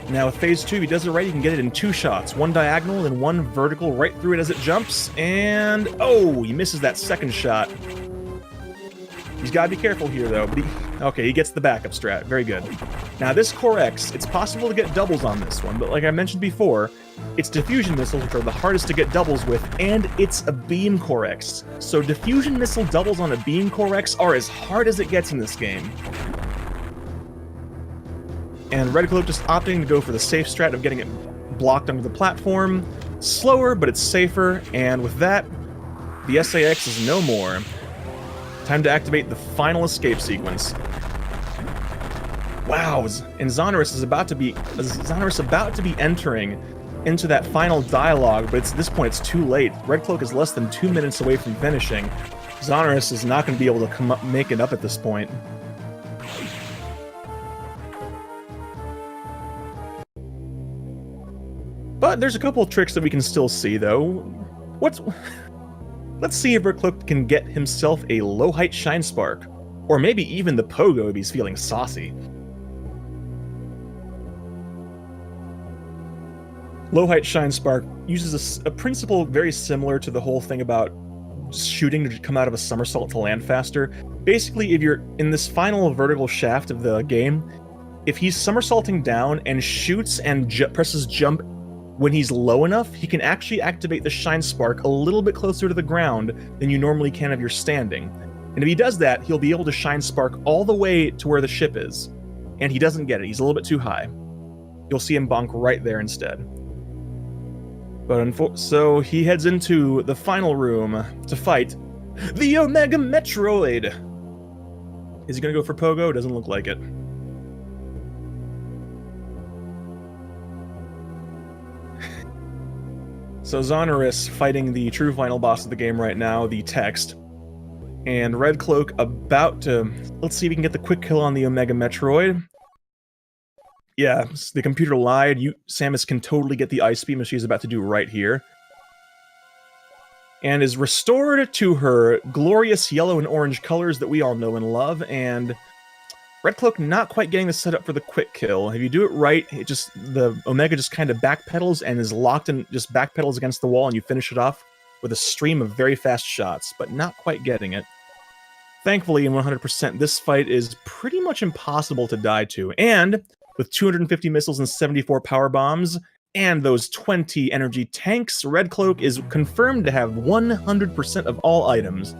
Now with Phase 2, if he does it right, he can get it in 2 shots. One diagonal and one vertical right through it as it jumps. And, oh, he misses that second shot. He's got to be careful here, though. But he gets the backup strat. Very good. Now, this Core X, it's possible to get doubles on this one, but like I mentioned before, it's diffusion missiles, which are the hardest to get doubles with, and it's a beam Core X. So diffusion missile doubles on a beam Core X are as hard as it gets in this game. And RedCloak just opting to go for the safe strat of getting it blocked under the platform. Slower, but it's safer, and with that, the SAX is no more. Time to activate the final escape sequence. Wow, and Xoneris is about to be entering into that final dialogue, but at this point it's too late. RedCloak is less than 2 minutes away from finishing. Xoneris is not going to be able to make it up at this point. But there's a couple of tricks that we can still see, though. Let's see if RedCloak can get himself a low-height Shine Spark, or maybe even the Pogo if he's feeling saucy. Low-height Shine Spark uses a principle very similar to the whole thing about shooting to come out of a somersault to land faster. Basically, if you're in this final vertical shaft of the game, if he's somersaulting down and shoots and presses jump when he's low enough, he can actually activate the Shine Spark a little bit closer to the ground than you normally can if you're standing. And if he does that, he'll be able to Shine Spark all the way to where the ship is. And he doesn't get it, he's a little bit too high. You'll see him bonk right there instead. But so he heads into the final room to fight the Omega Metroid! Is he gonna go for Pogo? Doesn't look like it. So Xoneris fighting the true final boss of the game right now, the Text. And RedCloak about to... Let's see if we can get the quick kill on the Omega Metroid. Yeah, the computer lied. Samus can totally get the Ice Beam, as she's about to do right here. And is restored to her glorious yellow and orange colors that we all know and love, and RedCloak not quite getting the setup for the quick kill. If you do it right, the Omega just kind of backpedals and is locked and just backpedals against the wall, and you finish it off with a stream of very fast shots, but not quite getting it. Thankfully, in 100%, this fight is pretty much impossible to die to, and with 250 missiles and 74 power bombs, and those 20 energy tanks, RedCloak is confirmed to have 100% of all items.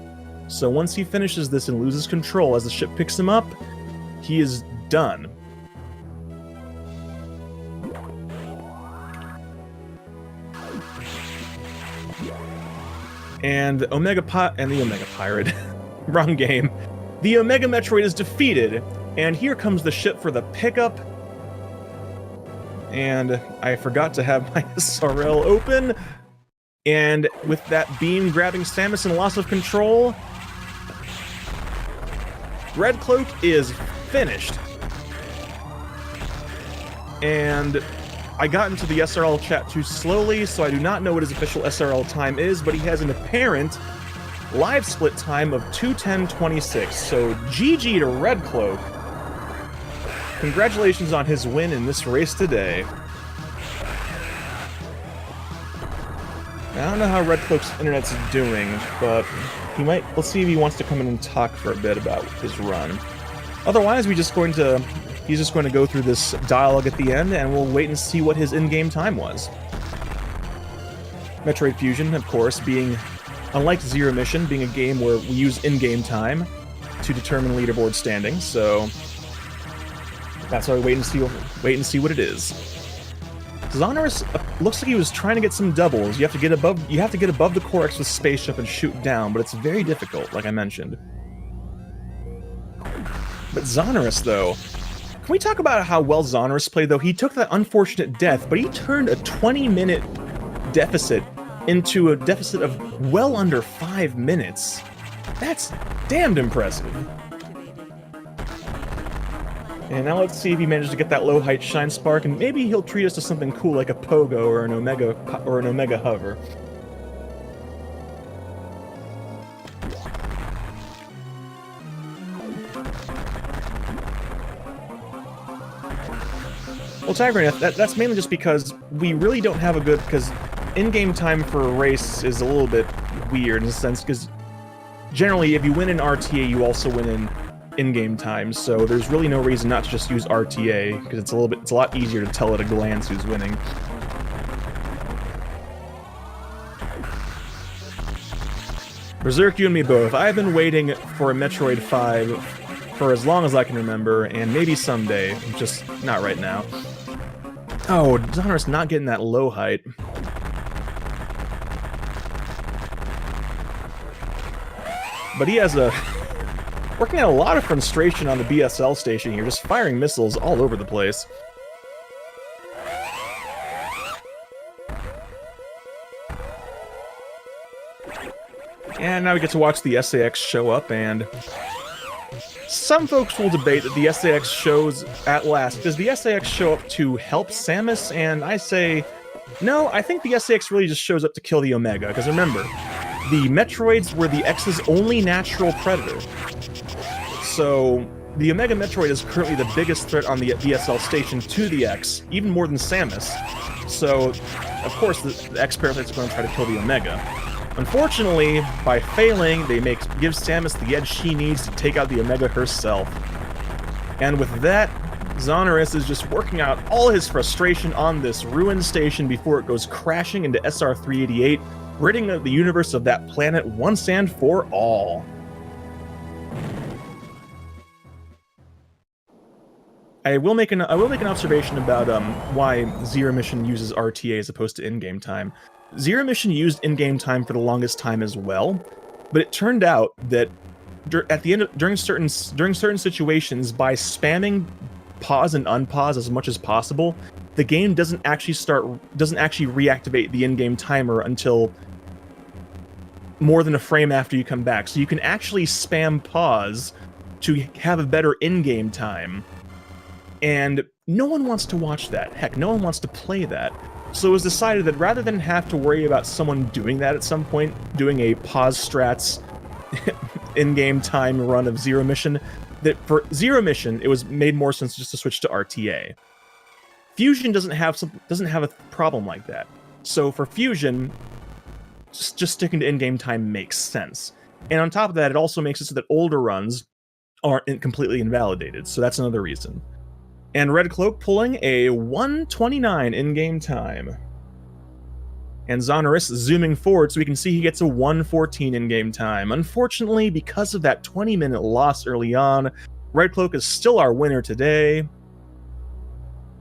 So once he finishes this and loses control as the ship picks him up, he is done. And the Omega Pirate, wrong game. The Omega Metroid is defeated, and here comes the ship for the pickup. And I forgot to have my SRL open. And with that beam grabbing Samus and loss of control, RedCloak is finished. And I got into the SRL chat too slowly, so I do not know what his official SRL time is, but he has an apparent live split time of 2:10:26. So GG to RedCloak. Congratulations on his win in this race today. I don't know how RedCloak's internet's doing, but he might. Let's see if he wants to come in and talk for a bit about his run. Otherwise, he's just going to go through this dialogue at the end, and we'll wait and see what his in-game time was. Metroid Fusion, of course, being, unlike Zero Mission, being a game where we use in-game time to determine leaderboard standing, so that's why we wait and see what it is. Xoneris looks like he was trying to get some doubles. You have to get above the core X with spaceship and shoot down, but it's very difficult, like I mentioned. But Xoneris, though, can we talk about how well Xoneris played, though? He took that unfortunate death, but he turned a 20-minute deficit into a deficit of well under 5 minutes. That's damned impressive. And now let's see if he manages to get that low height shine spark, and maybe he'll treat us to something cool like a pogo or an omega hover. Well, Tigrant, that's mainly just because we really don't have a good, because in-game time for a race is a little bit weird in a sense, because generally if you win in RTA, you also win in-game time, so there's really no reason not to just use RTA, because it's a lot easier to tell at a glance who's winning. Berserk, you and me both. I've been waiting for a Metroid 5 for as long as I can remember, and maybe someday, just not right now. Oh, Xoneris not getting that low height. But he has working out a lot of frustration on the BSL station here, just firing missiles all over the place. And now we get to watch the SAX show up, and some folks will debate that the SAX shows at last. Does the SAX show up to help Samus? And I say, no, I think the SAX really just shows up to kill the Omega, because remember, the Metroids were the X's only natural predator. So the Omega Metroid is currently the biggest threat on the BSL station to the X, even more than Samus. So, of course, the X Parasites are going to try to kill the Omega. Unfortunately, by failing, they give Samus the edge she needs to take out the Omega herself. And with that, Xoneris is just working out all his frustration on this ruined station before it goes crashing into SR-388, ridding the universe of that planet once and for all. I will make an observation about why Zero Mission uses RTA as opposed to in-game time. Zero Mission used in-game time for the longest time as well, but it turned out that at the end during certain situations, by spamming pause and unpause as much as possible, the game doesn't actually reactivate the in-game timer until more than a frame after you come back. So you can actually spam pause to have a better in-game time. And no one wants to watch that. Heck, no one wants to play that. So it was decided that rather than have to worry about someone doing that at some point, doing a pause strats in-game time run of Zero Mission, that for Zero Mission, it was made more sense just to switch to RTA. Fusion doesn't have a problem like that. So for Fusion, just sticking to in-game time makes sense. And on top of that, it also makes it so that older runs aren't completely invalidated. So that's another reason. And RedCloak pulling a 1:29 in-game time. And Xoneris zooming forward so we can see he gets a 1:14 in-game time. Unfortunately, because of that 20-minute loss early on, RedCloak is still our winner today.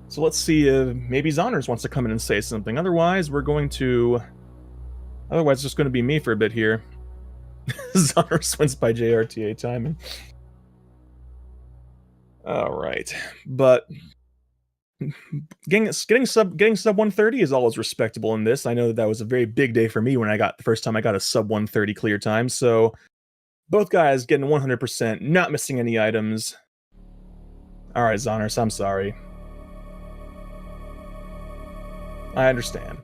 So let's see if maybe Xoneris wants to come in and say something. Otherwise, we're going to Otherwise, it's just going to be me for a bit here. Xoneris wins by JRTA timing. All right, but getting sub 130 is always respectable in this. I know that was a very big day for me when I got the first time I got a sub 130 clear time. So both guys getting 100%, not missing any items. All right, Xoneris, I'm sorry. I understand.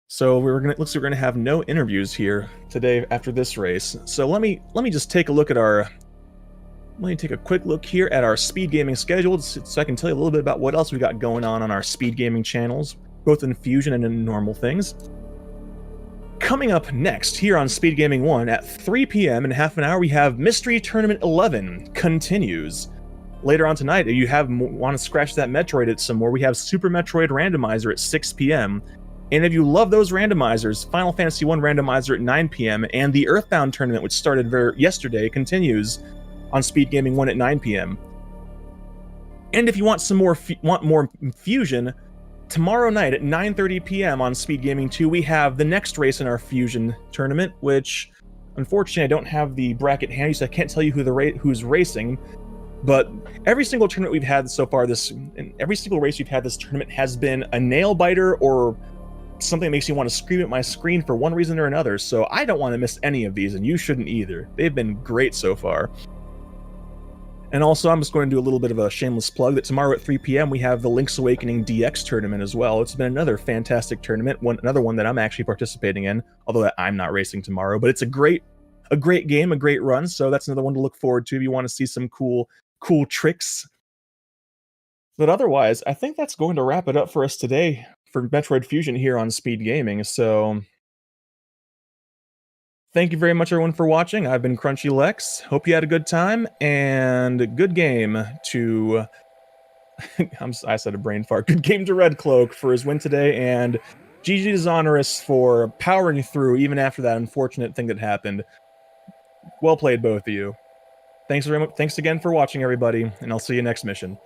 So looks like we're gonna have no interviews here today after this race. So let me just take a look at our. Let me take a quick look here at our speed gaming schedule so I can tell you a little bit about what else we got going on our speed gaming channels, both in Fusion and in normal things. Coming up next here on Speed Gaming 1 at 3 p.m. in half an hour, we have Mystery Tournament 11 continues. Later on tonight, if you want to scratch that Metroid at some more, we have Super Metroid Randomizer at 6 p.m. And if you love those randomizers, Final Fantasy 1 Randomizer at 9 p.m. and the Earthbound Tournament, which started yesterday, continues on Speed Gaming 1 at 9 p.m. And if you want some more Fusion, tomorrow night at 9:30 p.m. on Speed Gaming 2, we have the next race in our Fusion tournament, which unfortunately I don't have the bracket handy, so I can't tell you who's racing. But every single tournament we've had so far, every single race we've had this tournament has been a nail biter or something that makes you want to scream at my screen for one reason or another. So I don't want to miss any of these, and you shouldn't either. They've been great so far. And also, I'm just going to do a little bit of a shameless plug that tomorrow at 3 p.m. we have the Link's Awakening DX tournament as well. It's been another fantastic tournament, another one that I'm actually participating in, although I'm not racing tomorrow. But it's a great game, a great run. So that's another one to look forward to if you want to see some cool tricks. But otherwise, I think that's going to wrap it up for us today for Metroid Fusion here on Speed Gaming. So thank you very much, everyone, for watching. I've been Crunchy Lex. Hope you had a good time, and good game to... I said a brain fart. Good game to RedCloak for his win today, and GG to Xoneris for powering through even after that unfortunate thing that happened. Well played, both of you. Thanks very much. Thanks again for watching, everybody, and I'll see you next mission.